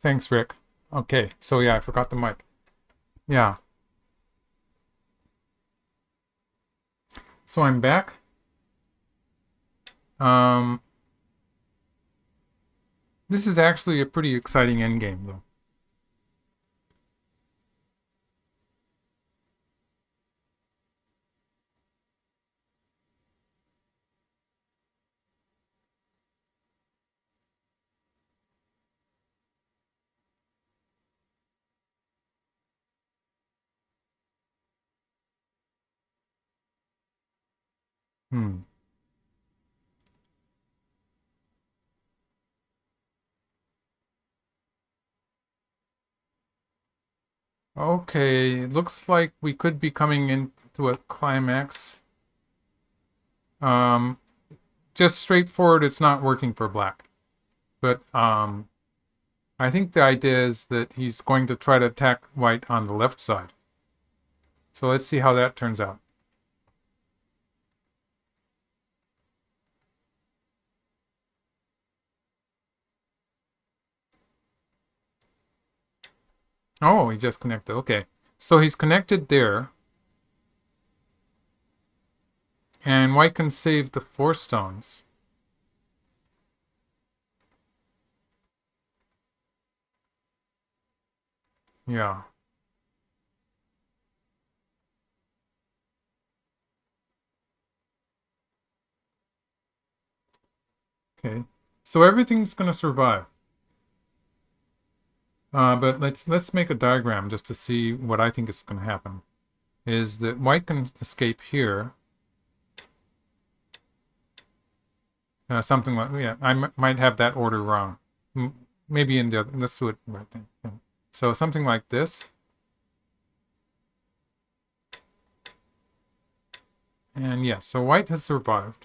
Thanks, Rick. Okay, so yeah, I forgot the mic. Yeah. So I'm back. This is actually a pretty exciting endgame, though. Hmm. Okay, looks like we could be coming into a climax. Um, just straightforward, it's not working for black. But I think the idea is that he's going to try to attack white on the left side. So let's see how that turns out. Oh, he just connected. Okay. So he's connected there. And white can save the 4 stones. Yeah. Okay. So everything's going to survive. But let's make a diagram just to see what I think is going to happen. Is that white can escape here. Something like, yeah, I might have that order wrong. Maybe in the other, let's do it right then. Yeah. So something like this. And yeah, so white has survived.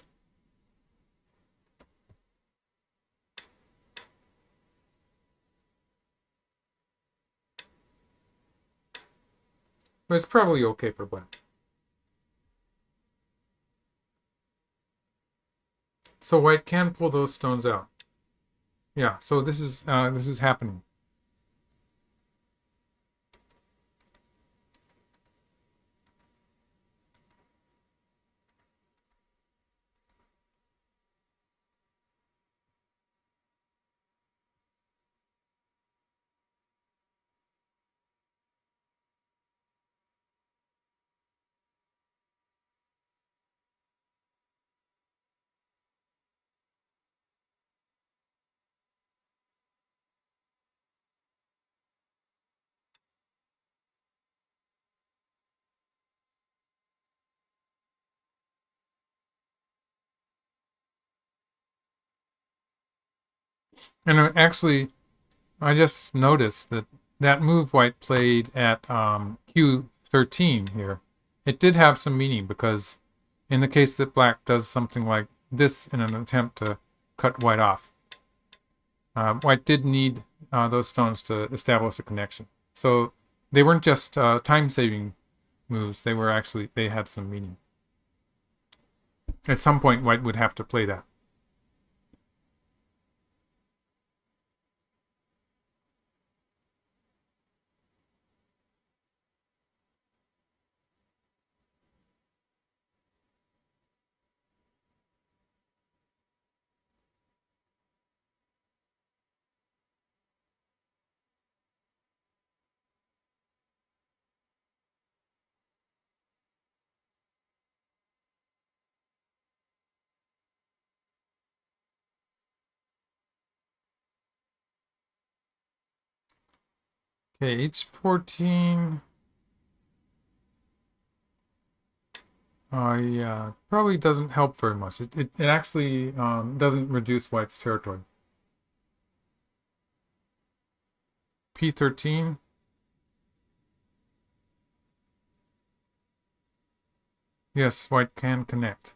But it's probably okay for black. So white can pull those stones out. Yeah, so this is happening. And actually, I just noticed that that move white played at Q13 here, it did have some meaning because in the case that black does something like this in an attempt to cut white off, white did need those stones to establish a connection. So they weren't just time-saving moves, they had some meaning. At some point, white would have to play that. Okay, H14. Yeah, probably doesn't help very much. It actually doesn't reduce white's territory. P13. Yes, white can connect.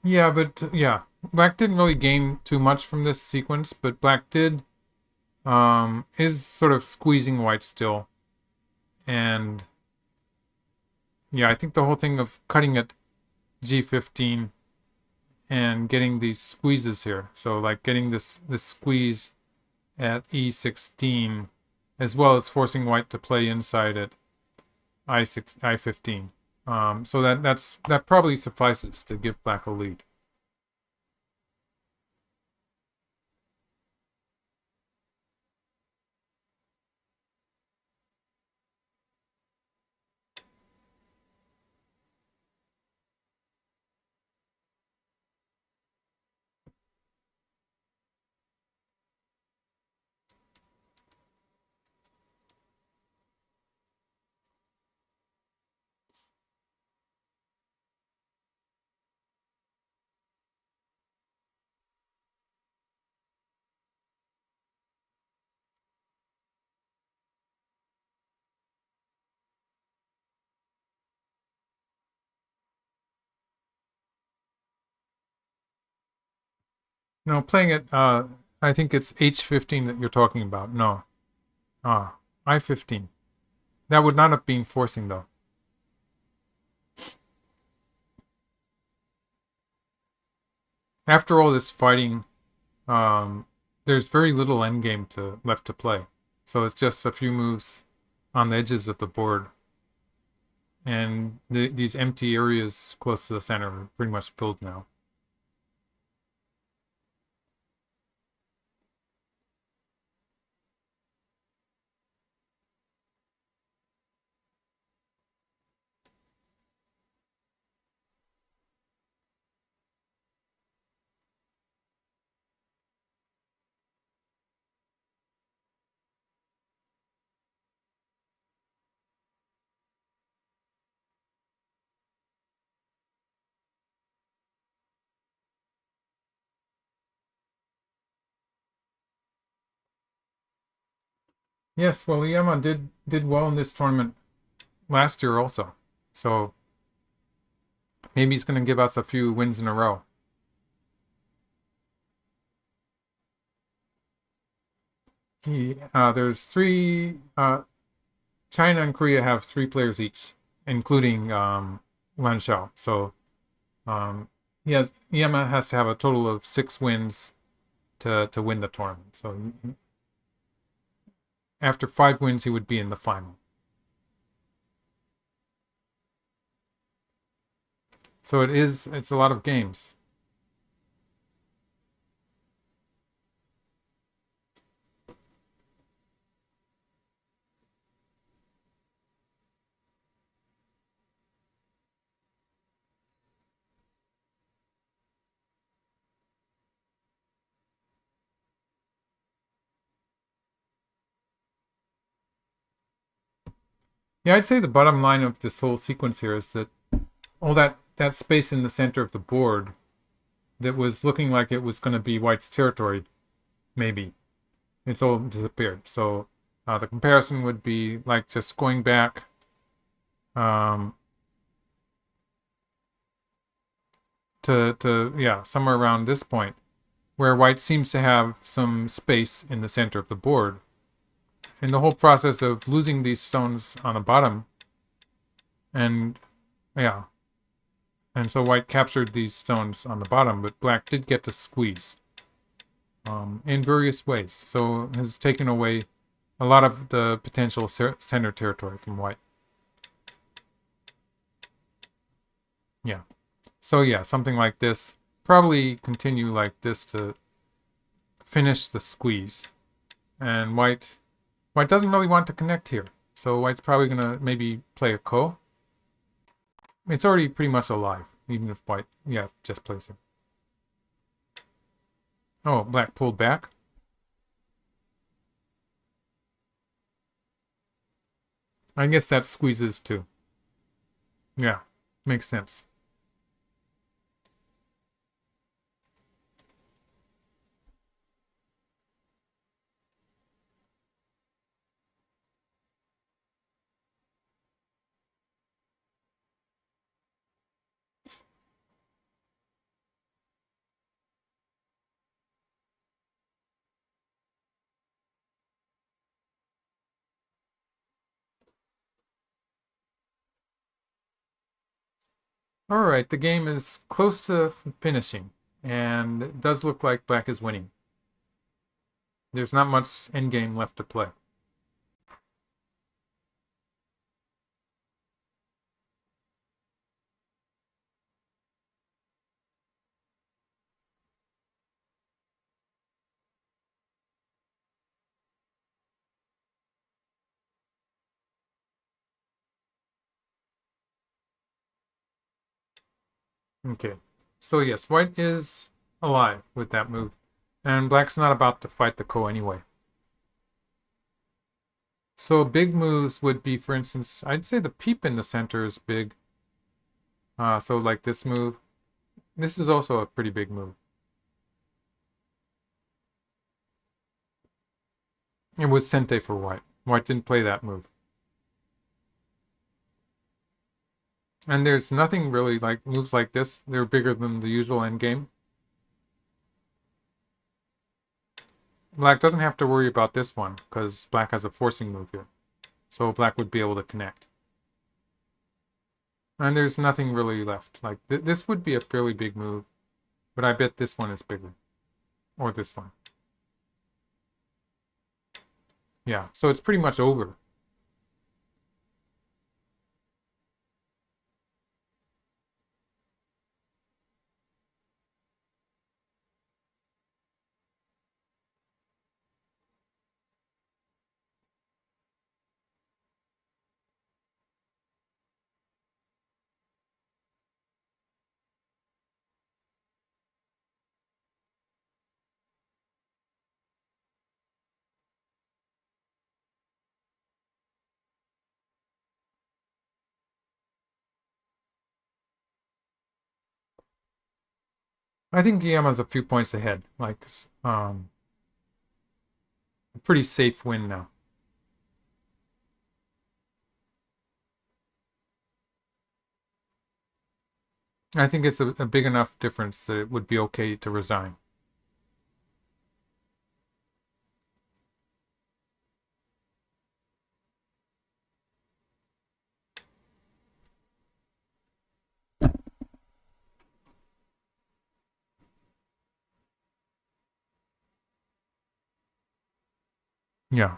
Yeah, but yeah, Black didn't really gain too much from this sequence, but black did is sort of squeezing white still. And yeah, I think the whole thing of cutting at G15 and getting these squeezes here. So like getting this squeeze at E16 as well as forcing white to play inside at I15. So that probably suffices to give black a lead. No, playing it, I think it's H15 that you're talking about. No. I15. That would not have been forcing, though. After all this fighting, there's very little endgame left to play. So it's just a few moves on the edges of the board. And these empty areas close to the center are pretty much filled now. Yes, well, IYAMA did well in this tournament last year also. So maybe he's going to give us a few wins in a row. There's three. China and Korea have 3 players each, including LIAN Xiao. So IYAMA has to have a total of 6 wins to win the tournament. So after 5 wins, he would be in the final. So it's a lot of games. Yeah, I'd say the bottom line of this whole sequence here is that all that space in the center of the board that was looking like it was going to be white's territory, maybe, it's all disappeared. So the comparison would be like just going back to somewhere around this point where white seems to have some space in the center of the board. In the whole process of losing these stones on the bottom, and so white captured these stones on the bottom, but black did get to squeeze in various ways. So has taken away a lot of the potential center territory from white. Yeah. So yeah, something like this. Probably continue like this to finish the squeeze. And white doesn't really want to connect here. So white's probably going to maybe play a ko. It's already pretty much alive, even if white, just plays it. Oh, black pulled back. I guess that squeezes too. Yeah, makes sense. All right, the game is close to finishing, and it does look like black is winning. There's not much endgame left to play. Okay, so yes, white is alive with that move, and black's not about to fight the ko anyway. So big moves would be, for instance, I'd say the peep in the center is big. So like this move. This is also a pretty big move. It was sente for white. White didn't play that move. And there's nothing really like moves like this. They're bigger than the usual endgame. Black doesn't have to worry about this one because black has a forcing move here. So black would be able to connect. And there's nothing really left. Like this would be a fairly big move, but I bet this one is bigger. Or this one. Yeah, so it's pretty much over. I think IYAMA's a few points ahead. Like, a pretty safe win now. I think it's a big enough difference that it would be okay to resign. Yeah.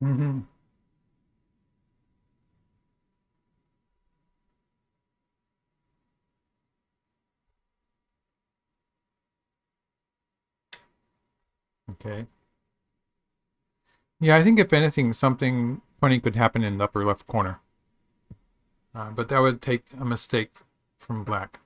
Mm-hmm. Okay. Yeah, I think if anything, something funny could happen in the upper left corner. But that would take a mistake from black.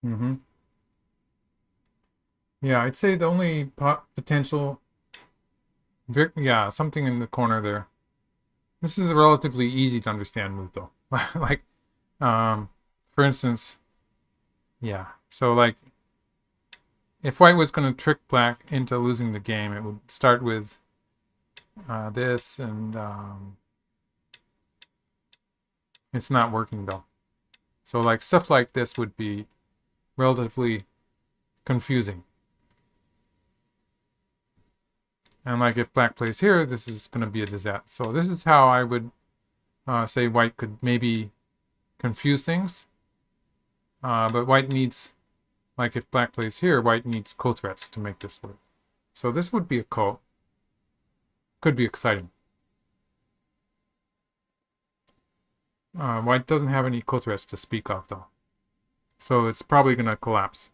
Mm-hmm. Yeah, I'd say the only potential, yeah, something in the corner there. This is a relatively easy to understand move though. Like, um, for instance, yeah. So like, if white was going to trick black into losing the game, it would start with this, and it's not working though. So like stuff like this would be relatively confusing. And like if black plays here, this is going to be a disaster. So this is how I would say white could maybe confuse things. But white needs, like if black plays here, white needs co-threats to make this work. So this would be a ko. Could be exciting. White doesn't have any co-threats to speak of though. So it's probably going to collapse.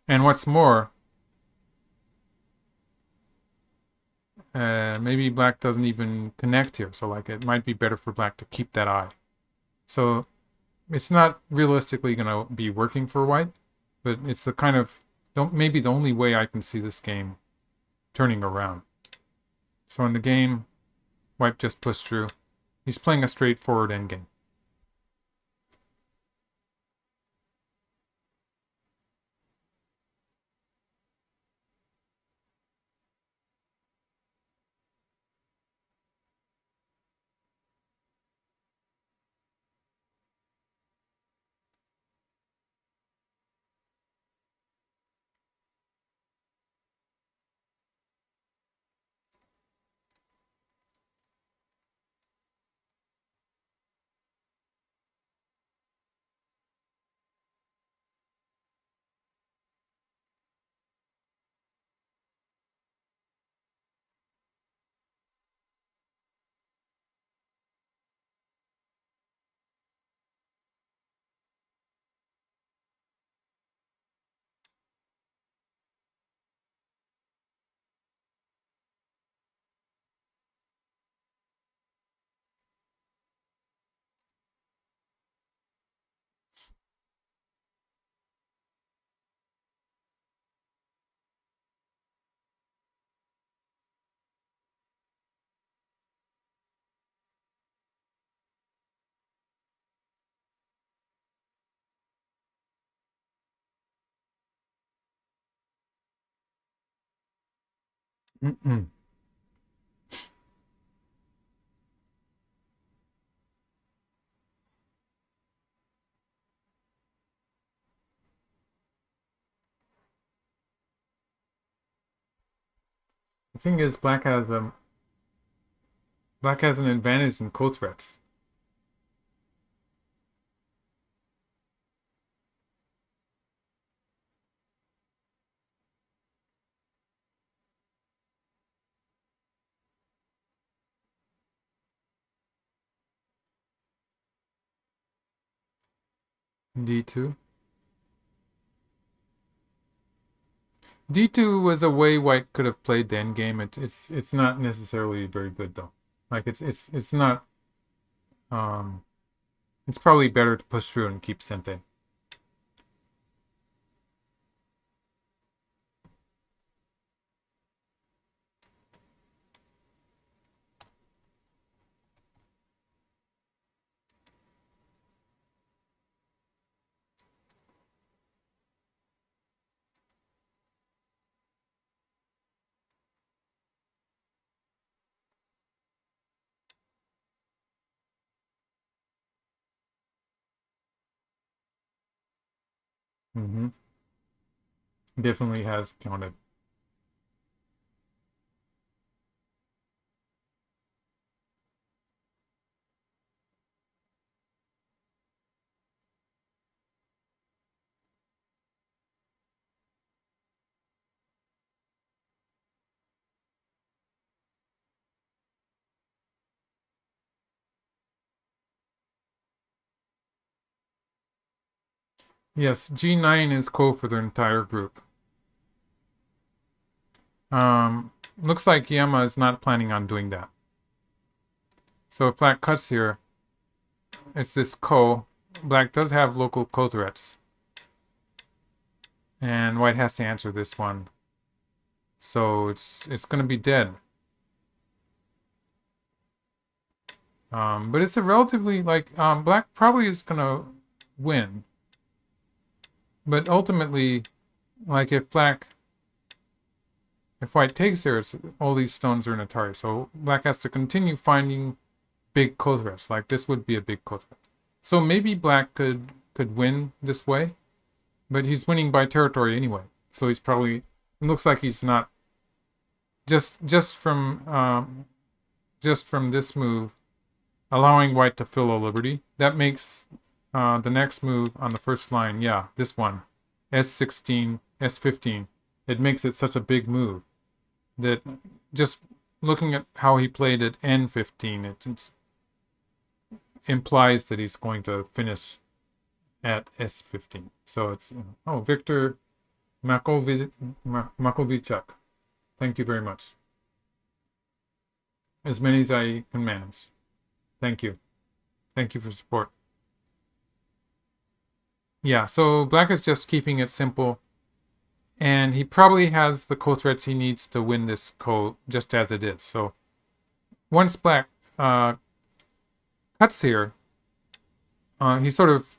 And what's more, maybe black doesn't even connect here. So like it might be better for black to keep that eye. So it's not realistically going to be working for white, but it's the kind of maybe the only way I can see this game turning around. So in the game, white just pushed through. He's playing a straightforward endgame. Mm-mm. The thing is, black has an advantage in co-threats. D2. D2 was a way white could have played the endgame. It's not necessarily very good though. Like it's not. It's probably better to push through and keep Sente. Mm-hmm. Definitely has counted. Yes, G9 is ko for the entire group. Looks like Yama is not planning on doing that. So if black cuts here, it's this ko. Black does have local ko threats. And white has to answer this one. So it's going to be dead. But it's a relatively, like, black probably is going to win. But ultimately, like, if white takes here, all these stones are in Atari. So black has to continue finding big ko threats. Like, this would be a big ko threat. So maybe black could win this way. But he's winning by territory anyway. So he's probably, it looks like he's not, just from this move, allowing white to fill a liberty. That makes the next move on the first line, yeah, this one, S16, S15. It makes it such a big move that just looking at how he played at N15, it implies that he's going to finish at S15. So it's, oh, Victor Makovichuk. Thank you very much. As many as I can manage. Thank you. Thank you for support. Yeah, so black is just keeping it simple. And he probably has the ko threats he needs to win this ko just as it is. So once black cuts here, he sort of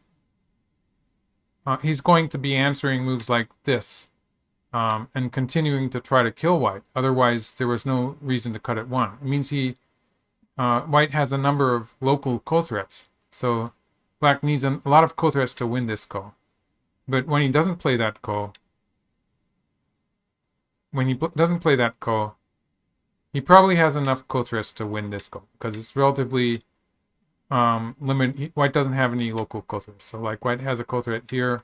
he's going to be answering moves like this and continuing to try to kill white. Otherwise, there was no reason to cut at one. It means white has a number of local ko threats. So black needs a lot of ko threats to win this ko. But when he doesn't play that ko, he probably has enough ko threats to win this ko because it's relatively limited. White doesn't have any local ko threats. So like white has a ko threat here,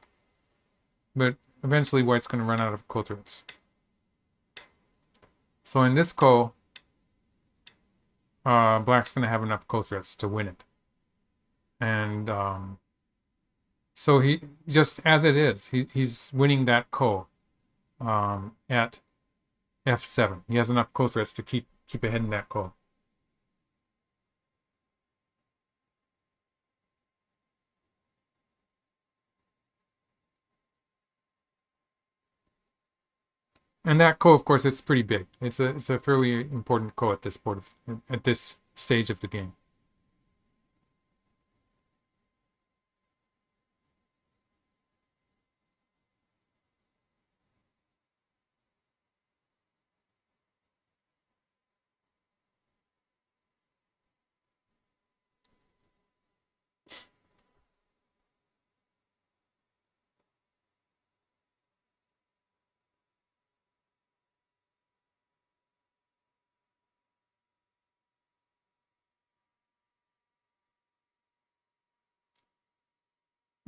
but eventually white's going to run out of ko threats. So in this ko, black's going to have enough ko threats to win it. And so he, just as it is, he's winning that ko at F7. He has enough ko threats to keep ahead in that ko. And that ko, of course, it's pretty big. It's a fairly important ko at this at this stage of the game.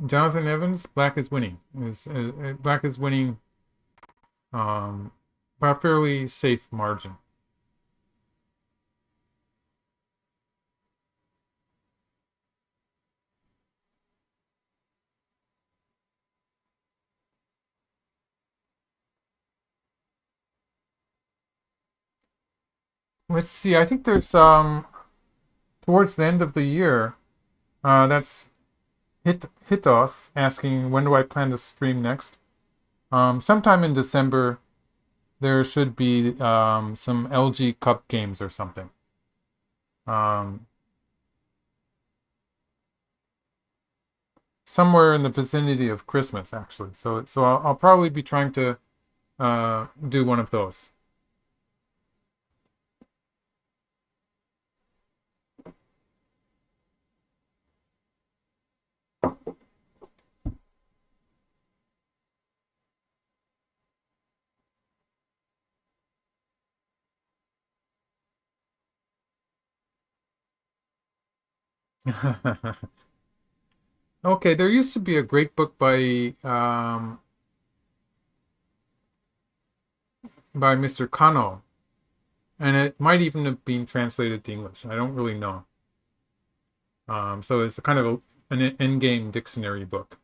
Jonathan Evans, black is winning. Black is winning by a fairly safe margin. Let's see. I think there's towards the end of the year. That's Hitos asking when do I plan to stream next. Sometime in December, there should be some LG Cup games or something. Somewhere in the vicinity of Christmas, actually. So I'll probably be trying to do one of those. Okay, there used to be a great book by Mr. Kano, and it might even have been translated to English. I don't really know. So it's a kind of an endgame dictionary book,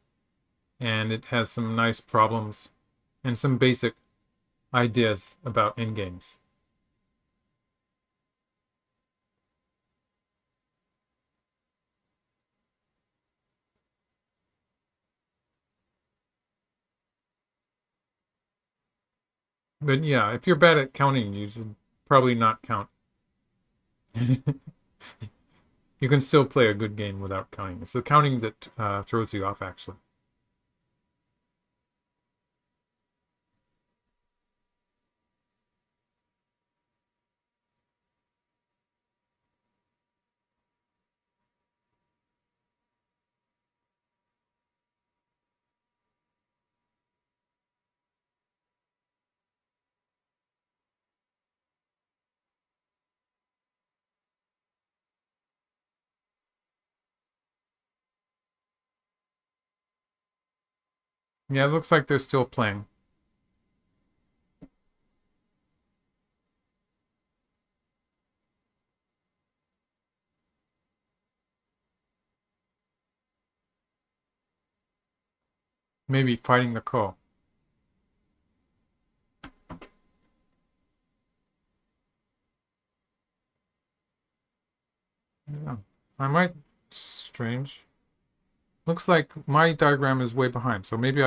and it has some nice problems and some basic ideas about endgames. But yeah, if you're bad at counting, you should probably not count. You can still play a good game without counting. It's the counting that throws you off, actually. Yeah, it looks like they're still playing. Maybe fighting the ko. Yeah, I might. Strange. Looks like my diagram is way behind, so maybe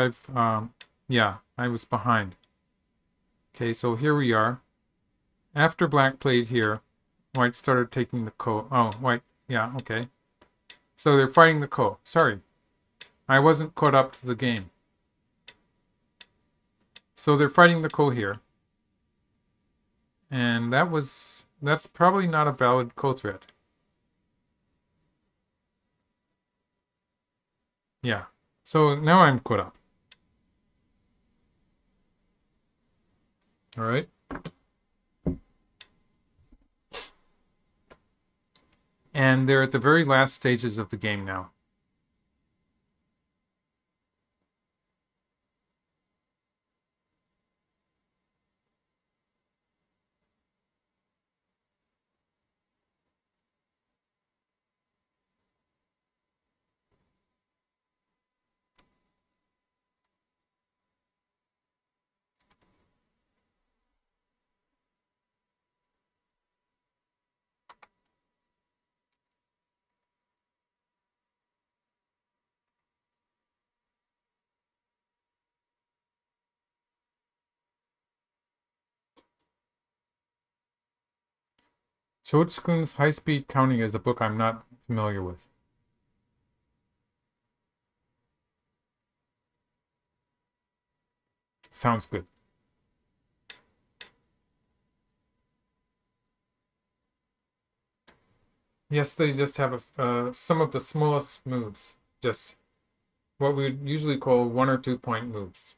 yeah, I was behind. Okay, so here we are. After black played here, white started taking the ko. Oh, white, yeah, okay. So they're fighting the ko. Sorry, I wasn't caught up to the game. So they're fighting the ko here. And that's probably not a valid ko threat. Yeah, so now I'm caught up. All right. And they're at the very last stages of the game now. Shochikun's High-Speed Counting is a book I'm not familiar with. Sounds good. Yes, they just have some of the smallest moves. Just what we would usually call 1 or 2 point moves.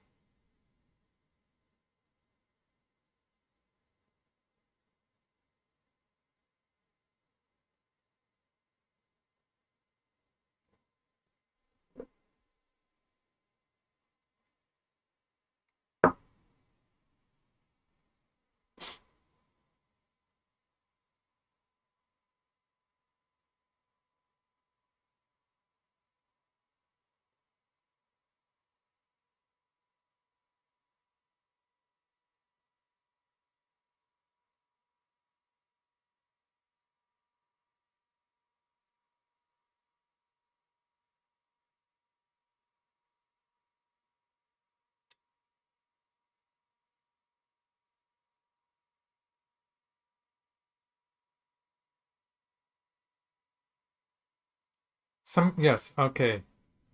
Yes, okay.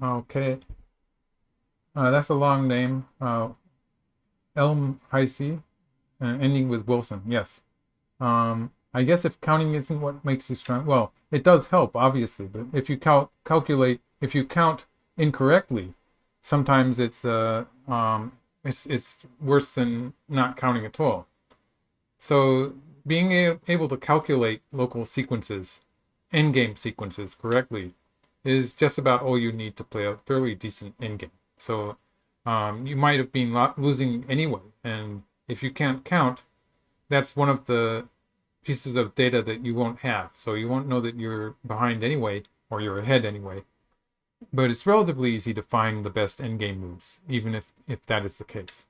Okay. That's a long name. Elm Heisey, ending with Wilson. Yes. I guess if counting isn't what makes you strong, well, it does help, obviously, but if you if you count incorrectly, sometimes it's worse than not counting at all. So being able to calculate local sequences, endgame sequences correctly, is just about all you need to play a fairly decent endgame. So you might have been losing anyway, and if you can't count, that's one of the pieces of data that you won't have. So you won't know that you're behind anyway, or you're ahead anyway. But it's relatively easy to find the best endgame moves, even if that is the case.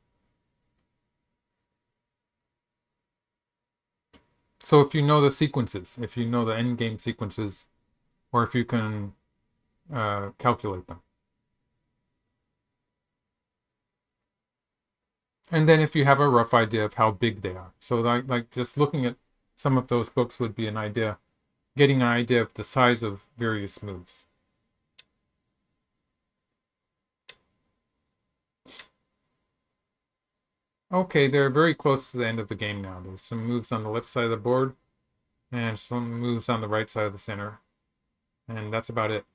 So if you know the sequences, if you know the endgame sequences, or if you can calculate them. And then if you have a rough idea of how big they are. So like just looking at some of those books would be an idea, getting an idea of the size of various moves. Okay, they're very close to the end of the game now. There's some moves on the left side of the board and some moves on the right side of the center. And that's about it.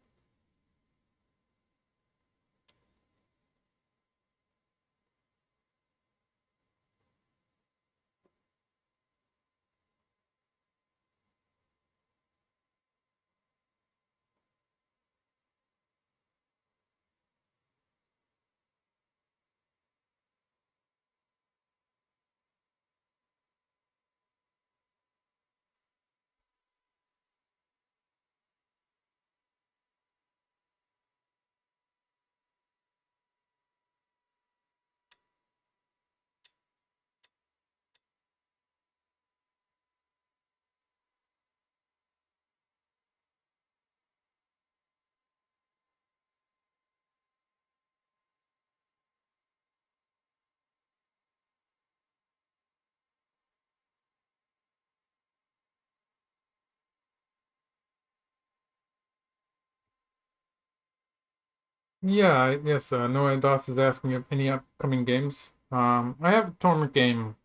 Yeah, yes, Noah Doss is asking if any upcoming games. I have a tournament game,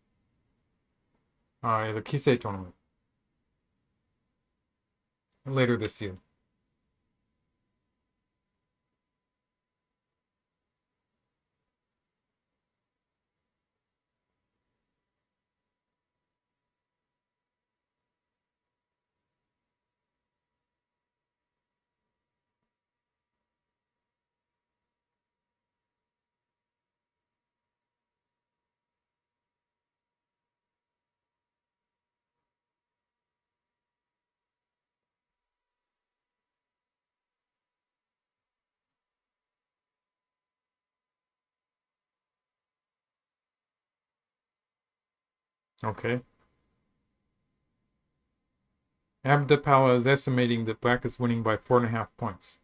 the Kisei tournament, later this year. Okay. Abdapala is estimating that black is winning by 4.5 points.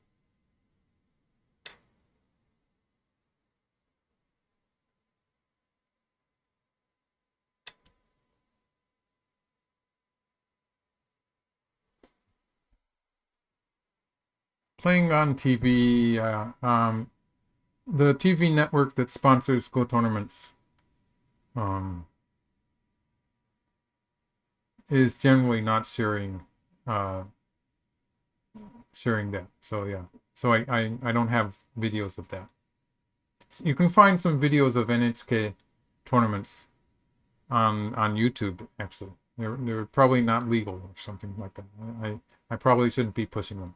Playing on TV, the TV network that sponsors Go tournaments is generally not uh, sharing that. So yeah, so I don't have videos of that. You can find some videos of NHK tournaments on YouTube. Actually, they're probably not legal or something like that. I probably shouldn't be pushing them.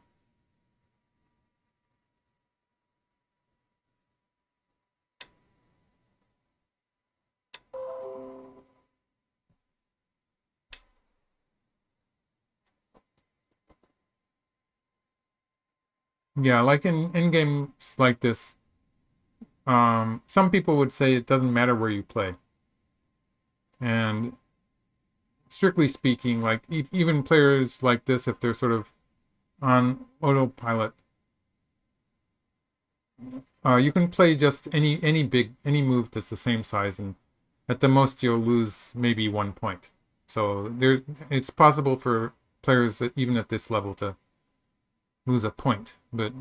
Yeah, like in games like this, some people would say it doesn't matter where you play, and strictly speaking, like even players like this, if they're sort of on autopilot, you can play just any move that's the same size, and at the most you'll lose maybe 1 point. So it's possible for players even at this level to lose a point, but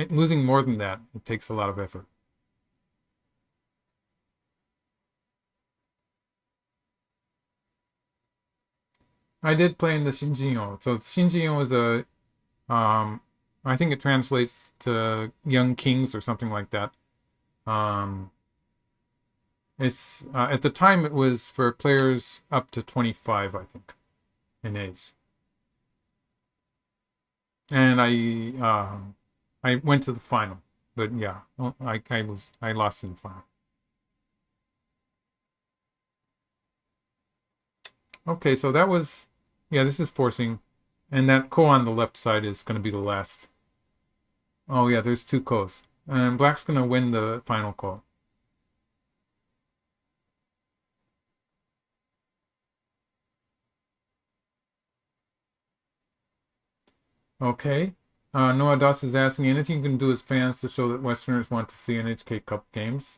losing more than that, it takes a lot of effort. I did play in the Shinjinyo. So Shinjinyo is a, I think it translates to young kings or something like that. It's at the time it was for players up to 25, I think, in age. And I went to the final, but yeah, I lost in the final. Okay, so that was, yeah, this is forcing, and that ko on the left side is going to be the last. Oh yeah, there's two ko's, and black's going to win the final ko. Okay. Noah Doss is asking, anything you can do as fans to show that Westerners want to see NHK Cup games?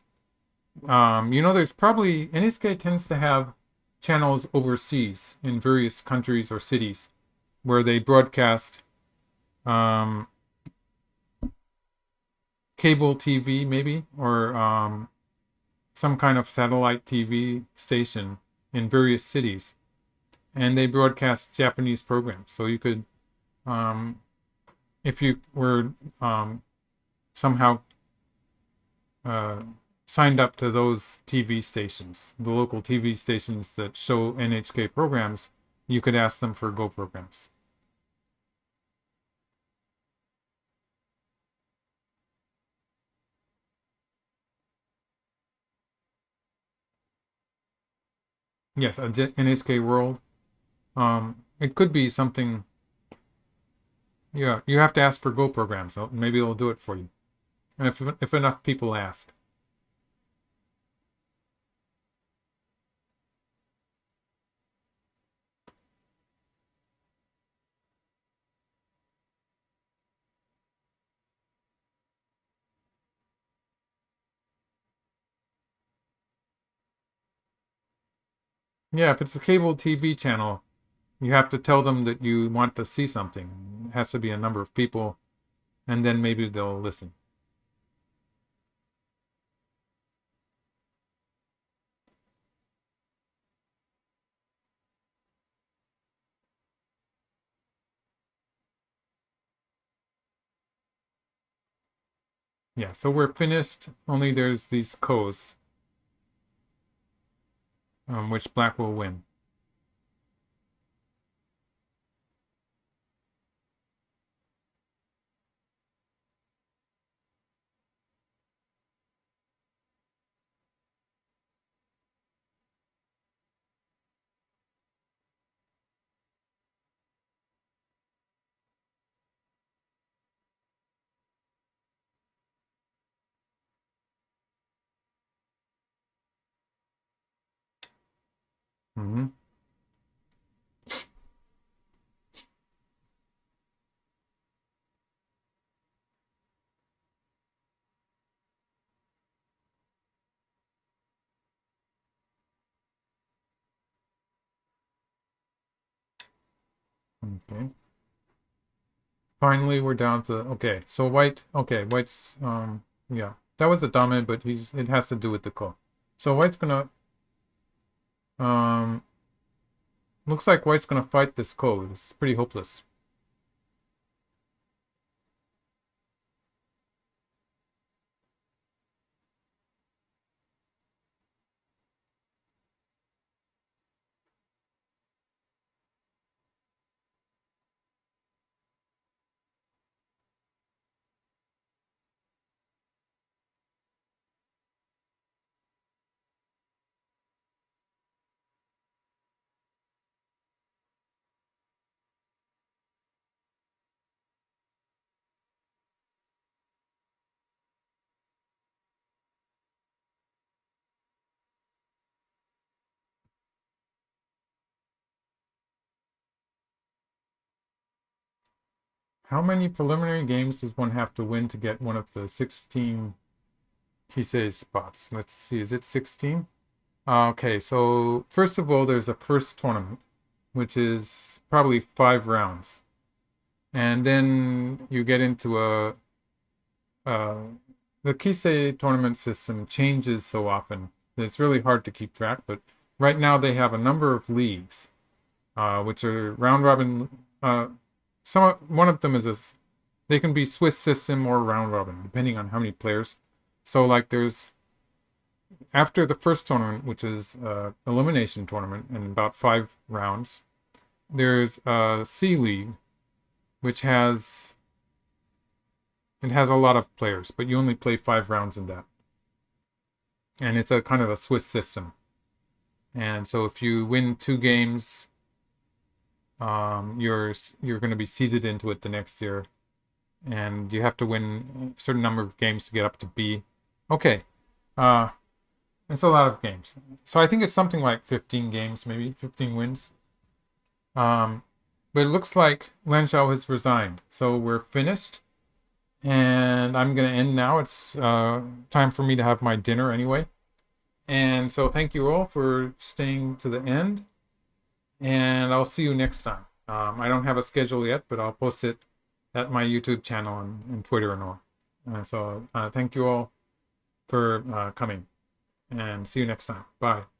There's probably, NHK tends to have channels overseas in various countries or cities where they broadcast cable TV maybe, or some kind of satellite TV station in various cities. And they broadcast Japanese programs. So you could, if you were somehow signed up to those TV stations, the local TV stations that show NHK programs, you could ask them for Go programs. Yes, NHK World. It could be something. Yeah, you have to ask for Go programs. Maybe they'll do it for you, and if enough people ask. Yeah, if it's a cable TV channel, you have to tell them that you want to see something. It has to be a number of people, and then maybe they'll listen. Yeah, so we're finished. Only there's these ko's, which black will win. Mm-hmm. Okay. Finally, we're down to, okay, so white, okay, white's, yeah, that was the dominant, but it has to do with the ko. So white's gonna, looks like white's gonna fight this ko. It's pretty hopeless. How many preliminary games does one have to win to get one of the 16 Kisei spots? Let's see, is it 16? Okay, so first of all, there's a first tournament, which is probably 5 rounds. And then you get into the Kisei tournament system changes so often that it's really hard to keep track. But right now they have a number of leagues, which are round robin. One of them is they can be Swiss system or round robin, depending on how many players. So like there's, after the first tournament, which is elimination tournament and about 5 rounds, there's a C League, which has a lot of players, but you only play 5 rounds in that. And it's a kind of a Swiss system. And so if you win 2 games, you're going to be seeded into it the next year. And you have to win a certain number of games to get up to B. Okay. It's a lot of games. So I think it's something like 15 games, maybe 15 wins. But it looks like LIAN Xiao has resigned. So we're finished. And I'm going to end now. It's time for me to have my dinner anyway. And so thank you all for staying to the end. And I'll see you next time. I don't have a schedule yet, but I'll post it at my YouTube channel and Twitter and all. So thank you all for coming. And see you next time. Bye.